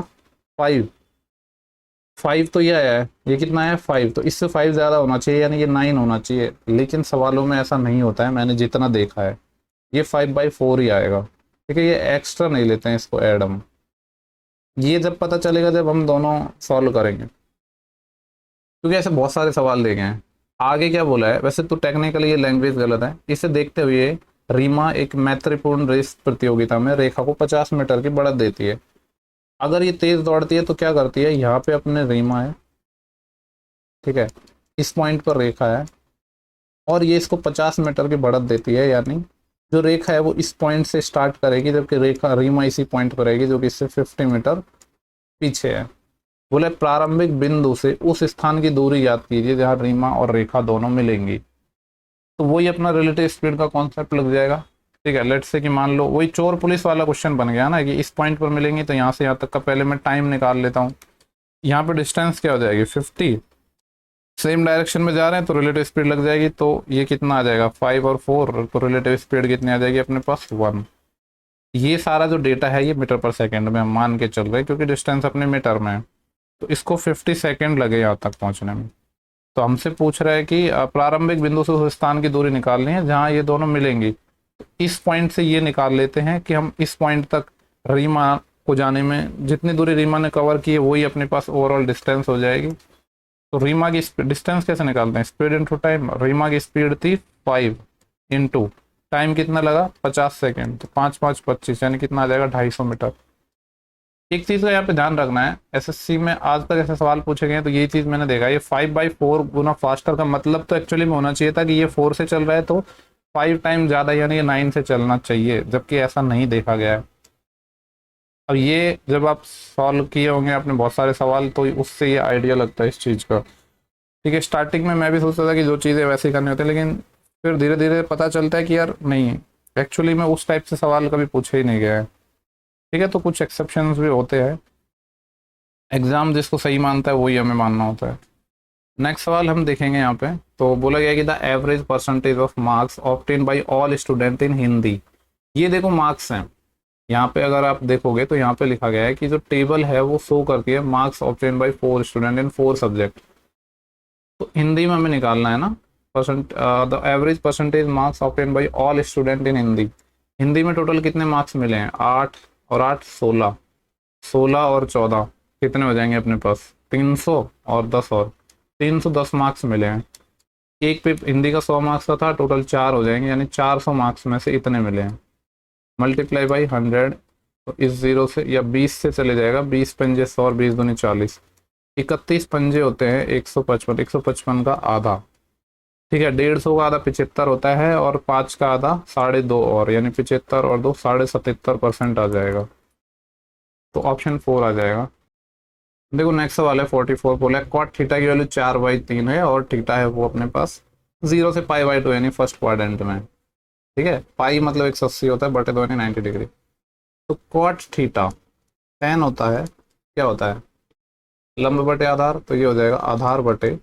5। 5 तो ये आया है, ये कितना है 5, तो इससे 5 ज़्यादा होना चाहिए, यानी ये 9 होना चाहिए। लेकिन सवालों में ऐसा नहीं होता है, मैंने जितना देखा है ये 5/4 ही आएगा। ठीक है, ये एक्स्ट्रा नहीं लेते हैं इसको ऐड हम। ये जब पता चलेगा जब हम दोनों सॉल्व करेंगे, क्योंकि ऐसे बहुत सारे सवाल देखे हैं। आगे क्या बोला है, वैसे तो टेक्निकली ये लैंग्वेज गलत है। इसे देखते हुए रीमा एक मैत्रीपूर्ण रेस प्रतियोगिता में रेखा को 50 मीटर की बढ़त देती है। अगर ये तेज दौड़ती है तो क्या करती है, यहाँ पे अपने रीमा है, ठीक है, इस पॉइंट पर रेखा है, और ये इसको 50 मीटर की बढ़त देती है। यानी जो रेखा है वो इस पॉइंट से स्टार्ट करेगी, जबकि रेखा रीमा इसी पॉइंट पर रहेगी जो कि इससे 50 मीटर पीछे है। बोले प्रारंभिक बिंदु से उस स्थान की दूरी याद कीजिए जहाँ रीमा और रेखा दोनों मिलेंगी। तो वही अपना रिलेटिव स्पीड का कॉन्सेप्ट लग जाएगा। ठीक है, लेट्स से कि मान लो वही चोर पुलिस वाला क्वेश्चन बन गया ना, कि इस पॉइंट पर मिलेंगी तो यहाँ से यहाँ तक का पहले मैं टाइम निकाल लेता हूँ। यहाँ पे डिस्टेंस क्या हो जाएगी 50, सेम डायरेक्शन में जा रहे हैं तो रिलेटिव स्पीड लग जाएगी। तो ये कितना आ जाएगा 5 और 4, तो रिलेटिव स्पीड कितनी आ जाएगी अपने पास 1। ये सारा जो डेटा है ये मीटर पर सेकेंड में हम मान के चल रहे हैं, क्योंकि डिस्टेंस अपने मीटर में है। तो इसको 50 सेकेंड लगे यहाँ तक पहुँचने में। तो हमसे पूछ रहा है कि प्रारंभिक बिंदु से उस स्थान की दूरी निकालनी है जहाँ ये दोनों मिलेंगी। तो इस पॉइंट से ये निकाल लेते हैं कि हम इस पॉइंट तक रीमा को जाने में जितनी दूरी रीमा ने कवर की है वही अपने पास ओवरऑल डिस्टेंस हो जाएगी। तो रीमा की डिस्टेंस कैसे निकालते हैं, स्पीड इंटू टाइम। रीमा की स्पीड थी 5 इंटू टाइम कितना लगा 50 सेकेंड, तो 5 5 25, यानी कितना आ जाएगा 250 मीटर। एक चीज़ का यहाँ पे ध्यान रखना है, एसएससी में आज तक ऐसे सवाल पूछे गए हैं तो ये चीज़ मैंने देखा, ये 5/4 गुना फास्टर का मतलब तो एक्चुअली में होना चाहिए था कि ये 4 से चल रहा है तो 5 टाइम ज़्यादा यानी ये 9 से चलना चाहिए, जबकि ऐसा नहीं देखा गया है। अब ये जब आप सॉल्व किए होंगे आपने बहुत सारे सवाल, तो उससे ये आइडिया लगता है इस चीज़ का। ठीक है, स्टार्टिंग में मैं भी सोचता था कि जो चीज़ें वैसे ही करनी होती है, लेकिन फिर धीरे धीरे पता चलता है कि यार नहीं, एक्चुअली में उस टाइप से सवाल कभी पूछे ही नहीं गया है। ठीक है, तो कुछ एक्सेप्शंस भी होते हैं, एग्जाम जिसको सही मानता है वही हमें मानना होता है। नेक्स्ट सवाल हम देखेंगे यहाँ पे। तो बोला गया कि the average percentage of marks obtain bye all student in Hindi. ये देखो मार्क्स हैं, यहाँ पे अगर आप देखोगे तो यहाँ पे लिखा गया है कि जो टेबल है वो शो करती है marks obtain bye 4 student in 4 subject. तो हिंदी में हमें निकालना है ना the average percentage marks obtain bye all student in Hindi. Hindi में टोटल कितने मार्क्स मिले हैं, 8 और 8 16, 16 और 14 कितने हो जाएंगे अपने पास 300 और 10 और 310 मार्क्स मिले हैं। एक पेपर हिंदी का 100 मार्क्स का था, टोटल 4 हो जाएंगे, यानी 400 मार्क्स में से इतने मिले हैं। मल्टीप्लाई बाई 100, तो इस जीरो से या 20 से चले जाएगा, 20 पंजे 100 और 20 दूनी 40, 31 पंजे होते हैं 155, 155 का आधा। ठीक है, 150 का आधा 75 होता है, और 5 का आधा 2.5 और, यानी 75 और 2 77% आ जाएगा। तो ऑप्शन 4 आ जाएगा। देखो नेक्स्ट सवाल है 44, बोला है कॉट थीटा की वैल्यू 4/3 है और थीटा है वो अपने पास 0 से π/2 यानी फर्स्ट क्वाड्रेंट में। ठीक है, पाई मतलब 180 होता है, बटे 2 यानी 90 डिग्री। तो कॉट थीटा tan होता है, क्या होता है लंब बटे आधार, तो ये हो जाएगा आधार बटे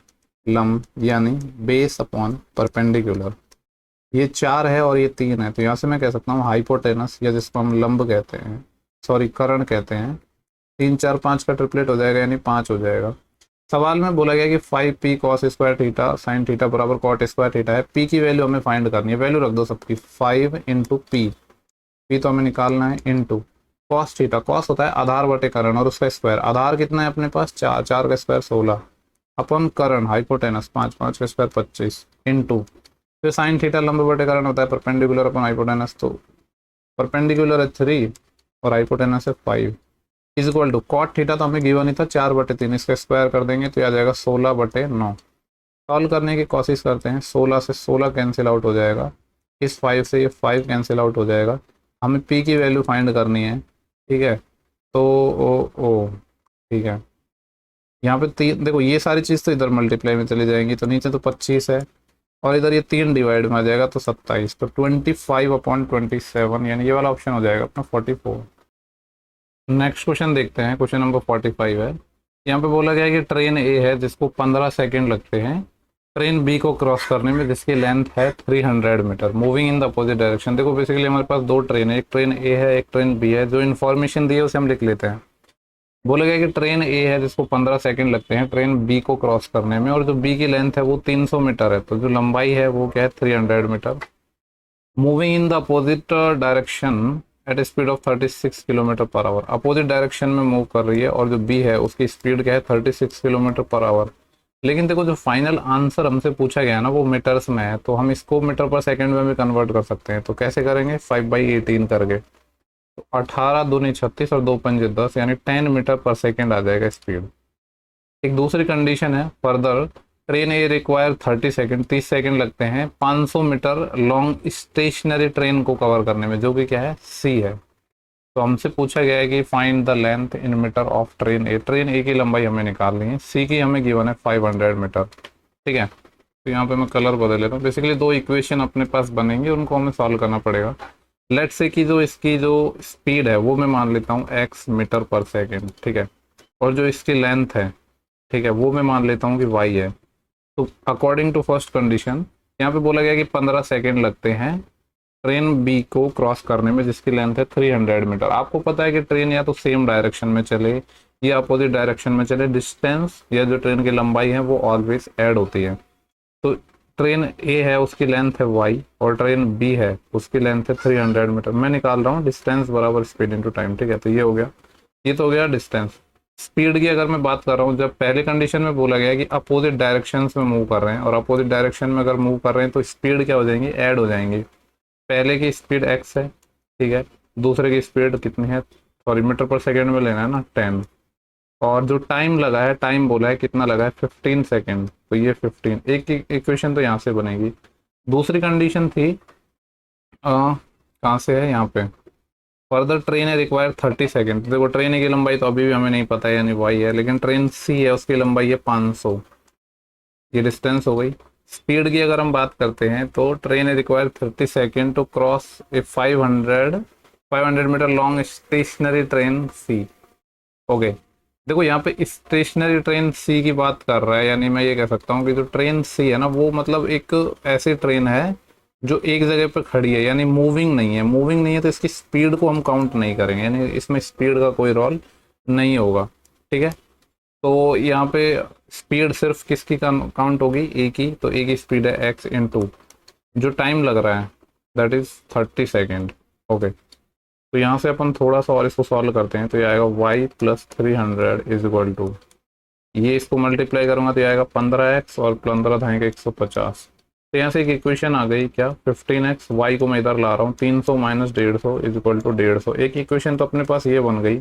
लंब, यानी बेस अपॉन परपेंडिकुलर। ये 4 है और ये 3 है, तो यहाँ से मैं कह सकता हूँ हाइपोटेनस, या जिसको हम लंब कहते हैं, सॉरी कर्ण कहते हैं। 3 4 5 का ट्रिपलेट हो जाएगा, यानी 5 हो जाएगा। सवाल में बोला गया कि 5p cos square theta sine theta बराबर कॉट स्क्वायर थीटा है। p की वैल्यू हमें फाइंड करनी है, वैल्यू रख दो सबकी, 5 इंटू पी, पी तो हमें निकालना है, इंटू कॉस थीटा, कॉस होता है आधार बटे कर्ण और उसका स्क्वायर, आधार कितना है अपने पास 4, 4 का स्क्वायर 16, अपन कर्ण हाइपोटेनस 5, 5 का स्क्वायर 25, इंटू फिर साइन थीटा लंब बटे कर्ण होता है परपेंडिकुलर अपन हाइपोटेनस, तो परपेंडिकुलर है 3 और हाइपोटेनस है 5 is equal to cot theta तो हमें गिवन ही था 4/3, इसका स्क्वायर कर देंगे तो आ जाएगा 16/9। सॉल्व करने की कोशिश करते हैं, 16 से 16 कैंसिल आउट हो जाएगा, इस 5 से ये 5 कैंसिल आउट हो जाएगा। हमें पी की वैल्यू फाइंड करनी है, ठीक है। तो ओ ठीक है, यहाँ पे 3 देखो, ये सारी चीज़ तो इधर मल्टीप्लाई में चली जाएंगी, तो नीचे तो 25 है और इधर ये 3 डिवाइड में आ जाएगा तो 27, तो 25/27 यानी ये वाला ऑप्शन हो जाएगा अपना 44। नेक्स्ट क्वेश्चन देखते हैं, क्वेश्चन नंबर 45 है। यहाँ पे बोला गया है कि ट्रेन ए है जिसको 15 सेकेंड लगते हैं ट्रेन बी को क्रॉस करने में, जिसकी लेंथ है 300 metre, moving in the opposite direction. देखो बेसिकली हमारे पास दो ट्रेन है, एक ट्रेन ए है एक ट्रेन बी है। जो इन्फॉर्मेशन दी है उसे हम लिख लेते हैं। बोला गया कि ट्रेन ए है जिसको 15 सेकंड लगते हैं ट्रेन बी को क्रॉस करने में, और जो बी की लेंथ है वो 300 मीटर है, तो जो लंबाई है वो क्या है 300 metre. Moving in the opposite direction at speed of 36 kilometre per hour, opposite direction में मूव कर रही है और जो बी है उसकी स्पीड क्या है 36 किलोमीटर पर आवर। लेकिन देखो जो फाइनल आंसर हमसे पूछा गया है ना वो मीटर्स में है, तो हम इसको मीटर पर सेकंड में भी कन्वर्ट कर सकते हैं। तो कैसे करेंगे, 5/18 करके, तो 18 दूनी 36 और 2 पंजे 10 यानी 10 मीटर पर सेकेंड आ जाएगा स्पीड। एक दूसरी कंडीशन है फर्दर, ट्रेन ए रिक्वायर 30 सेकेंड, 30 सेकेंड लगते हैं 500 मीटर लॉन्ग स्टेशनरी ट्रेन को कवर करने में, जो कि क्या है सी है। तो हमसे पूछा गया है कि find the length in metre of train A, train A की लंबाई हमें निकालनी है, सी की हमें गिवन है 500 मीटर, ठीक है। तो यहाँ पे मैं कलर बदल लेता हूँ। बेसिकली दो इक्वेशन अपने पास बनेंगे, उनको हमें सॉल्व करना पड़ेगा। लेट्स से कि जो इसकी जो स्पीड है वो मैं मान लेता हूँ x मीटर पर सेकेंड, ठीक है, और जो इसकी लेंथ है, ठीक है, वो मैं मान लेता हूँ कि y है। तो अकॉर्डिंग टू फर्स्ट कंडीशन यहाँ पे बोला गया कि 15 सेकेंड लगते हैं ट्रेन बी को क्रॉस करने में जिसकी लेंथ है 300 मीटर। आपको पता है कि ट्रेन या तो सेम डायरेक्शन में चले या अपोजिट डायरेक्शन में चले, डिस्टेंस या जो ट्रेन की लंबाई है वो ऑलवेज ऐड होती है। तो ट्रेन ए है उसकी लेंथ है y और ट्रेन बी है उसकी लेंथ है 300 मीटर। मैं निकाल रहा हूँ डिस्टेंस बराबर स्पीड इनटू टाइम, ठीक है। तो ये हो गया, ये तो हो गया डिस्टेंस। स्पीड की अगर मैं बात कर रहा हूँ, जब पहले कंडीशन में बोला गया कि अपोजिट डायरेक्शंस में मूव कर रहे हैं और अपोजिट डायरेक्शन में अगर मूव कर रहे हैं तो स्पीड क्या हो जाएंगी, ऐड हो जाएंगी। पहले की स्पीड x है, ठीक है, दूसरे की स्पीड कितनी है, सॉरी मीटर पर सेकेंड में लेना है ना 10, और जो टाइम लगा है, टाइम बोला है कितना लगा है 15 सेकेंड, तो ये 15। एक इक्वेशन तो यहाँ से बनेगी। दूसरी कंडीशन थी कहाँ से है, यहाँ पे फर्दर ट्रेन है रिक्वायर 30 सेकेंड। देखो ट्रेन की लंबाई तो अभी भी हमें नहीं पता है यानी वाई है, लेकिन ट्रेन सी है उसकी लंबाई है 500, ये डिस्टेंस हो गई। स्पीड की अगर हम बात करते हैं तो train require 30 second to cross a 500 metre long stationary train C. Okay, देखो यहाँ पे स्टेशनरी ट्रेन सी की बात कर रहा है, यानी मैं ये कह सकता हूँ कि जो ट्रेन सी है ना वो मतलब एक ऐसी ट्रेन है जो एक जगह पर खड़ी है, यानी मूविंग नहीं है। मूविंग नहीं है तो इसकी स्पीड को हम काउंट नहीं करेंगे, यानी इसमें स्पीड का कोई रोल नहीं होगा, ठीक है। तो यहाँ पे स्पीड सिर्फ किसकी काउंट होगी, ए की, तो ए की स्पीड है एक्स इंटू जो टाइम लग रहा है दैट इज 30 सेकेंड। ओके, तो यहाँ से अपन थोड़ा सा और इसको सॉल्व करते हैं, तो ये आएगा y + 300 इज इक्वल टू, ये इसको मल्टीप्लाई करूंगा तो ये आएगा 15x और 15 था 150। तो यहाँ से एक इक्वेशन आ गई क्या, 15x, y को मैं इधर ला रहा हूँ 300 - 150 इज इक्वल टू 150। एक इक्वेशन तो अपने पास ये बन गई।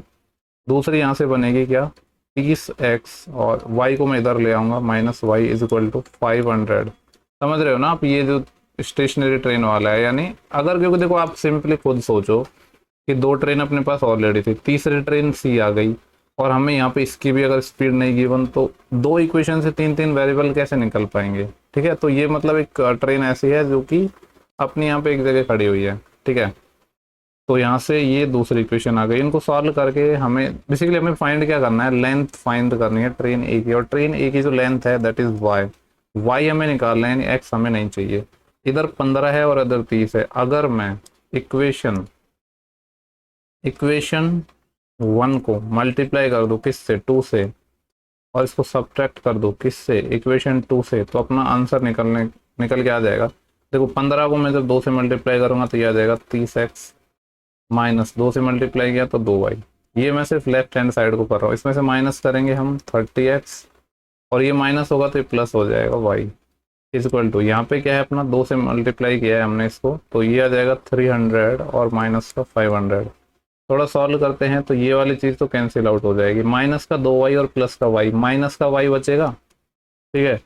दूसरी यहाँ से बनेगी क्या, 30x और y को मैं इधर ले आऊँगा -y इज इक्वल टू 500। समझ रहे हो ना आप, ये जो स्टेशनरी ट्रेन वाला है, यानी अगर, क्योंकि देखो आप सिंपली खुद सोचो कि दो ट्रेन अपने पास ऑलरेडी थी, तीसरी ट्रेन सी आ गई और हमें यहाँ पे इसकी भी अगर स्पीड नहीं गिवन, तो दो इक्वेशन से तीन तीन वेरिएबल कैसे निकल पाएंगे, ठीक है। तो ये मतलब एक ट्रेन ऐसी है जो कि अपनी यहाँ पे एक जगह खड़ी हुई है, ठीक है। तो यहाँ से ये दूसरी इक्वेशन आ गई। इनको सॉल्व करके हमें बेसिकली हमें फाइंड क्या करना है, लेंथ फाइंड करनी है ट्रेन ए की, और ट्रेन ए की जो लेंथ है दैट इज वाई हमें निकालना है, यानी एक्स हमें नहीं चाहिए। इधर 15 है और इधर 30 है। अगर मैं इक्वेशन 1 को मल्टीप्लाई कर दूं किससे, 2 से, और इसको सब्ट्रैक्ट कर दूं किससे, इक्वेशन 2 से, तो अपना आंसर निकल के आ जाएगा। देखो 15 को मैं जब 2 से मल्टीप्लाई करूंगा तो ये आ जाएगा 30x माइनस 2 से मल्टीप्लाई किया तो 2y। ये मैं सिर्फ लेफ्ट हैंड साइड को कर रहा हूँ, इसमें से माइनस करेंगे हम 30x और ये माइनस होगा तो ये प्लस हो जाएगा y। इक्वल टू, यहाँ पे क्या है अपना 2 से मल्टीप्लाई किया है हमने इसको, तो ये आ जाएगा 300 और माइनस का 500। थोड़ा सॉल्व करते हैं तो ये वाली चीज़ तो कैंसिल आउट हो जाएगी, माइनस का 2y और प्लस का y, माइनस का y बचेगा, ठीक है।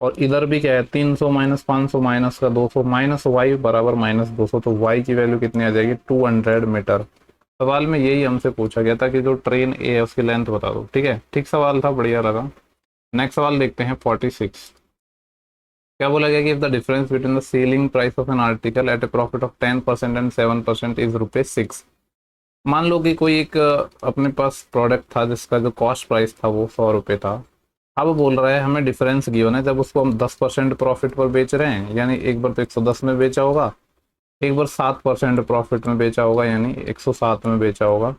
और इधर भी क्या है 300 माइनस 500 माइनस का 200 माइनस y बराबर माइनस 200, तो y की वैल्यू कितनी आ जाएगी 200 मीटर। सवाल में यही हमसे पूछा गया था कि जो ट्रेन ए है उसकी लेंथ बता दो, ठीक है, ठीक सवाल था, बढ़िया लगा। नेक्स्ट सवाल देखते हैं 46। क्या बोला गया कि if the difference between the selling price of an article at a profit of 10% and 7% is ₹6। मान लो कि कोई एक अपने पास प्रोडक्ट था जिसका जो कॉस्ट प्राइस था वो 100 रुपये था। अब बोल रहा है हमें डिफरेंस गिवन है, जब उसको हम 10% प्रॉफिट पर बेच रहे हैं, यानी एक बार तो 110 में बेचा होगा, एक बार 7% प्रॉफिट में बेचा होगा, यानी 107 में बेचा होगा।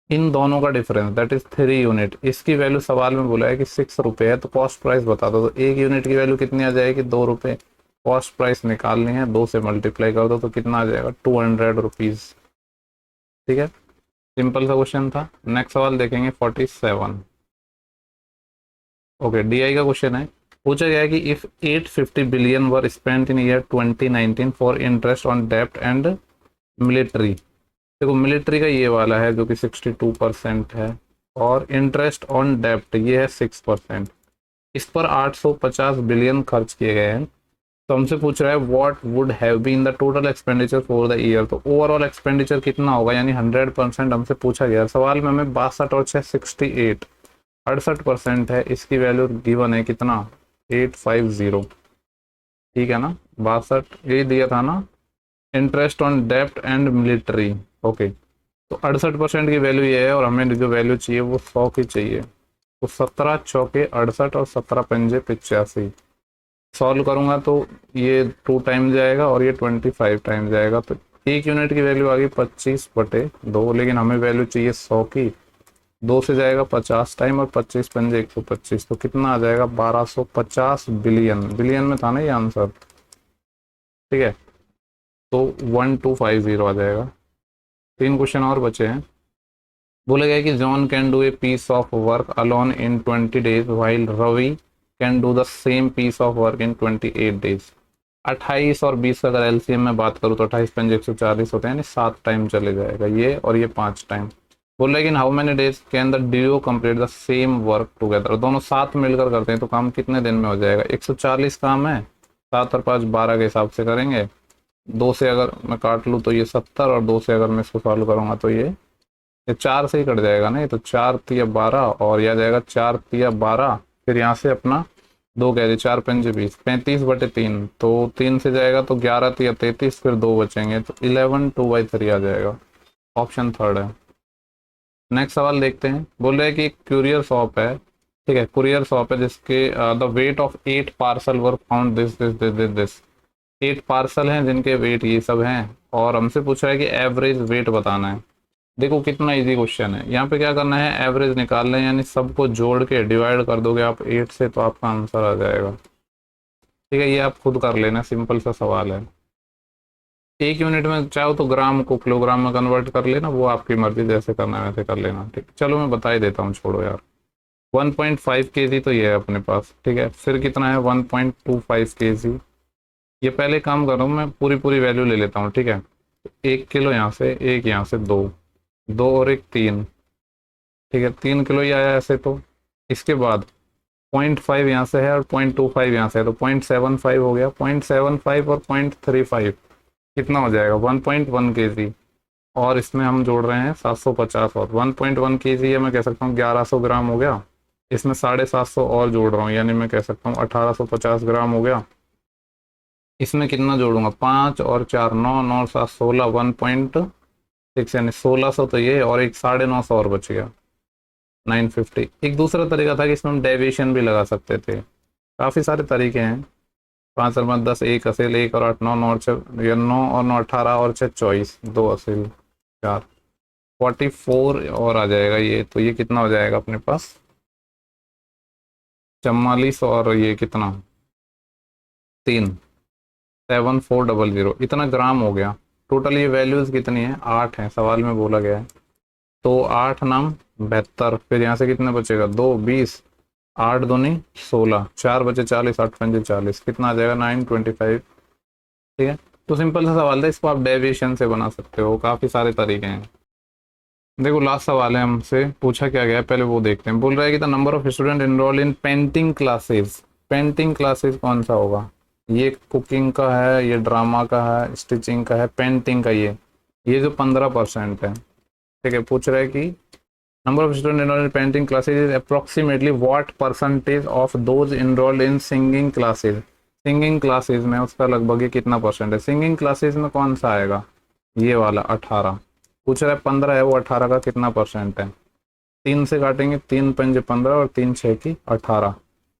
इन दोनों का डिफरेंस दैट इज 3 यूनिट, इसकी वैल्यू सवाल में बोला है कि 6 रुपये है, तो कॉस्ट प्राइस बता दो। तो एक यूनिट की वैल्यू कितनी आ जाएगी 2 रुपये। कॉस्ट प्राइस निकालनी है, 2 से मल्टीप्लाई कर दो तो कितना आ जाएगा 200 रुपीज़, ठीक है। सिंपल सा क्वेश्चन था। नेक्स्ट सवाल देखेंगे 47। ओके, डीआई का क्वेश्चन है। पूछा गया है कि if 850 billion were spent in year 2019 for interest on डेब्ट एंड मिलिट्री। देखो मिलिट्री का ये वाला है जो कि 62% है, और इंटरेस्ट ऑन डेब्ट ये है 6%। इस पर 850 बिलियन खर्च किए गए हैं। तो हमसे पूछ रहा है what would have been the total expenditure for the year. तो ओवरऑल एक्सपेंडिचर कितना होगा, यानी 100% हमसे पूछा गया। सवाल में हमें 62 और 6 68 68% है, इसकी वैल्यू गिवन है कितना 850, ठीक है ना। 62 ये दिया था ना, इंटरेस्ट ऑन डेब्ट एंड मिलिट्री। ओके, तो 68% की वैल्यू ये है, और हमें जो वैल्यू चाहिए वो 100 की चाहिए। तो 17 चौके 68 और 17 पंजे 85। सॉल्व करूंगा तो ये 2 टाइम जाएगा और ये 25 टाइम जाएगा, तो एक यूनिट की वैल्यू आ गई 25/2, लेकिन हमें वैल्यू चाहिए 100 की। 2 से जाएगा 50 टाइम और 25 पंजे 125, तो कितना आ जाएगा 1250 बिलियन। बिलियन में था ना ये आंसर, ठीक है। तो 1250 आ जाएगा। 3 क्वेश्चन और बचे हैं। बोला गया कि John can do a piece of work alone in 20 days while Ravi can do the same piece of work in 28 days. 28 और 20 का अगर एलसीएम में बात करूँ तो 28 पंजे 140 होते हैं, यानी 7 टाइम चले जाएगा ये, और ये 5 टाइम। बोल रहे in how many days can the do complete the same work together. दोनों साथ मिलकर करते हैं तो काम कितने दिन में हो जाएगा। 140 काम है, 7 और 5 12 के हिसाब से करेंगे। 2 से अगर मैं काट लूँ तो ये 70, और 2 से अगर मैं इसको सॉल्व करूँगा तो ये 4 से ही कट जाएगा ना। ये तो 4 तिया 12, और यह जाएगा 4 तिया 12, फिर यहाँ से अपना 2 कह दे, 4 पंजे 20, 35/3, तो 3 से जाएगा तो 11 तिया 33, फिर 2 बचेंगे, तो 11 2/3 आ जाएगा। ऑप्शन 3 है। नेक्स्ट सवाल देखते हैं। बोल रहे हैं कि कुरियर शॉप है, ठीक है, कुरियर शॉप है जिसके the weight of 8 parcel were found this this this this this. 8 parcel हैं जिनके वेट ये सब हैं, और हमसे पूछ रहा है कि एवरेज वेट बताना है। देखो कितना इजी क्वेश्चन है। यहाँ पे क्या करना है, एवरेज निकालना है, यानी सबको जोड़ के डिवाइड कर दोगे आप 8 से, तो आपका आंसर आ जाएगा, ठीक है। ये आप खुद कर लेना, सिंपल सा सवाल है। एक यूनिट में चाहो तो ग्राम को किलोग्राम में कन्वर्ट कर लेना, वो आपकी मर्जी, जैसे करना है वैसे कर लेना, ठीक। चलो मैं बता ही देता हूँ, छोड़ो यार। 1.5 kg तो ये है अपने पास, ठीक है। फिर कितना है 1.25 kg। ये पहले काम कर रहा हूँ मैं, पूरी पूरी वैल्यू ले लेता हूँ, ठीक है। 1 किलो यहाँ से, 1 यहाँ से, 2 2 और 1 3, ठीक है, 3 किलो ही आया ऐसे। तो इसके बाद 0.5 यहाँ से है और 0.25 यहाँ से है, तो 0.75 हो गया। 0.75 और 0.35 कितना हो जाएगा 1.1 kg, और इसमें हम जोड़ रहे हैं 750, और 1.1 kg है, मैं कह सकता हूँ 1100 ग्राम हो गया। इसमें 750 और जोड़ रहा हूँ, यानी मैं कह सकता हूँ 1850 ग्राम हो गया। इसमें कितना जोड़ूंगा 5 और 4 9 9 और 7 16, 1.6 यानी 1600, तो ये, और एक 950 और बच गया 950। एक दूसरा तरीका था कि इसमें हम डेविएशन भी लगा सकते थे। काफ़ी सारे तरीके हैं। 5 और 5 10, 1 असेल 1 और 8 9 9 और 6 ये 9 और 9 18 और 6 24, 2 असेल 4 44 और आ जाएगा ये। तो ये कितना हो जाएगा अपने पास 44, और ये कितना 3 7400, इतना ग्राम हो गया। टोटल ये वैल्यूज कितनी है 8 है, सवाल में बोला गया है। तो 8 नाम 72, फिर यहाँ से कितना बचेगा 2 20, 8 दूनी 16, 4 बचे 40, 8 पंजे 40, कितना आ जाएगा 925। ठीक है, तो सिंपल सा सवाल था, इसको आप डेविएशन से बना सकते हो, काफ़ी सारे तरीके हैं। देखो लास्ट सवाल है, हमसे पूछा क्या गया है पहले वो देखते हैं। बोल रहा है कि the number of student enrol in painting classes. Painting classes कौन सा होगा? ये कुकिंग का है, ये ड्रामा का है, स्टिचिंग का है, पेंटिंग का ये जो 15% है। ठीक है, पूछ रहा है कि number of student enrol in painting classes is approximately what percentage of those enrolled in singing classes. Singing classes में उसका लगभग ये कितना परसेंट है? सिंगिंग क्लासेज में कौन सा आएगा? ये वाला 18। पूछ रहा है 15 है, वो 18 का कितना परसेंट है? 3 से काटेंगे, 3 पंजे 15 और 3 छः की 18,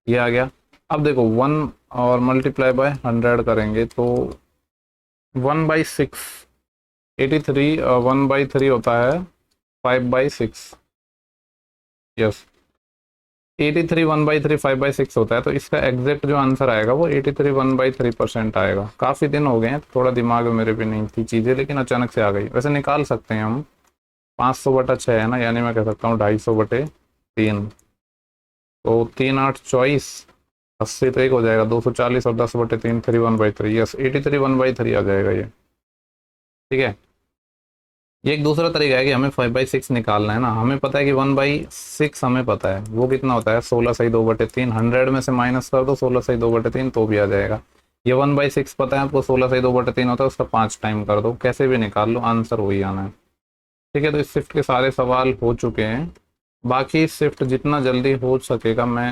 ये आ गया। अब देखो 1 और मल्टीप्लाई बाय 100 करेंगे तो 1/6, 83 1/3 होता है 5/6। यस, 83 1/3 5/6 होता है, तो इसका एग्जैक्ट जो आंसर आएगा वो 83 1/3% आएगा। काफ़ी दिन हो गए हैं, थोड़ा दिमाग में मेरे भी नहीं थी चीज़ें, लेकिन अचानक से आ गई। वैसे निकाल सकते हैं हम, 500/6 है ना, यानी मैं कह सकता हूँ 250/3, तो 3 8 24, 80 तो एक हो जाएगा 240, और 10/3 3 1/3, यस 83 1/3 आ जाएगा ये। ठीक है, ये एक दूसरा तरीका है कि हमें 5/6 निकालना है ना, हमें पता है कि 1/6 हमें पता है वो कितना होता है 16 सही 2/3, 100 में से माइनस कर दो 16 सही 2/3 तो भी आ जाएगा। ये 1/6 पता है आपको, 16 सही 2/3 होता है, उसका 5 टाइम कर दो, कैसे भी निकाल लो आंसर वही आना है। ठीक है, तो इस शिफ्ट के सारे सवाल हो चुके हैं, बाकी शिफ्ट जितना जल्दी हो सकेगा मैं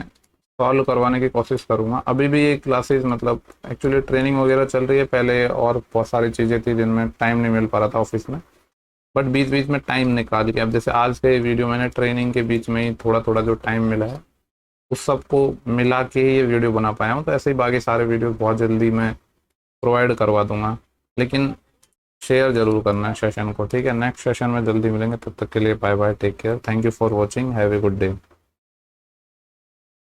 सॉल्व करवाने की कोशिश करूंगा। अभी भी ये क्लासेस मतलब एक्चुअली ट्रेनिंग वगैरह चल रही है, पहले और बहुत सारी चीज़ें थी जिनमें टाइम नहीं मिल पा रहा था ऑफिस में, बट बीच बीच में टाइम निकाल के, अब जैसे आज के वीडियो मैंने ट्रेनिंग के बीच में ही थोड़ा थोड़ा जो टाइम मिला है उस सबको मिला के ही ये वीडियो बना पाया हूँ। तो ऐसे ही बाकी सारे वीडियो बहुत जल्दी मैं प्रोवाइड करवा दूंगा, लेकिन शेयर जरूर करना है सेशन को। ठीक है, नेक्स्ट सेशन में जल्दी मिलेंगे, तब तक के लिए bye bye, take care, thank you for watching, have a good day.